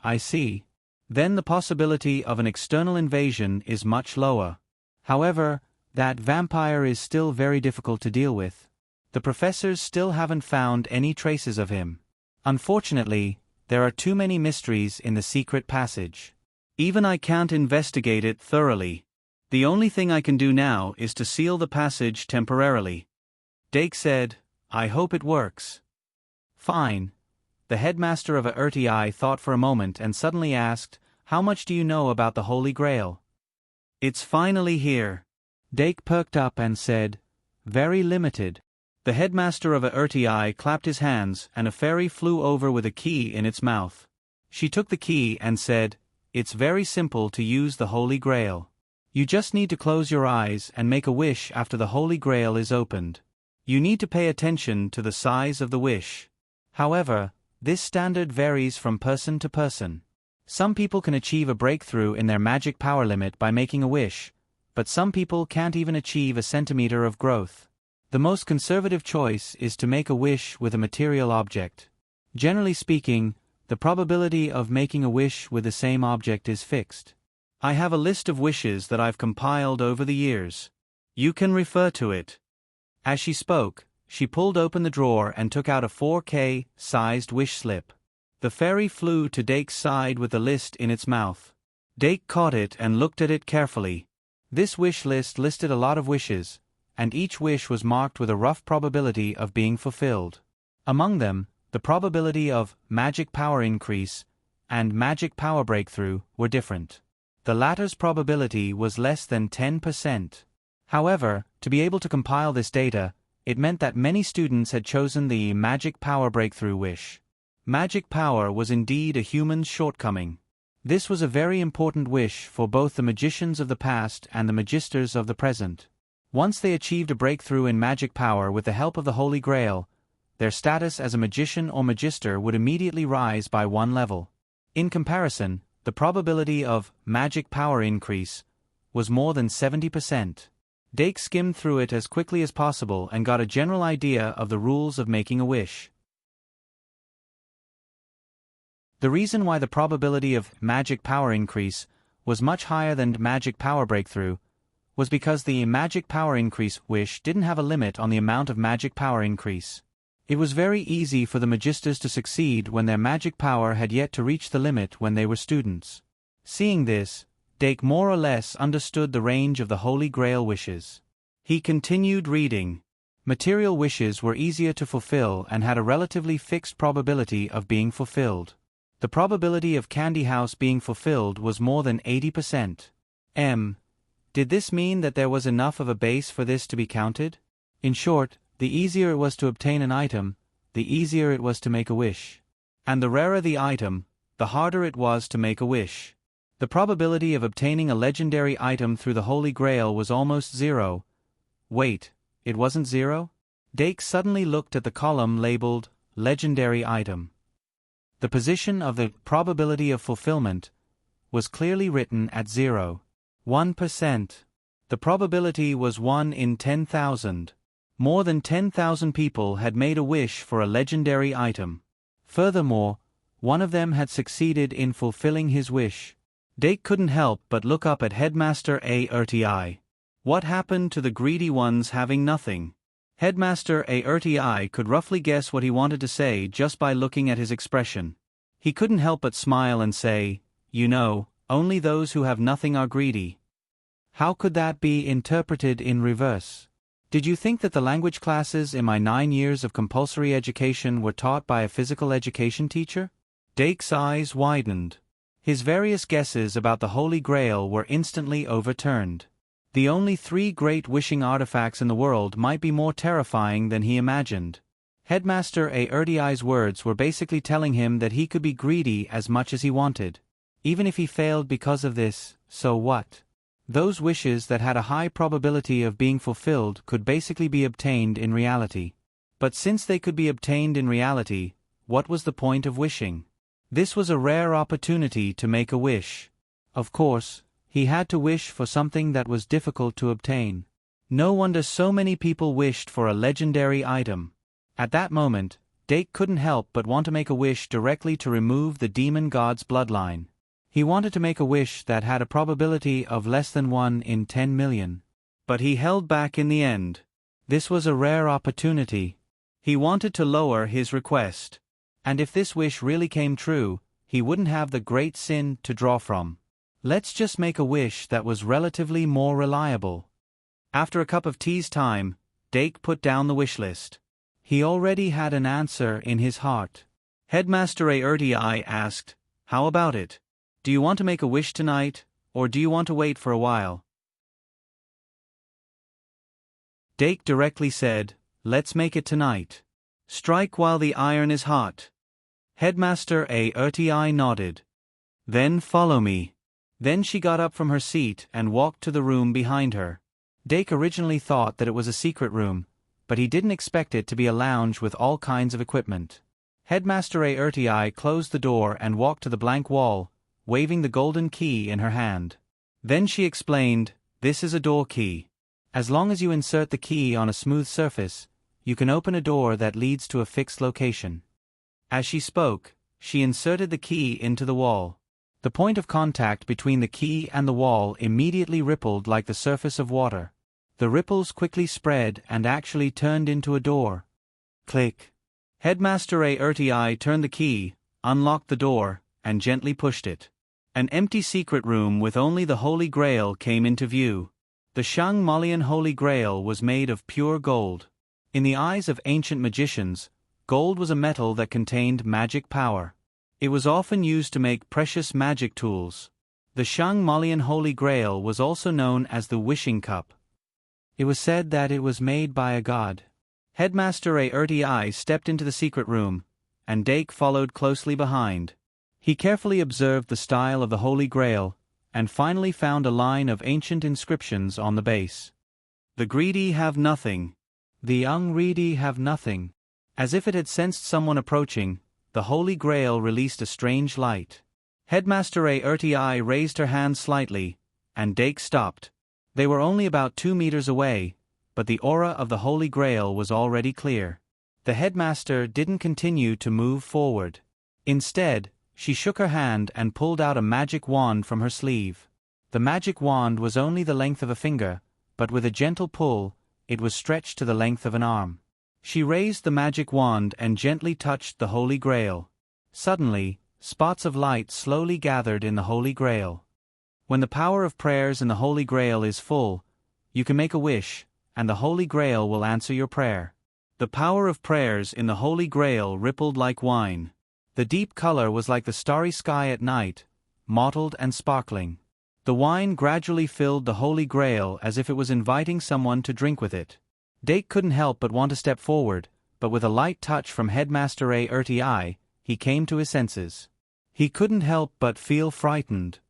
I see. Then the possibility of an external invasion is much lower. However, that vampire is still very difficult to deal with. The professors still haven't found any traces of him. Unfortunately, there are too many mysteries in the secret passage. Even I can't investigate it thoroughly. The only thing I can do now is to seal the passage temporarily. Dake said, I hope it works. Fine. The headmaster of Aertii thought for a moment and suddenly asked, How much do you know about the Holy Grail? It's finally here. Dake perked up and said, Very limited. The headmaster of Aertii clapped his hands and a fairy flew over with a key in its mouth. She took the key and said, It's very simple to use the Holy Grail. You just need to close your eyes and make a wish after the Holy Grail is opened. You need to pay attention to the size of the wish. However, this standard varies from person to person. Some people can achieve a breakthrough in their magic power limit by making a wish, but some people can't even achieve a centimeter of growth. The most conservative choice is to make a wish with a material object. Generally speaking, the probability of making a wish with the same object is fixed. I have a list of wishes that I've compiled over the years. You can refer to it. As she spoke, she pulled open the drawer and took out a 4K-sized wish slip. The fairy flew to Dake's side with the list in its mouth. Dake caught it and looked at it carefully. This wish list listed a lot of wishes, and each wish was marked with a rough probability of being fulfilled. Among them, the probability of magic power increase and magic power breakthrough were different. The latter's probability was less than 10%. However, to be able to compile this data, it meant that many students had chosen the magic power breakthrough wish. Magic power was indeed a human's shortcoming. This was a very important wish for both the magicians of the past and the magisters of the present. Once they achieved a breakthrough in magic power with the help of the Holy Grail, their status as a magician or magister would immediately rise by one level. In comparison, the probability of magic power increase was more than 70%. Dake skimmed through it as quickly as possible and got a general idea of the rules of making a wish. The reason why the probability of magic power increase was much higher than magic power breakthrough was because the magic power increase wish didn't have a limit on the amount of magic power increase. It was very easy for the magisters to succeed when their magic power had yet to reach the limit when they were students. Seeing this, Dake more or less understood the range of the Holy Grail wishes. He continued reading. Material wishes were easier to fulfill and had a relatively fixed probability of being fulfilled. The probability of Candy House being fulfilled was more than 80%. Did this mean that there was enough of a base for this to be counted? In short, the easier it was to obtain an item, the easier it was to make a wish. And the rarer the item, the harder it was to make a wish. The probability of obtaining a legendary item through the Holy Grail was almost zero. Wait, it wasn't zero? Dake suddenly looked at the column labeled Legendary Item. The position of the probability of fulfillment was clearly written at 0. 1%. The probability was 1 in 10,000. More than 10,000 people had made a wish for a legendary item. Furthermore, one of them had succeeded in fulfilling his wish. Dake couldn't help but look up at Headmaster Aertii. What happened to the greedy ones having nothing? Headmaster Aertii could roughly guess what he wanted to say just by looking at his expression. He couldn't help but smile and say, You know, only those who have nothing are greedy. How could that be interpreted in reverse? Did you think that the language classes in my 9 years of compulsory education were taught by a physical education teacher? Dake's eyes widened. His various guesses about the Holy Grail were instantly overturned. The only 3 great wishing artifacts in the world might be more terrifying than he imagined. Headmaster Aertii's words were basically telling him that he could be greedy as much as he wanted. Even if he failed because of this, so what? Those wishes that had a high probability of being fulfilled could basically be obtained in reality. But since they could be obtained in reality, what was the point of wishing? This was a rare opportunity to make a wish. Of course, he had to wish for something that was difficult to obtain. No wonder so many people wished for a legendary item. At that moment, Dake couldn't help but want to make a wish directly to remove the demon god's bloodline. He wanted to make a wish that had a probability of less than 1 in 10 million. But he held back in the end. This was a rare opportunity. He wanted to lower his request. And if this wish really came true, he wouldn't have the great sin to draw from. Let's just make a wish that was relatively more reliable. After a cup of tea's time, Dake put down the wish list. He already had an answer in his heart. Headmaster Aerti asked, "How about it? Do you want to make a wish tonight, or do you want to wait for a while?" Dake directly said, "Let's make it tonight. Strike while the iron is hot." Headmaster Aerti nodded. "Then follow me." Then she got up from her seat and walked to the room behind her. Dake originally thought that it was a secret room, but he didn't expect it to be a lounge with all kinds of equipment. Headmaster Aerti closed the door and walked to the blank wall, waving the golden key in her hand. Then she explained, "This is a door key. As long as you insert the key on a smooth surface, you can open a door that leads to a fixed location." As she spoke, she inserted the key into the wall. The point of contact between the key and the wall immediately rippled like the surface of water. The ripples quickly spread and actually turned into a door. Click. Headmaster Aerti turned the key, unlocked the door, and gently pushed it. An empty secret room with only the Holy Grail came into view. The Shang Malian Holy Grail was made of pure gold. In the eyes of ancient magicians, gold was a metal that contained magic power. It was often used to make precious magic tools. The Shang Malian Holy Grail was also known as the Wishing Cup. It was said that it was made by a god. Headmaster Aerti stepped into the secret room, and Dake followed closely behind. He carefully observed the style of the Holy Grail, and finally found a line of ancient inscriptions on the base. "The greedy have nothing. The unready have nothing." As if it had sensed someone approaching, the Holy Grail released a strange light. Headmaster Aerti raised her hand slightly, and Dake stopped. They were only about 2 meters away, but the aura of the Holy Grail was already clear. The headmaster didn't continue to move forward. Instead, she shook her hand and pulled out a magic wand from her sleeve. The magic wand was only the length of a finger, but with a gentle pull, it was stretched to the length of an arm. She raised the magic wand and gently touched the Holy Grail. Suddenly, spots of light slowly gathered in the Holy Grail. When the power of prayers in the Holy Grail is full, you can make a wish, and the Holy Grail will answer your prayer. The power of prayers in the Holy Grail rippled like wine. The deep color was like the starry sky at night, mottled and sparkling. The wine gradually filled the Holy Grail as if it was inviting someone to drink with it. Dake couldn't help but want to step forward, but with a light touch from Headmaster Aerti, he came to his senses. He couldn't help but feel frightened.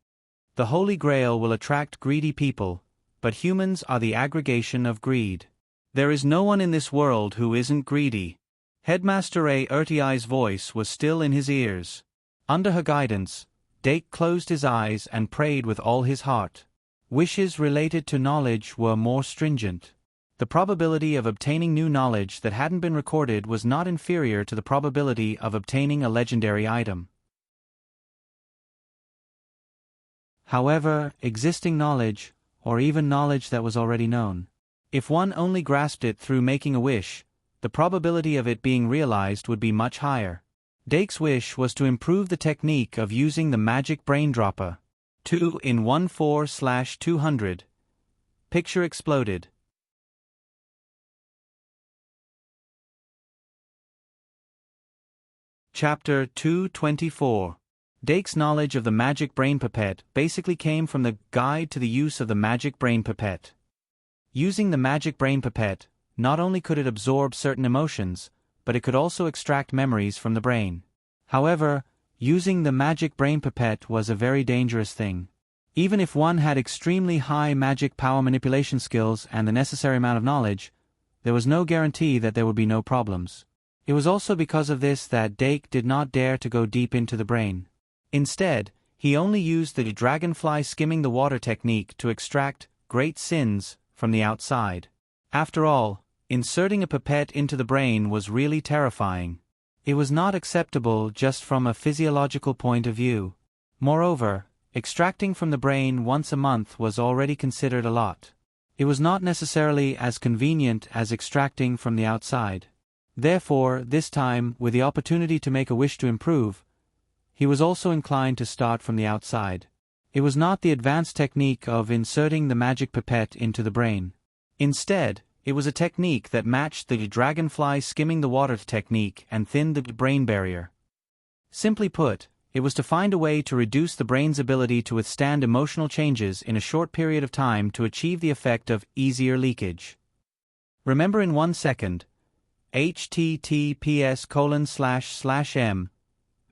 The Holy Grail will attract greedy people, but humans are the aggregation of greed. There is no one in this world who isn't greedy. Headmaster Aerti's voice was still in his ears. Under her guidance, Dake closed his eyes and prayed with all his heart. Wishes related to knowledge were more stringent. The probability of obtaining new knowledge that hadn't been recorded was not inferior to the probability of obtaining a legendary item. However, existing knowledge, or even knowledge that was already known, if one only grasped it through making a wish, the probability of it being realized would be much higher. Dake's wish was to improve the technique of using the magic brain dropper. 2 in 14/200. Picture exploded. Chapter 224. Dake's knowledge of the magic brain pipette basically came from the Guide to the Use of the Magic Brain Pipette. Using the magic brain pipette, not only could it absorb certain emotions, but it could also extract memories from the brain. However, using the magic brain pipette was a very dangerous thing. Even if one had extremely high magic power manipulation skills and the necessary amount of knowledge, there was no guarantee that there would be no problems. It was also because of this that Dake did not dare to go deep into the brain. Instead, he only used the dragonfly skimming the water technique to extract great sins from the outside. After all, inserting a pipette into the brain was really terrifying. It was not acceptable just from a physiological point of view. Moreover, extracting from the brain once a month was already considered a lot. It was not necessarily as convenient as extracting from the outside. Therefore, this time, with the opportunity to make a wish to improve, he was also inclined to start from the outside. It was not the advanced technique of inserting the magic pipette into the brain. Instead, it was a technique that matched the dragonfly skimming the water technique and thinned the brain barrier. Simply put, it was to find a way to reduce the brain's ability to withstand emotional changes in a short period of time to achieve the effect of easier leakage. Remember in 1 second. https://m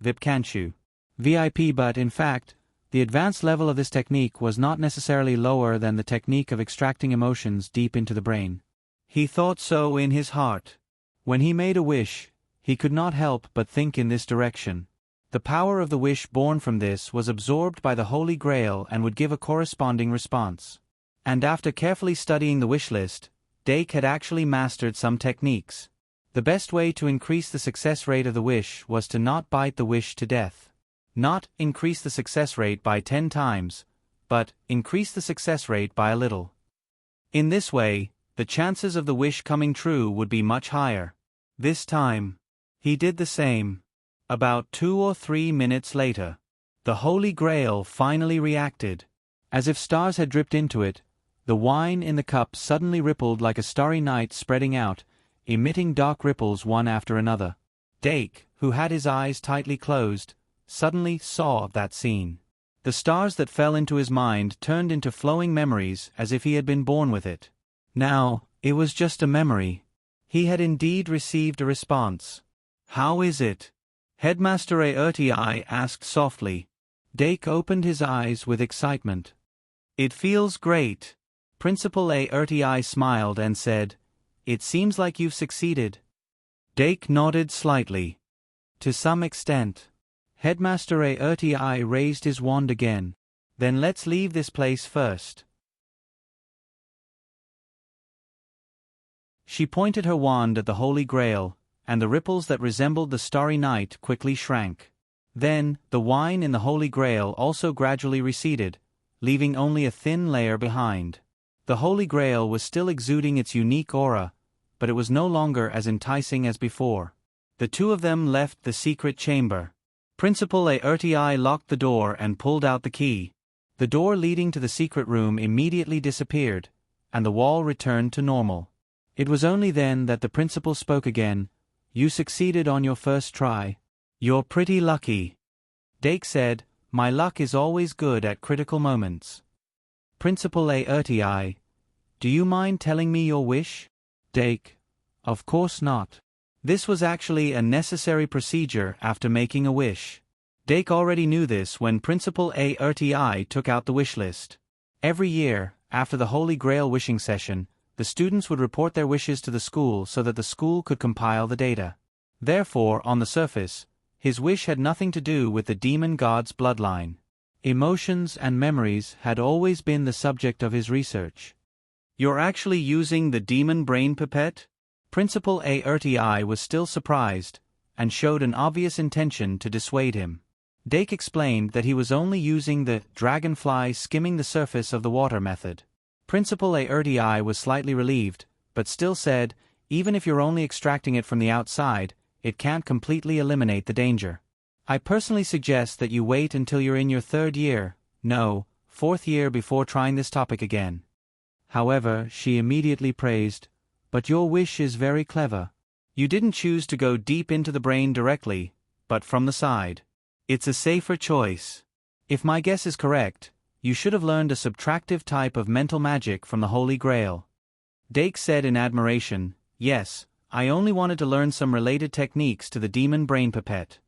vipcanchu VIP. But in fact, the advanced level of this technique was not necessarily lower than the technique of extracting emotions deep into the brain. He thought so in his heart. When he made a wish, he could not help but think in this direction. The power of the wish born from this was absorbed by the Holy Grail and would give a corresponding response. And after carefully studying the wish list, Dake had actually mastered some techniques. The best way to increase the success rate of the wish was to not bite the wish to death. Not increase the success rate by 10 times, but increase the success rate by a little. In this way, the chances of the wish coming true would be much higher. This time, he did the same. About 2 or 3 minutes later, the Holy Grail finally reacted. As if stars had dripped into it, the wine in the cup suddenly rippled like a starry night spreading out, emitting dark ripples one after another. Dake, who had his eyes tightly closed, suddenly saw that scene. The stars that fell into his mind turned into flowing memories as if he had been born with it. Now, it was just a memory. He had indeed received a response. "How is it?" Headmaster Aertii asked softly. Dake opened his eyes with excitement. "It feels great." Principal Aertii smiled and said, "It seems like you've succeeded." Dake nodded slightly. "To some extent." Headmaster Aertii raised his wand again. "Then let's leave this place first." She pointed her wand at the Holy Grail, and the ripples that resembled the starry night quickly shrank. Then, the wine in the Holy Grail also gradually receded, leaving only a thin layer behind. The Holy Grail was still exuding its unique aura, but it was no longer as enticing as before. The two of them left the secret chamber. Principal Aertii locked the door and pulled out the key. The door leading to the secret room immediately disappeared, and the wall returned to normal. It was only then that the principal spoke again. "You succeeded on your first try. You're pretty lucky." Dake said, "My luck is always good at critical moments." Principal Aertii, "Do you mind telling me your wish?" Dake, "Of course not." This was actually a necessary procedure after making a wish. Dake already knew this when Principal Aertii took out the wish list. Every year, after the Holy Grail wishing session, the students would report their wishes to the school so that the school could compile the data. Therefore, on the surface, his wish had nothing to do with the demon god's bloodline. Emotions and memories had always been the subject of his research. "You're actually using the demon brain pipette?" Principal Aertii was still surprised, and showed an obvious intention to dissuade him. Dake explained that he was only using the dragonfly skimming the surface of the water method. Principal Aertii was slightly relieved, but still said, "Even if you're only extracting it from the outside, it can't completely eliminate the danger. I personally suggest that you wait until you're in your 3rd year, no, 4th year before trying this topic again." However, she immediately praised, "But your wish is very clever. You didn't choose to go deep into the brain directly, but from the side. It's a safer choice. If my guess is correct, you should have learned a subtractive type of mental magic from the Holy Grail." Dake said in admiration, "Yes, I only wanted to learn some related techniques to the demon brain pipette."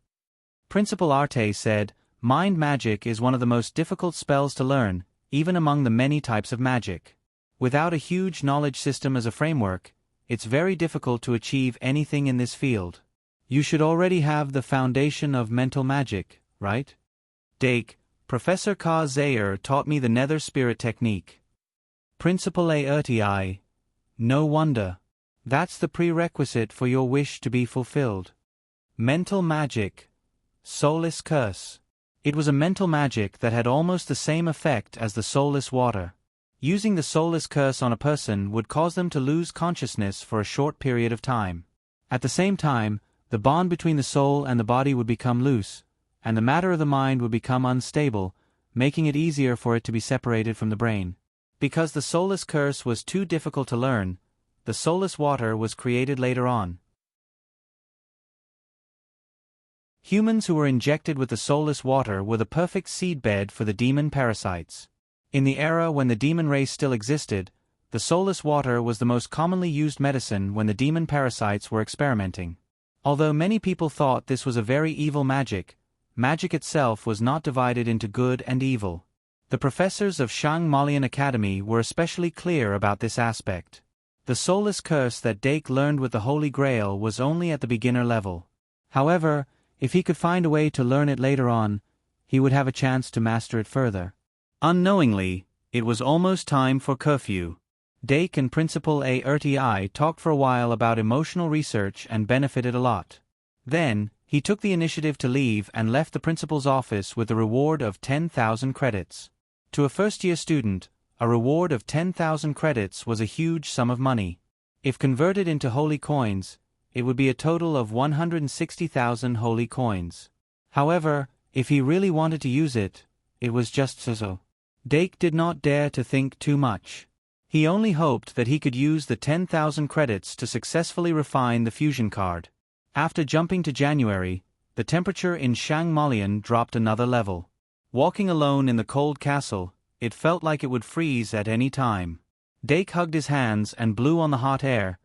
Principal Arte said, "Mind magic is one of the most difficult spells to learn, even among the many types of magic. Without a huge knowledge system as a framework, it's very difficult to achieve anything in this field. You should already have the foundation of mental magic, right? Dake, Professor Ka Zayer taught me the Nether Spirit technique. Principle A no wonder. That's the prerequisite for your wish to be fulfilled. Mental magic. Soulless curse. It was a mental magic that had almost the same effect as the soulless water. Using the soulless curse on a person would cause them to lose consciousness for a short period of time. At the same time, the bond between the soul and the body would become loose, and the matter of the mind would become unstable, making it easier for it to be separated from the brain. Because the soulless curse was too difficult to learn, the soulless water was created later on. Humans who were injected with the soulless water were the perfect seedbed for the demon parasites. In the era when the demon race still existed, the soulless water was the most commonly used medicine when the demon parasites were experimenting. Although many people thought this was a very evil magic, magic itself was not divided into good and evil. The professors of Shang Malian Academy were especially clear about this aspect. The soulless curse that Dake learned with the Holy Grail was only at the beginner level. However, if he could find a way to learn it later on, he would have a chance to master it further. Unknowingly, it was almost time for curfew. Dake and Principal A talked for a while about emotional research and benefited a lot. Then, he took the initiative to leave and left the principal's office with a reward of 10,000 credits. To a first-year student, a reward of 10,000 credits was a huge sum of money. If converted into holy coins, it would be a total of 160,000 holy coins. However, if he really wanted to use it, it was just so. Dake did not dare to think too much. He only hoped that he could use the 10,000 credits to successfully refine the fusion card. After jumping to January, the temperature in Shang Malian dropped another level. Walking alone in the cold castle, it felt like it would freeze at any time. Dake hugged his hands and blew on the hot air,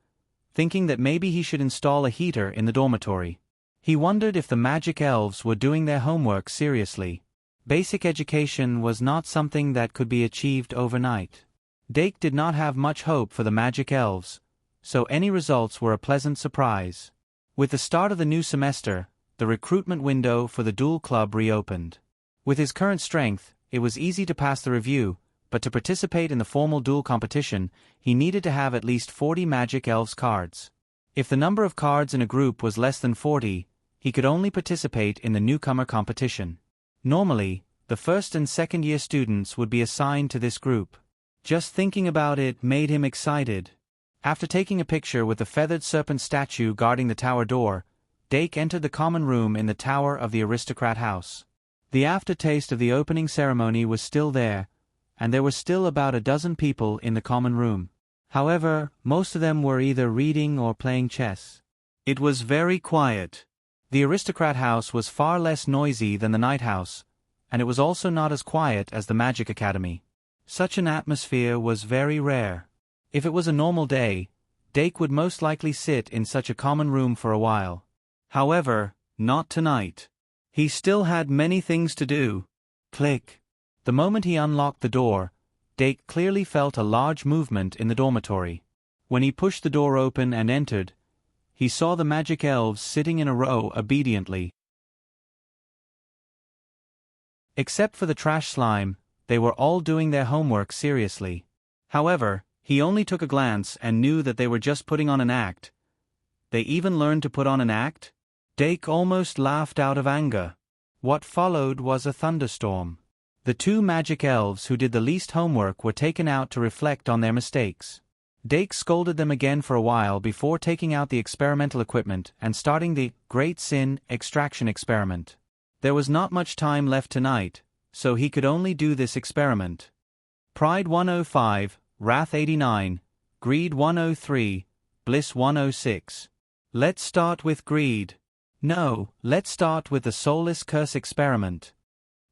thinking that maybe he should install a heater in the dormitory. He wondered if the magic elves were doing their homework seriously. Basic education was not something that could be achieved overnight. Dake did not have much hope for the magic elves, so any results were a pleasant surprise. With the start of the new semester, the recruitment window for the duel club reopened. With his current strength, it was easy to pass the review, but to participate in the formal duel competition, he needed to have at least 40 magic elves cards. If the number of cards in a group was less than 40, he could only participate in the newcomer competition. Normally, the first and second year students would be assigned to this group. Just thinking about it made him excited. After taking a picture with the feathered serpent statue guarding the tower door, Dake entered the common room in the tower of the aristocrat house. The aftertaste of the opening ceremony was still there, and there were still about a dozen people in the common room. However, most of them were either reading or playing chess. It was very quiet. The aristocrat house was far less noisy than the night house, and it was also not as quiet as the Magic Academy. Such an atmosphere was very rare. If it was a normal day, Dake would most likely sit in such a common room for a while. However, not tonight. He still had many things to do. Click. The moment he unlocked the door, Dake clearly felt a large movement in the dormitory. When he pushed the door open and entered, he saw the magic elves sitting in a row obediently. Except for the trash slime, they were all doing their homework seriously. However, he only took a glance and knew that they were just putting on an act. They even learned to put on an act? Dake almost laughed out of anger. What followed was a thunderstorm. The two magic elves who did the least homework were taken out to reflect on their mistakes. Dake scolded them again for a while before taking out the experimental equipment and starting the Great Sin extraction experiment. There was not much time left tonight, so he could only do this experiment. Pride 105, Wrath 89, Greed 103, Bliss 106. Let's start with greed. No, let's start with the soulless curse experiment.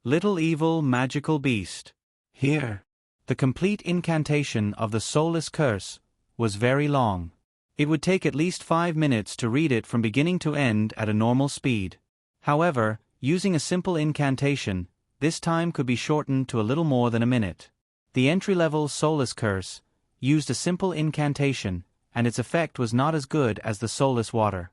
Little evil magical beast. Here. The complete incantation of the soulless curse was very long. It would take at least 5 minutes to read it from beginning to end at a normal speed. However, using a simple incantation, this time could be shortened to a little more than a minute. The entry-level soulless curse used a simple incantation, and its effect was not as good as the soulless water.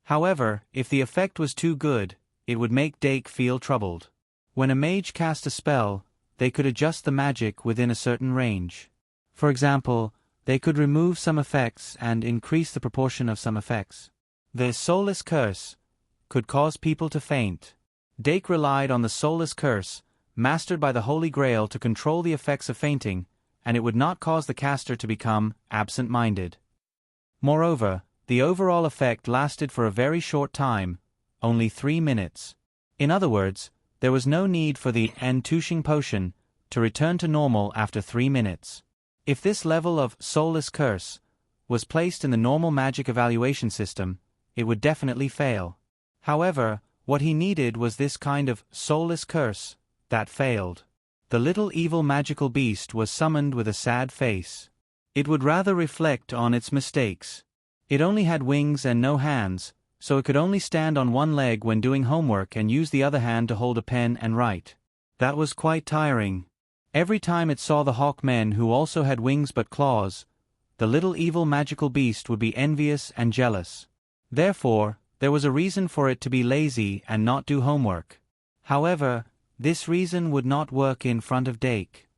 However, if the effect was too good, it would make Dake feel troubled. When a mage cast a spell, they could adjust the magic within a certain range. For example, they could remove some effects and increase the proportion of some effects. The soulless curse could cause people to faint. Dake relied on the soulless curse, mastered by the Holy Grail, to control the effects of fainting, and it would not cause the caster to become absent-minded. Moreover, the overall effect lasted for a very short time, only 3 minutes. In other words, there was no need for the entushing potion to return to normal after 3 minutes. If this level of soulless curse was placed in the normal magic evaluation system, it would definitely fail. However, what he needed was this kind of soulless curse that failed. The little evil magical beast was summoned with a sad face. It would rather reflect on its mistakes. It only had wings and no hands, so it could only stand on one leg when doing homework and use the other hand to hold a pen and write. That was quite tiring. Every time it saw the hawk men who also had wings but claws, the little evil magical beast would be envious and jealous. Therefore, there was a reason for it to be lazy and not do homework. However, this reason would not work in front of Dake.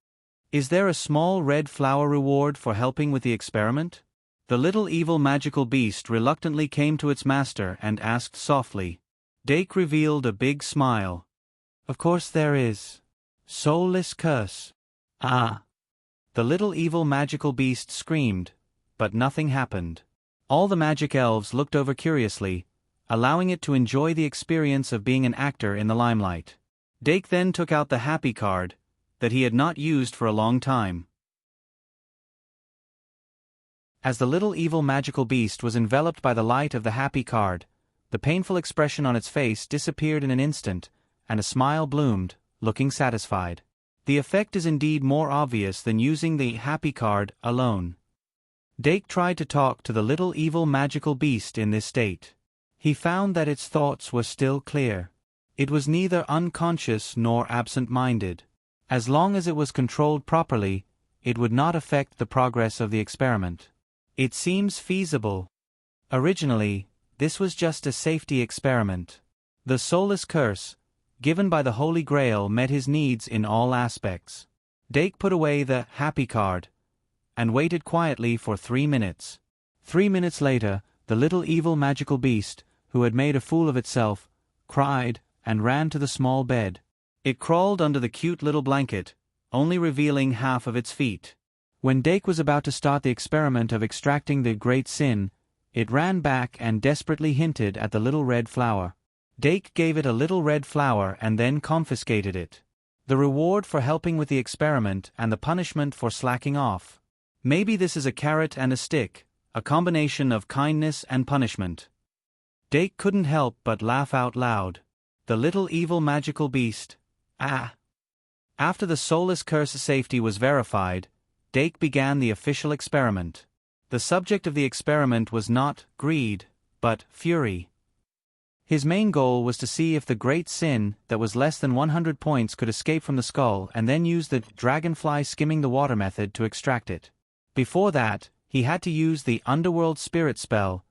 Is there a small red flower reward for helping with the experiment? The little evil magical beast reluctantly came to its master and asked softly. Dake revealed a big smile. Of course there is. Soulless curse. Ah! The little evil magical beast screamed, but nothing happened. All the magic elves looked over curiously, allowing it to enjoy the experience of being an actor in the limelight. Dake then took out the happy card that he had not used for a long time. As the little evil magical beast was enveloped by the light of the happy card, the painful expression on its face disappeared in an instant, and a smile bloomed, looking satisfied. The effect is indeed more obvious than using the happy card alone. Dake tried to talk to the little evil magical beast in this state. He found that its thoughts were still clear. It was neither unconscious nor absent-minded. As long as it was controlled properly, it would not affect the progress of the experiment. It seems feasible. Originally, this was just a safety experiment. The soulless curse, given by the Holy Grail, met his needs in all aspects. Dake put away the happy card and waited quietly for 3 minutes. 3 minutes later, the little evil magical beast, who had made a fool of itself, cried and ran to the small bed. It crawled under the cute little blanket, only revealing half of its feet. When Dake was about to start the experiment of extracting the great sin, it ran back and desperately hinted at the little red flower. Dake gave it a little red flower and then confiscated it. The reward for helping with the experiment and the punishment for slacking off. Maybe this is a carrot and a stick, a combination of kindness and punishment. Dake couldn't help but laugh out loud. The little evil magical beast. Ah! After the soulless curse safety was verified, Dake began the official experiment. The subject of the experiment was not greed, but fury. His main goal was to see if the great sin that was less than 100 points could escape from the skull and then use the dragonfly skimming the water method to extract it. Before that, he had to use the underworld spirit spell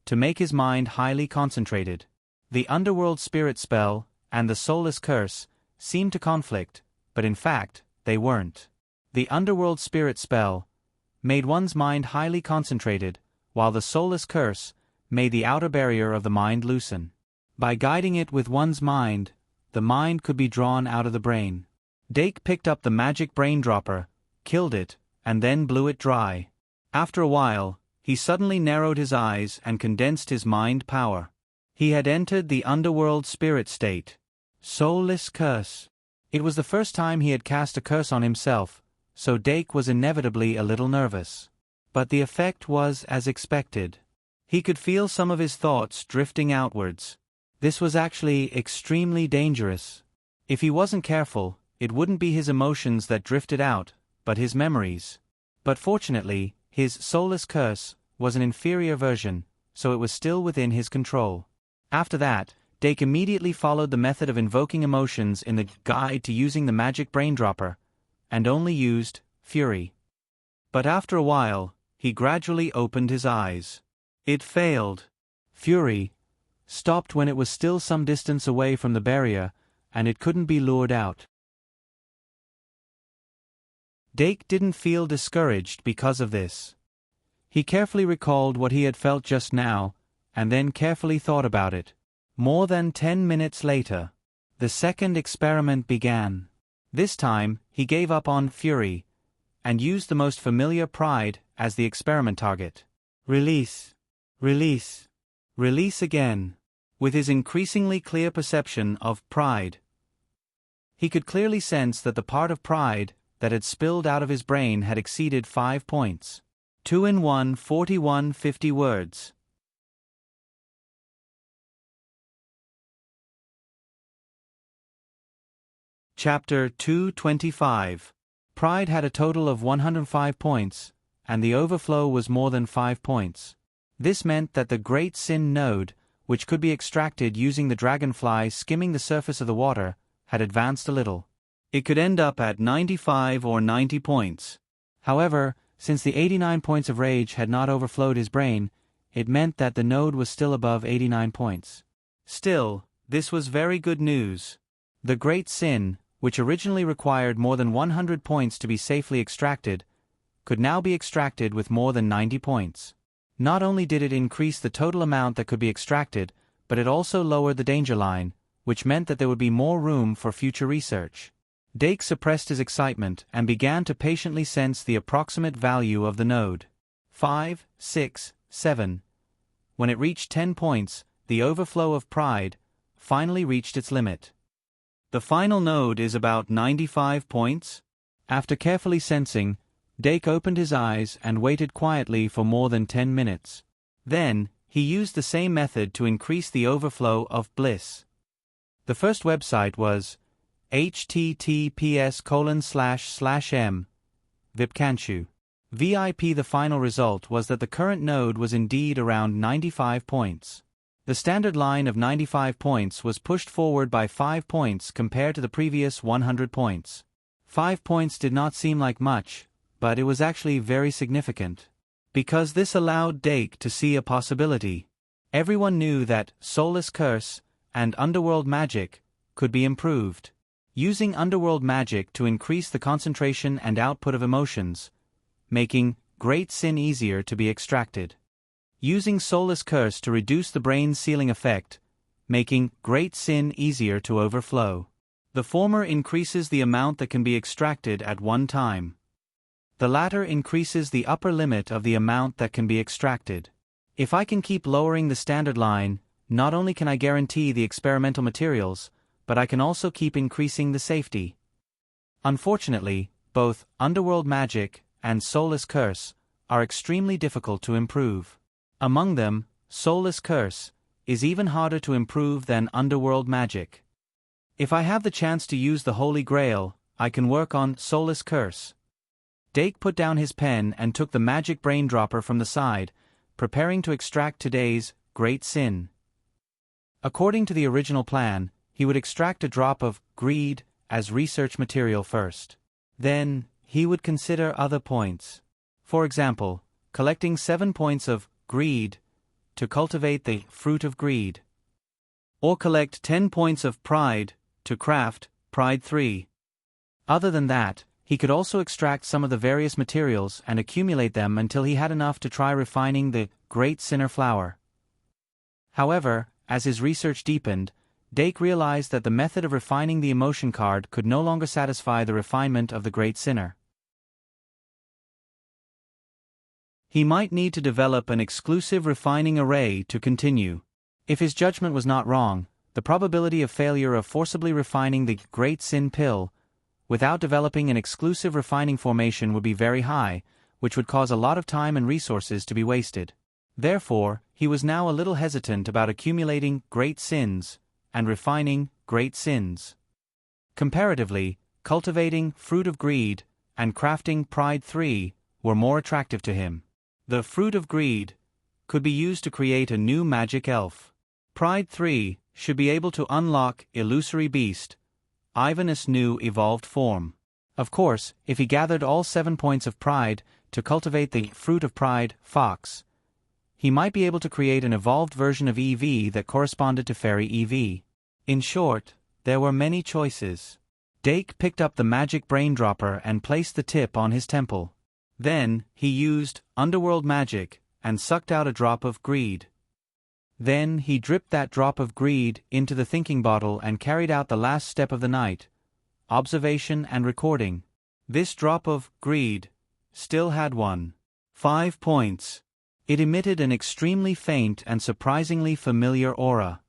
to make his mind highly concentrated. The underworld spirit spell and the soulless curse seemed to conflict, but in fact, they weren't. The underworld spirit spell made one's mind highly concentrated, while the soulless curse made the outer barrier of the mind loosen. By guiding it with one's mind, the mind could be drawn out of the brain. Dake picked up the magic brain dropper, killed it, and then blew it dry. After a while, he suddenly narrowed his eyes and condensed his mind power. He had entered the underworld spirit state. Soulless curse. It was the first time he had cast a curse on himself, so Dake was inevitably a little nervous. But the effect was as expected. He could feel some of his thoughts drifting outwards. This was actually extremely dangerous. If he wasn't careful, it wouldn't be his emotions that drifted out, but his memories. But fortunately, his soulless curse was an inferior version, so it was still within his control. After that, Dake immediately followed the method of invoking emotions in the guide to using the magic brain dropper, and only used fury. But after a while, he gradually opened his eyes. It failed. Fury, stopped when it was still some distance away from the barrier, and it couldn't be lured out. Dake didn't feel discouraged because of this. He carefully recalled what he had felt just now, and then carefully thought about it. More than 10 minutes later, the second experiment began. This time, he gave up on Fury, and used the most familiar Pride as the experiment target. Release. Release. Release again. With his increasingly clear perception of Pride, he could clearly sense that the part of Pride that had spilled out of his brain had exceeded 5 points. 2 in 1, 41, 50 words. Chapter 225. Pride had a total of 105 points, and the overflow was more than 5 points. This meant that the Great Sin node, which could be extracted using the dragonfly skimming the surface of the water, had advanced a little. It could end up at 95 or 90 points. However, since the 89 points of rage had not overflowed his brain, it meant that the node was still above 89 points. Still, this was very good news. The Great Sin, which originally required more than 100 points to be safely extracted, could now be extracted with more than 90 points. Not only did it increase the total amount that could be extracted, but it also lowered the danger line, which meant that there would be more room for future research. Dake suppressed his excitement and began to patiently sense the approximate value of the node. 5, 6, 7. When it reached 10 points, the overflow of Pride finally reached its limit. The final node is about 95 points. After carefully sensing, Dake opened his eyes and waited quietly for more than 10 minutes. Then, he used the same method to increase the overflow of bliss. The first website was https://m Vipkanchu. VIP. The final result was that the current node was indeed around 95 points. The standard line of 95 points was pushed forward by 5 points compared to the previous 100 points. 5 points did not seem like much, but it was actually very significant. Because this allowed Dake to see a possibility. Everyone knew that Soulless Curse and Underworld Magic could be improved. Using Underworld Magic to increase the concentration and output of emotions, making Great Sin easier to be extracted. Using Soulless Curse to reduce the brain's sealing effect, making Great Sin easier to overflow. The former increases the amount that can be extracted at one time. The latter increases the upper limit of the amount that can be extracted. If I can keep lowering the standard line, not only can I guarantee the experimental materials, but I can also keep increasing the safety. Unfortunately, both Underworld Magic and Soulless Curse are extremely difficult to improve. Among them, Soulless Curse is even harder to improve than Underworld Magic. If I have the chance to use the Holy Grail, I can work on Soulless Curse. Dake put down his pen and took the magic brain dropper from the side, preparing to extract today's Great Sin. According to the original plan, he would extract a drop of greed as research material first. Then, he would consider other points. For example, collecting 7 points of greed to cultivate the fruit of greed. Or collect 10 points of pride to craft Pride 3. Other than that, he could also extract some of the various materials and accumulate them until he had enough to try refining the Great Sinner flower. However, as his research deepened, Dake realized that the method of refining the emotion card could no longer satisfy the refinement of the Great Sinner. He might need to develop an exclusive refining array to continue. If his judgment was not wrong, the probability of failure of forcibly refining the Great Sin pill without developing an exclusive refining formation would be very high, which would cause a lot of time and resources to be wasted. Therefore, he was now a little hesitant about accumulating Great Sins and refining Great Sins. Comparatively, cultivating Fruit of Greed and crafting Pride 3 were more attractive to him. The Fruit of Greed could be used to create a new magic elf. Pride 3 should be able to unlock Illusory Beast, Ivanus' new evolved form. Of course, if he gathered all 7 points of Pride to cultivate the Fruit of Pride, Fox, he might be able to create an evolved version of EV that corresponded to Fairy EV. In short, there were many choices. Dake picked up the magic brain dropper and placed the tip on his temple. Then, he used underworld magic and sucked out a drop of greed. Then he dripped that drop of greed into the thinking bottle and carried out the last step of the night: observation and recording. This drop of greed still had 5 points. It emitted an extremely faint and surprisingly familiar aura.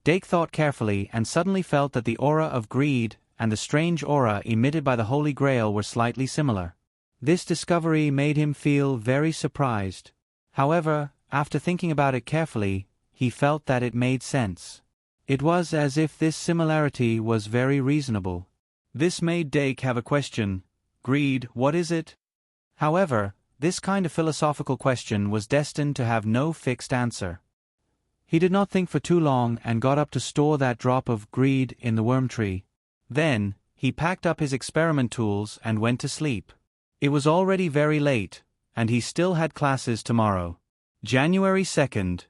Dake thought carefully and suddenly felt that the aura of greed and the strange aura emitted by the Holy Grail were slightly similar. This discovery made him feel very surprised. However, after thinking about it carefully, he felt that it made sense. It was as if this similarity was very reasonable. This made Dake have a question: greed, what is it? However, this kind of philosophical question was destined to have no fixed answer. He did not think for too long and got up to store that drop of greed in the worm tree. Then, he packed up his experiment tools and went to sleep. It was already very late, and he still had classes tomorrow. January 2nd,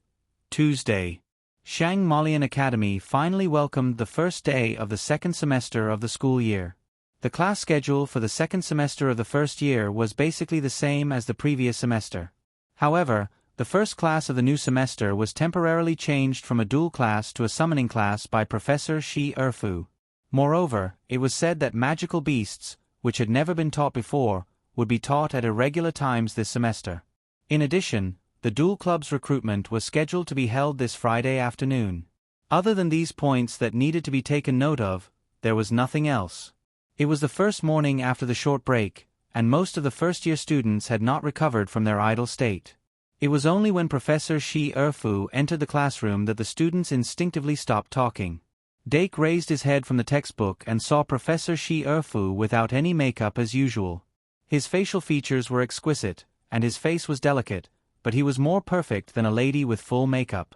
Tuesday. Shangmalian Academy finally welcomed the first day of the second semester of the school year. The class schedule for the second semester of the first year was basically the same as the previous semester. However, the first class of the new semester was temporarily changed from a dual class to a summoning class by Professor Shi Erfu. Moreover, it was said that magical beasts, which had never been taught before, would be taught at irregular times this semester. In addition, the dual club's recruitment was scheduled to be held this Friday afternoon. Other than these points that needed to be taken note of, there was nothing else. It was the first morning after the short break, and most of the first-year students had not recovered from their idle state. It was only when Professor Shi Erfu entered the classroom that the students instinctively stopped talking. Dake raised his head from the textbook and saw Professor Shi Erfu without any makeup as usual. His facial features were exquisite, and his face was delicate, but he was more perfect than a lady with full makeup.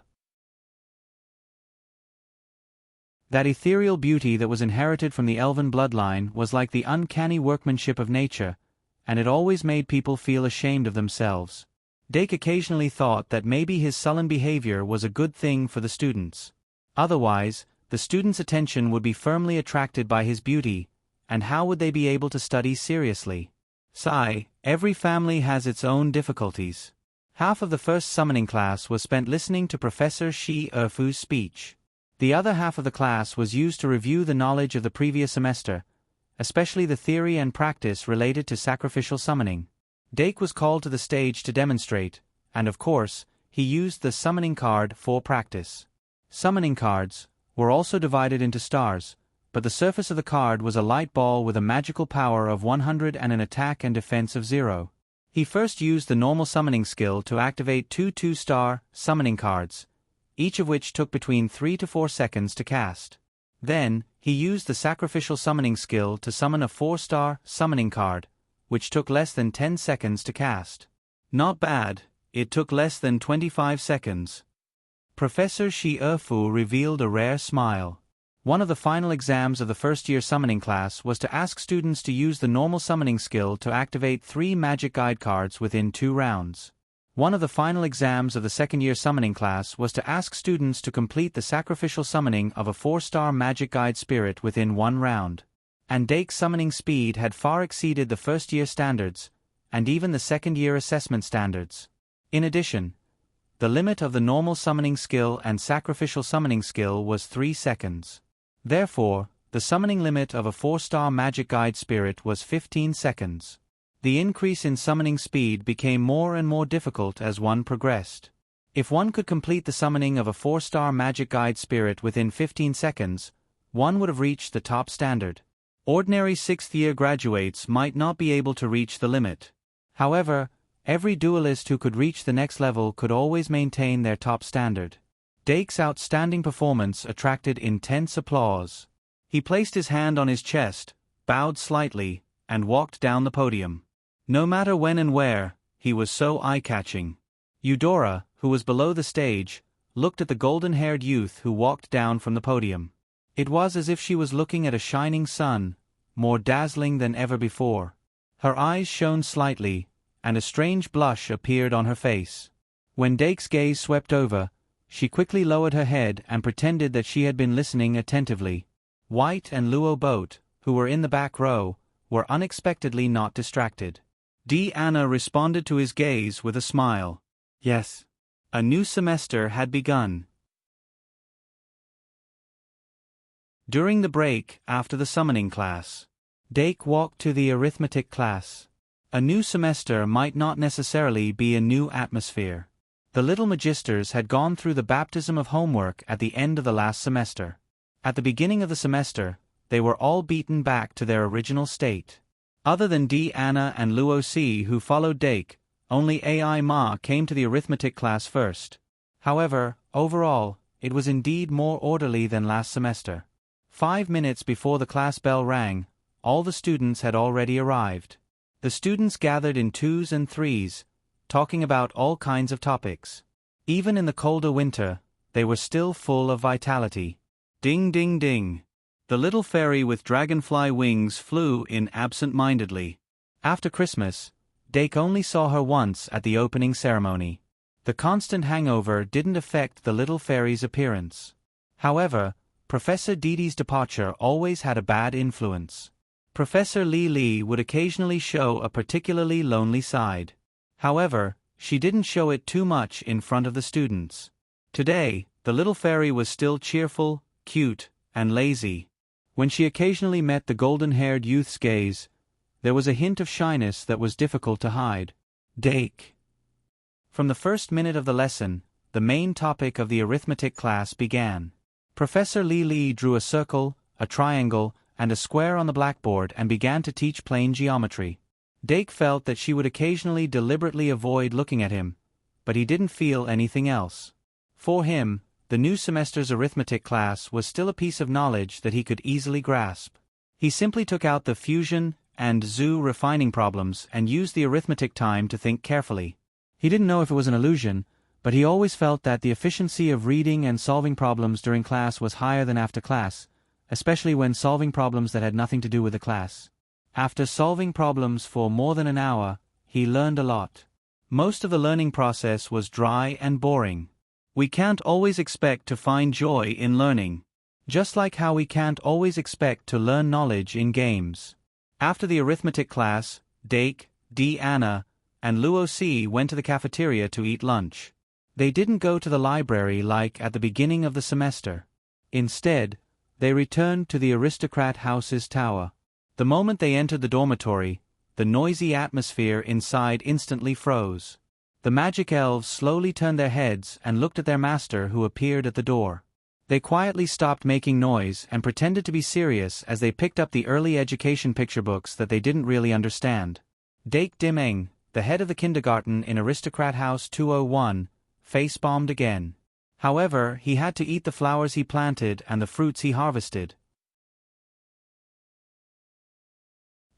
That ethereal beauty that was inherited from the elven bloodline was like the uncanny workmanship of nature, and it always made people feel ashamed of themselves. Dake occasionally thought that maybe his sullen behavior was a good thing for the students. Otherwise, the students' attention would be firmly attracted by his beauty, and how would they be able to study seriously? Every family has its own difficulties. Half of the first summoning class was spent listening to Professor Shi Erfu's speech. The other half of the class was used to review the knowledge of the previous semester, especially the theory and practice related to sacrificial summoning. Dake was called to the stage to demonstrate, and of course, he used the summoning card for practice. Summoning cards were also divided into stars, but the surface of the card was a light ball with a magical power of 100 and an attack and defense of 0. He first used the normal summoning skill to activate two 2-star summoning cards, each of which took between 3 to 4 seconds to cast. Then, he used the sacrificial summoning skill to summon a 4-star summoning card, which took less than 10 seconds to cast. Not bad, it took less than 25 seconds. Professor Shi Erfu revealed a rare smile. One of the final exams of the first-year summoning class was to ask students to use the normal summoning skill to activate 3 magic guide cards within 2 rounds. One of the final exams of the second-year summoning class was to ask students to complete the sacrificial summoning of a 4-star magic guide spirit within 1 round. And Dake's summoning speed had far exceeded the first-year standards, and even the second-year assessment standards. In addition, the limit of the normal summoning skill and sacrificial summoning skill was 3 seconds. Therefore, the summoning limit of a 4-star magic guide spirit was 15 seconds. The increase in summoning speed became more and more difficult as one progressed. If one could complete the summoning of a 4-star magic guide spirit within 15 seconds, one would have reached the top standard. Ordinary 6th-year graduates might not be able to reach the limit. However, every duelist who could reach the next level could always maintain their top standard. Dake's outstanding performance attracted intense applause. He placed his hand on his chest, bowed slightly, and walked down the podium. No matter when and where, he was so eye-catching. Eudora, who was below the stage, looked at the golden-haired youth who walked down from the podium. It was as if she was looking at a shining sun, more dazzling than ever before. Her eyes shone slightly, and a strange blush appeared on her face. When Dake's gaze swept over, she quickly lowered her head and pretended that she had been listening attentively. White and Luo Boat, who were in the back row, were unexpectedly not distracted. Anna responded to his gaze with a smile. Yes. A new semester had begun. During the break, after the summoning class, Dake walked to the arithmetic class. A new semester might not necessarily be a new atmosphere. The little magisters had gone through the baptism of homework at the end of the last semester. At the beginning of the semester, they were all beaten back to their original state. Other than Anna and Luo C, who followed Dake, only Ai Ma came to the arithmetic class first. However, overall, it was indeed more orderly than last semester. 5 minutes before the class bell rang, all the students had already arrived. The students gathered in twos and threes, talking about all kinds of topics. Even in the colder winter, they were still full of vitality. Ding ding ding. The little fairy with dragonfly wings flew in absent-mindedly. After Christmas, Dake only saw her once at the opening ceremony. The constant hangover didn't affect the little fairy's appearance. However, Professor Didi's departure always had a bad influence. Professor Li would occasionally show a particularly lonely side. However, she didn't show it too much in front of the students. Today, the little fairy was still cheerful, cute, and lazy. When she occasionally met the golden-haired youth's gaze, there was a hint of shyness that was difficult to hide. Dake. From the first minute of the lesson, the main topic of the arithmetic class began. Professor Li drew a circle, a triangle, and a square on the blackboard and began to teach plane geometry. Dake felt that she would occasionally deliberately avoid looking at him, but he didn't feel anything else. For him, the new semester's arithmetic class was still a piece of knowledge that he could easily grasp. He simply took out the fusion and zoo refining problems and used the arithmetic time to think carefully. He didn't know if it was an illusion, but he always felt that the efficiency of reading and solving problems during class was higher than after class, especially when solving problems that had nothing to do with the class. After solving problems for more than an hour, he learned a lot. Most of the learning process was dry and boring. We can't always expect to find joy in learning. Just like how we can't always expect to learn knowledge in games. After the arithmetic class, Dake, Anna, and Luo C went to the cafeteria to eat lunch. They didn't go to the library like at the beginning of the semester. Instead, they returned to the aristocrat house's tower. The moment they entered the dormitory, the noisy atmosphere inside instantly froze. The magic elves slowly turned their heads and looked at their master, who appeared at the door. They quietly stopped making noise and pretended to be serious as they picked up the early education picture books that they didn't really understand. Dake Dimeng, the head of the kindergarten in Aristocrat House 201, face-bombed again. However, he had to eat the flowers he planted and the fruits he harvested.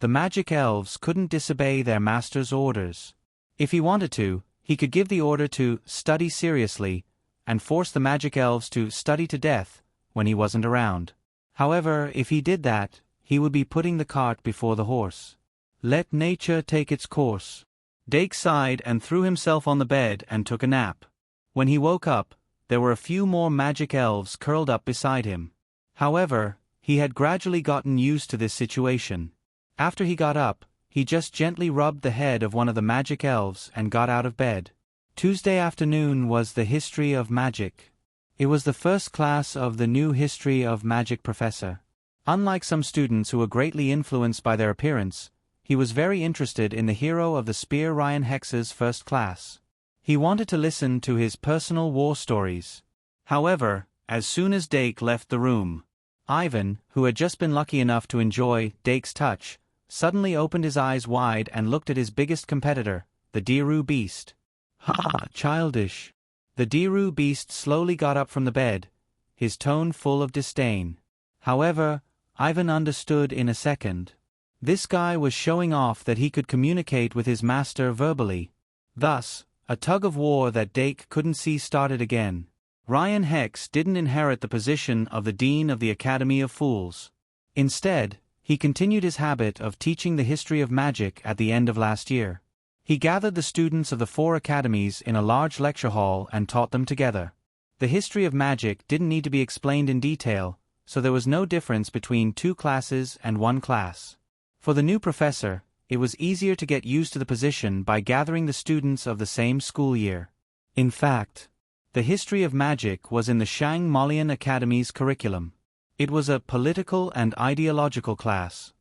The magic elves couldn't disobey their master's orders. If he wanted to, he could give the order to study seriously and force the magic elves to study to death when he wasn't around. However, if he did that, he would be putting the cart before the horse. Let nature take its course. Dake sighed and threw himself on the bed and took a nap. When he woke up, there were a few more magic elves curled up beside him. However, he had gradually gotten used to this situation. After he got up, he just gently rubbed the head of one of the magic elves and got out of bed. Tuesday afternoon was the history of magic. It was the first class of the new history of magic professor. Unlike some students who were greatly influenced by their appearance, he was very interested in the hero of the spear, Ryan Hex's first class. He wanted to listen to his personal war stories. However, as soon as Dake left the room, Ivan, who had just been lucky enough to enjoy Dake's touch, suddenly opened his eyes wide and looked at his biggest competitor, the Diru beast. Ha! Childish. The Diru beast slowly got up from the bed, his tone full of disdain. However, Ivan understood in a second. This guy was showing off that he could communicate with his master verbally. Thus, a tug-of-war that Dake couldn't see started again. Ryan Hex didn't inherit the position of the Dean of the Academy of Fools. Instead, he continued his habit of teaching the history of magic at the end of last year. He gathered the students of the 4 academies in a large lecture hall and taught them together. The history of magic didn't need to be explained in detail, so there was no difference between 2 classes and 1 class. For the new professor, it was easier to get used to the position by gathering the students of the same school year. In fact, the history of magic was in the Shang Molian Academy's curriculum. It was a political and ideological class.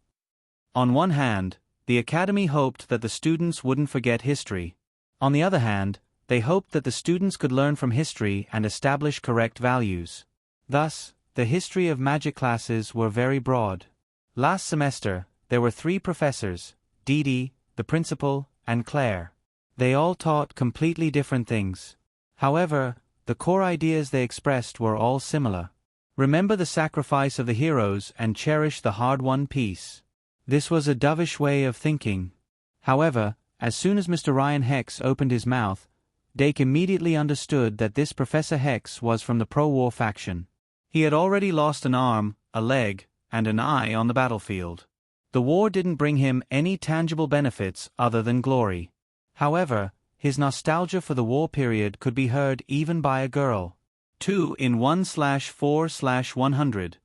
On one hand, the academy hoped that the students wouldn't forget history. On the other hand, they hoped that the students could learn from history and establish correct values. Thus, the history of magic classes were very broad. Last semester, there were 3 professors, Didi, the principal, and Claire. They all taught completely different things. However, the core ideas they expressed were all similar. Remember the sacrifice of the heroes and cherish the hard-won peace. This was a dovish way of thinking. However, as soon as Mr. Ryan Hex opened his mouth, Dake immediately understood that this Professor Hex was from the pro-war faction. He had already lost an arm, a leg, and an eye on the battlefield. The war didn't bring him any tangible benefits other than glory. However, his nostalgia for the war period could be heard even by a girl. 2 in 1/4/100.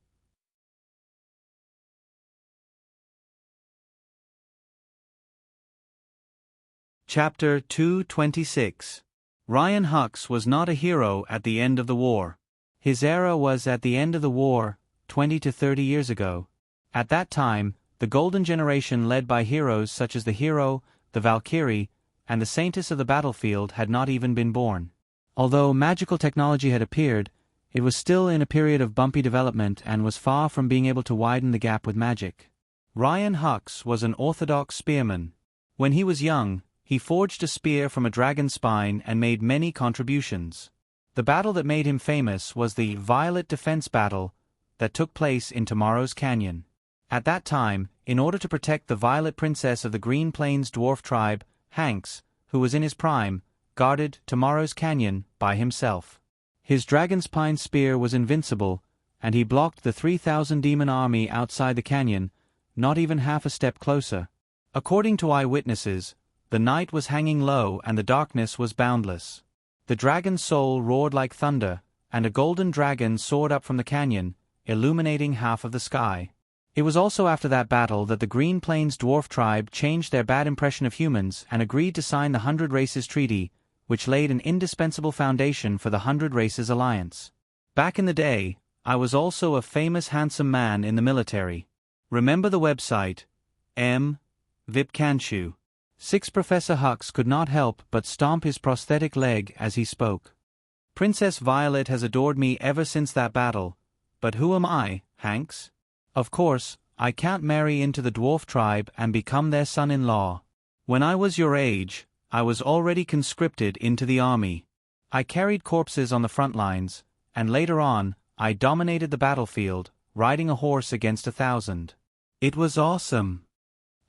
Chapter 226. Ryan Hux was not a hero at the end of the war. His era was at the end of the war, 20 to 30 years ago. At that time, the golden generation led by heroes such as the hero, the Valkyrie, and the saintess of the battlefield had not even been born. Although magical technology had appeared, it was still in a period of bumpy development and was far from being able to widen the gap with magic. Ryan Hux was an orthodox spearman. When he was young, he forged a spear from a dragon's spine and made many contributions. The battle that made him famous was the Violet Defense Battle that took place in Tomorrow's Canyon. At that time, in order to protect the Violet Princess of the Green Plains dwarf tribe, Hanks, who was in his prime, guarded Tomorrow's Canyon by himself. His dragon's pine spear was invincible, and he blocked the 3,000 demon army outside the canyon, not even half a step closer. According to eyewitnesses, the night was hanging low and the darkness was boundless. The dragon's soul roared like thunder, and a golden dragon soared up from the canyon, illuminating half of the sky. It was also after that battle that the Green Plains dwarf tribe changed their bad impression of humans and agreed to sign the 100 Races Treaty, which laid an indispensable foundation for the 100 Races Alliance. Back in the day, I was also a famous handsome man in the military. Remember the website, Vipkanshu. 6 Professor Hux could not help but stomp his prosthetic leg as he spoke. Princess Violet has adored me ever since that battle, but who am I, Hanks? Of course, I can't marry into the dwarf tribe and become their son-in-law. When I was your age, I was already conscripted into the army. I carried corpses on the front lines, and later on, I dominated the battlefield, riding a horse against 1,000. It was awesome.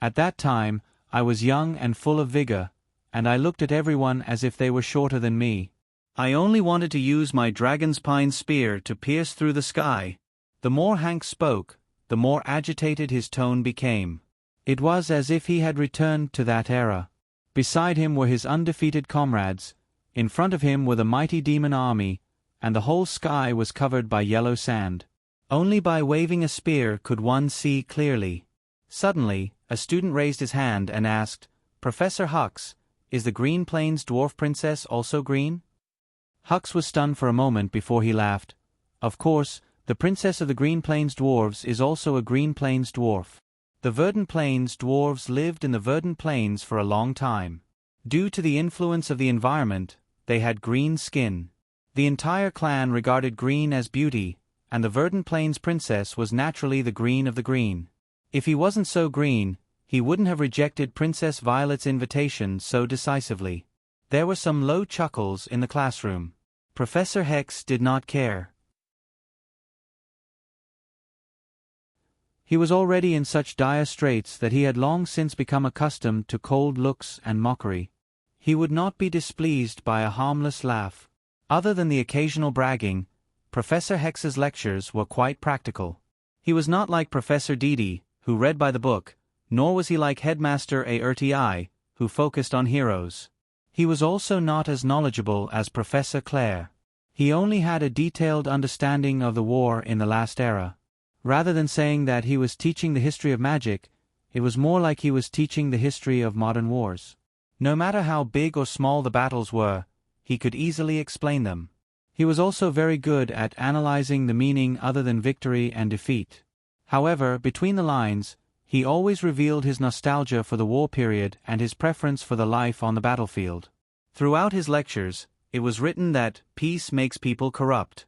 At that time, I was young and full of vigor, and I looked at everyone as if they were shorter than me. I only wanted to use my dragon's pine spear to pierce through the sky. The more Hank spoke, the more agitated his tone became. It was as if he had returned to that era. Beside him were his undefeated comrades, in front of him were the mighty demon army, and the whole sky was covered by yellow sand. Only by waving a spear could one see clearly. Suddenly, a student raised his hand and asked, "Professor Hux, is the Green Plains dwarf princess also green?" Hux was stunned for a moment before he laughed. Of course, the princess of the Green Plains dwarves is also a Green Plains dwarf. The Verdant Plains dwarves lived in the Verdant Plains for a long time. Due to the influence of the environment, they had green skin. The entire clan regarded green as beauty, and the Verdant Plains princess was naturally the green of the green. If he wasn't so green, he wouldn't have rejected Princess Violet's invitation so decisively. There were some low chuckles in the classroom. Professor Hex did not care. He was already in such dire straits that he had long since become accustomed to cold looks and mockery. He would not be displeased by a harmless laugh. Other than the occasional bragging, Professor Hex's lectures were quite practical. He was not like Professor Didi, who read by the book, nor was he like Headmaster Aerti, who focused on heroes. He was also not as knowledgeable as Professor Clare. He only had a detailed understanding of the war in the last era. Rather than saying that he was teaching the history of magic, it was more like he was teaching the history of modern wars. No matter how big or small the battles were, he could easily explain them. He was also very good at analyzing the meaning other than victory and defeat. However, between the lines, he always revealed his nostalgia for the war period and his preference for the life on the battlefield. Throughout his lectures, it was written that peace makes people corrupt.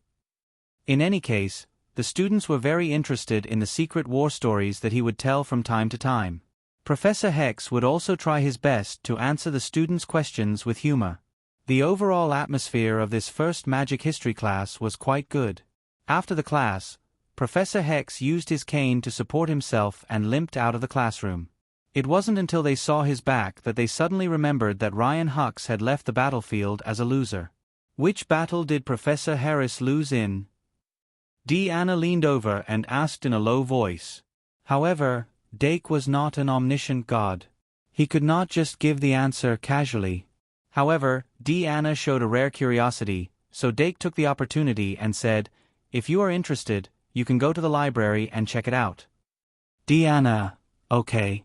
In any case, the students were very interested in the secret war stories that he would tell from time to time. Professor Hex would also try his best to answer the students' questions with humor. The overall atmosphere of this first magic history class was quite good. After the class, Professor Hex used his cane to support himself and limped out of the classroom. It wasn't until they saw his back that they suddenly remembered that Ryan Hux had left the battlefield as a loser. Which battle did Professor Harris lose in? Deanna leaned over and asked in a low voice. However, Dake was not an omniscient god. He could not just give the answer casually. However, Deanna showed a rare curiosity, so Dake took the opportunity and said, "If you are interested, you can go to the library and check it out." Deanna, okay.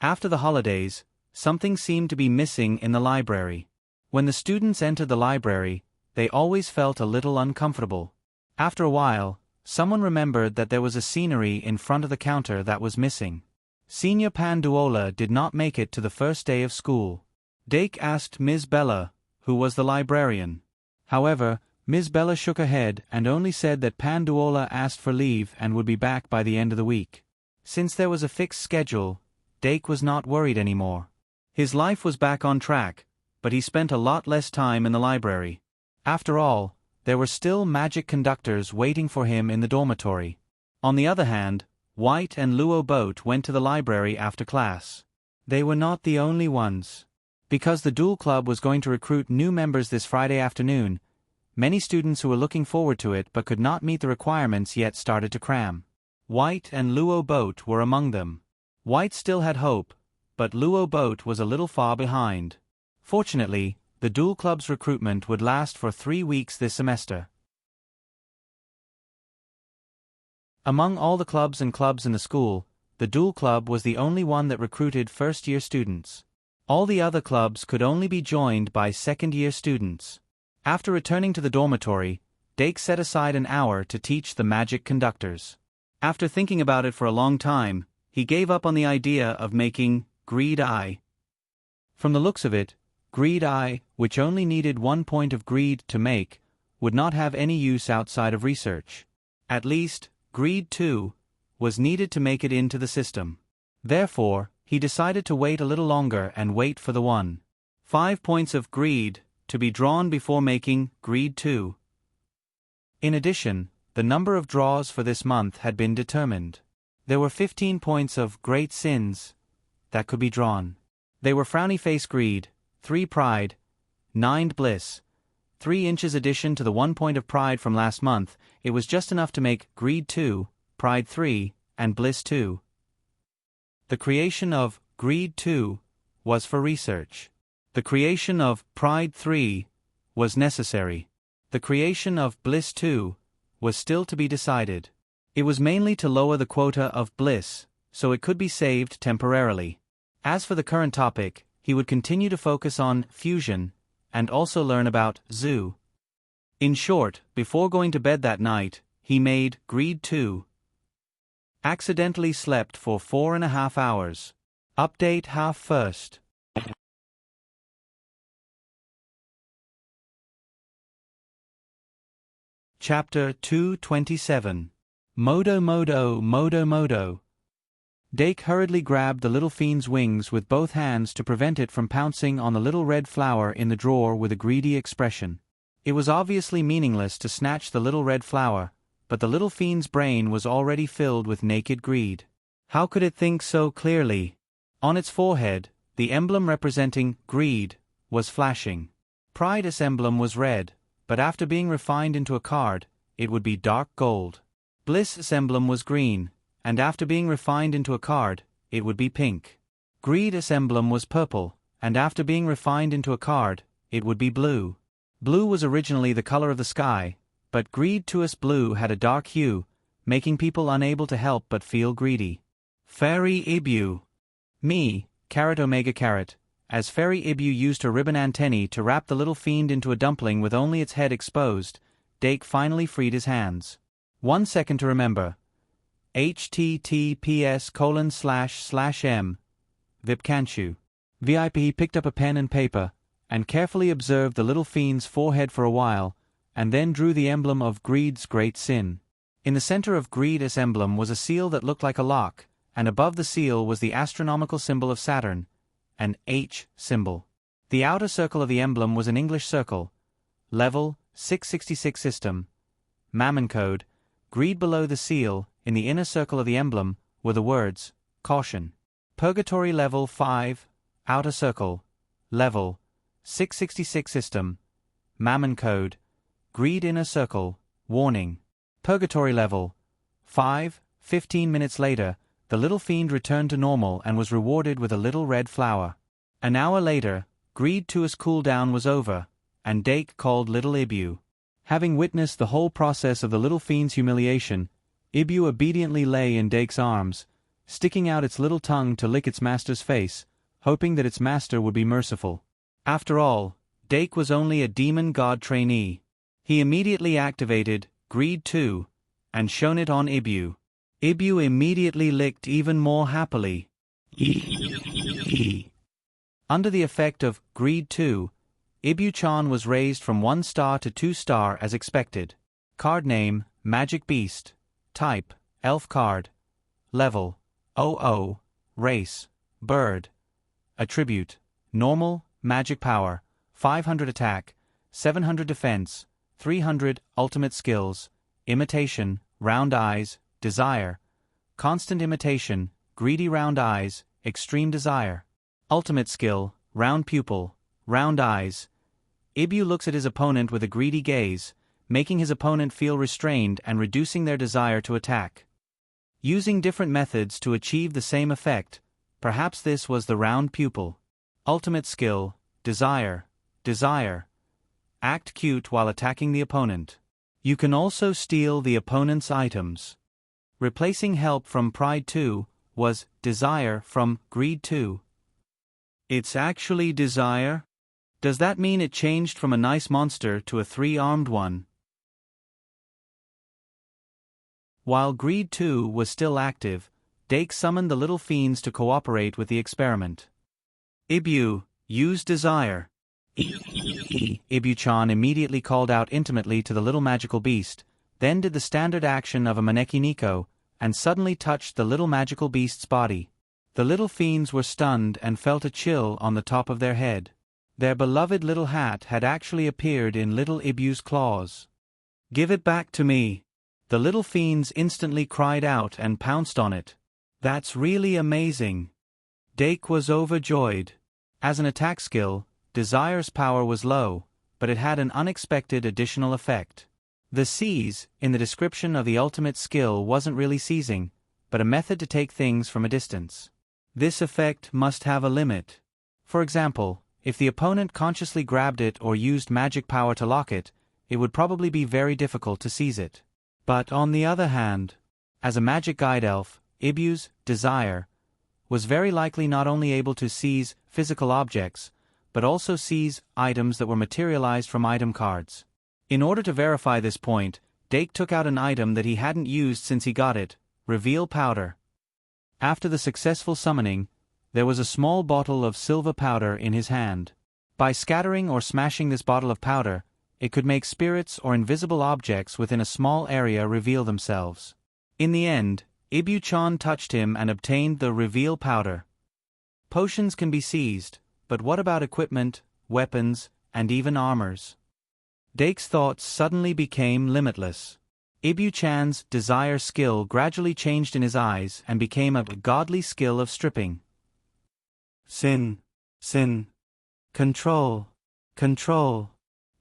After the holidays, something seemed to be missing in the library. When the students entered the library, they always felt a little uncomfortable. After a while, someone remembered that there was a scenery in front of the counter that was missing. Senior Panduola did not make it to the first day of school. Dake asked Ms. Bella, who was the librarian. However, Ms. Bella shook her head and only said that Panduola asked for leave and would be back by the end of the week. Since there was a fixed schedule, Dake was not worried anymore. His life was back on track, but he spent a lot less time in the library. After all, there were still magic conductors waiting for him in the dormitory. On the other hand, White and Luo Boat went to the library after class. They were not the only ones. Because the Duel Club was going to recruit new members this Friday afternoon, many students who were looking forward to it but could not meet the requirements yet started to cram. White and Luo Boat were among them. White still had hope, but Luo Boat was a little far behind. Fortunately, the Duel Club's recruitment would last for 3 weeks this semester. Among all the clubs in the school, the Duel Club was the only one that recruited first-year students. All the other clubs could only be joined by second-year students. After returning to the dormitory, Dake set aside an hour to teach the magic conductors. After thinking about it for a long time, he gave up on the idea of making Greed Eye. From the looks of it, Greed Eye, which only needed 1 point of greed to make, would not have any use outside of research. At least, Greed 2 was needed to make it into the system. Therefore, he decided to wait a little longer and wait for the 1.5 points of greed to be drawn before making Greed 2. In addition, the number of draws for this month had been determined. There were 15 points of great sins that could be drawn. They were Frowny Face Greed, 3 Pride, 9 Bliss, 3 inches addition to the 1 point of Pride from last month. It was just enough to make Greed 2, Pride 3, and Bliss 2. The creation of Greed 2 was for research. The creation of Pride 3 was necessary. The creation of Bliss 2 was still to be decided. It was mainly to lower the quota of Bliss, so it could be saved temporarily. As for the current topic, he would continue to focus on fusion, and also learn about zoo. In short, before going to bed that night, he made Greed 2. Accidentally slept for 4.5 hours. Update half first. Chapter 227. Modo Modo Modo Modo. Dake hurriedly grabbed the little fiend's wings with both hands to prevent it from pouncing on the little red flower in the drawer with a greedy expression. It was obviously meaningless to snatch the little red flower, but the little fiend's brain was already filled with naked greed. How could it think so clearly? On its forehead, the emblem representing greed was flashing. Pride's emblem was red, but after being refined into a card, it would be dark gold. Bliss's emblem was green, and after being refined into a card, it would be pink. Greed's emblem was purple, and after being refined into a card, it would be blue. Blue was originally the color of the sky, but Greed 2's blue had a dark hue, making people unable to help but feel greedy. Fairy Ibu. Me, Carat Omega Carat, as Fairy Ibu used her ribbon antennae to wrap the little fiend into a dumpling with only its head exposed, Dake finally freed his hands. 1 second to remember. https://m. Vipkanchu. VIP picked up a pen and paper, and carefully observed the little fiend's forehead for a while, and then drew the emblem of Greed's great sin. In the center of Greed's emblem was a seal that looked like a lock, and above the seal was the astronomical symbol of Saturn, an H symbol. The outer circle of the emblem was an English circle, level 666 system, Mammon code. Greed below the seal, in the inner circle of the emblem, were the words, caution. Purgatory level 5, outer circle, level 666 system, Mammon code. Greed inner circle, warning. Purgatory level 5. 15 minutes later, the little fiend returned to normal and was rewarded with a little red flower. An hour later, Greed 2's cooldown was over, and Dake called little Ibu. Having witnessed the whole process of the little fiend's humiliation, Ibu obediently lay in Dake's arms, sticking out its little tongue to lick its master's face, hoping that its master would be merciful. After all, Dake was only a demon god trainee. He immediately activated Greed 2 and shone it on Ibu. Ibu immediately licked even more happily. Under the effect of Greed 2, Ibu-chan was raised from 1 star to 2 star as expected. Card name, Magic Beast. Type, Elf card. Level, 00. Race, Bird. Attribute, Normal, Magic Power, 500 Attack, 700 Defense, 300 Ultimate Skills, Imitation, Round Eyes, Desire. Constant Imitation, Greedy Round Eyes, Extreme Desire. Ultimate Skill, Round Pupil, Round Eyes. Ibu looks at his opponent with a greedy gaze, making his opponent feel restrained and reducing their desire to attack. Using different methods to achieve the same effect, perhaps this was the round pupil. Ultimate Skill, Desire. Desire. Act cute while attacking the opponent. You can also steal the opponent's items. Replacing help from Pride 2 was Desire from Greed 2. It's actually Desire? Does that mean it changed from a nice monster to a 3-armed one? While Greed 2 was still active, Dake summoned the little fiends to cooperate with the experiment. Ibu, use Desire. Ibu-chan immediately called out intimately to the little magical beast, then did the standard action of a Maneki Nico, and suddenly touched the little magical beast's body. The little fiends were stunned and felt a chill on the top of their head. Their beloved little hat had actually appeared in little Ibu's claws. Give it back to me. The little fiends instantly cried out and pounced on it. That's really amazing. Dake was overjoyed. As an attack skill, Desire's power was low, but it had an unexpected additional effect. The seize, in the description of the ultimate skill, wasn't really seizing, but a method to take things from a distance. This effect must have a limit. For example, if the opponent consciously grabbed it or used magic power to lock it, it would probably be very difficult to seize it. But on the other hand, as a magic guide elf, Ibu's Desire was very likely not only able to seize physical objects, but also seize items that were materialized from item cards. In order to verify this point, Dake took out an item that he hadn't used since he got it, Reveal Powder. After the successful summoning, there was a small bottle of silver powder in his hand. By scattering or smashing this bottle of powder, it could make spirits or invisible objects within a small area reveal themselves. In the end, Ibu-chan touched him and obtained the Reveal Powder. Potions can be seized, but what about equipment, weapons, and even armors? Dake's thoughts suddenly became limitless. Ibu-chan's Desire skill gradually changed in his eyes and became a godly skill of stripping. Sin. Control.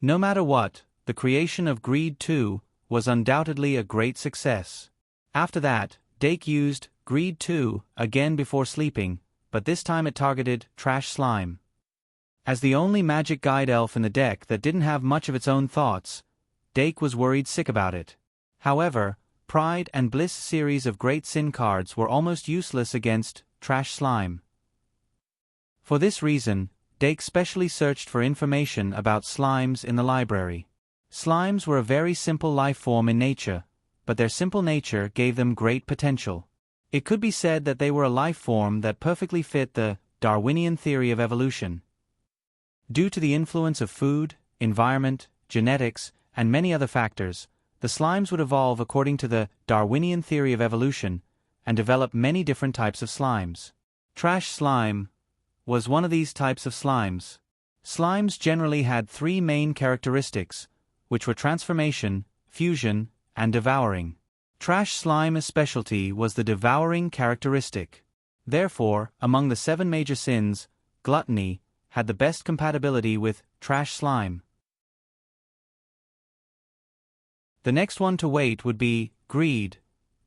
No matter what, the creation of Greed 2 was undoubtedly a great success. After that, Dake used Greed 2 again before sleeping, but this time it targeted Trash Slime. As the only magic guide elf in the deck that didn't have much of its own thoughts, Dake was worried sick about it. However, Pride and Bliss series of Great Sin cards were almost useless against Trash Slime. For this reason, Dake specially searched for information about slimes in the library. Slimes were a very simple life form in nature, but their simple nature gave them great potential. It could be said that they were a life form that perfectly fit the Darwinian theory of evolution. Due to the influence of food, environment, genetics, and many other factors, the slimes would evolve according to the Darwinian theory of evolution and develop many different types of slimes. Trash slime was one of these types of slimes. Slimes generally had three main characteristics, which were transformation, fusion, and devouring. Trash slime's specialty was the devouring characteristic. Therefore, among the 7 major sins, gluttony had the best compatibility with trash slime. The next one to wait would be greed,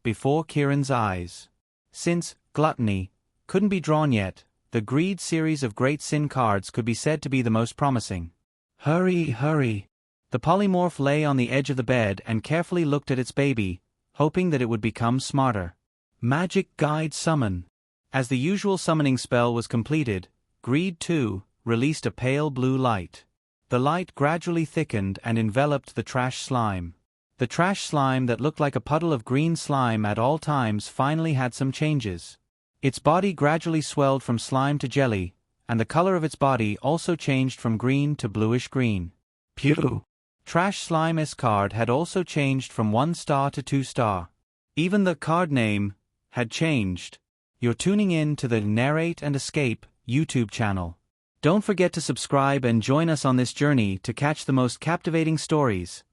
before Kieran's eyes. Since gluttony couldn't be drawn yet, the greed series of Great Sin cards could be said to be the most promising. Hurry, hurry. The polymorph lay on the edge of the bed and carefully looked at its baby, hoping that it would become smarter. Magic Guide Summon. As the usual summoning spell was completed, Greed 2 released a pale blue light. The light gradually thickened and enveloped the trash slime. The trash slime that looked like a puddle of green slime at all times finally had some changes. Its body gradually swelled from slime to jelly, and the color of its body also changed from green to bluish green. Pew! Trash Slime's card had also changed from 1 star to 2 star. Even the card name had changed. You're tuning in to the Narrate and Escape YouTube channel. Don't forget to subscribe and join us on this journey to catch the most captivating stories.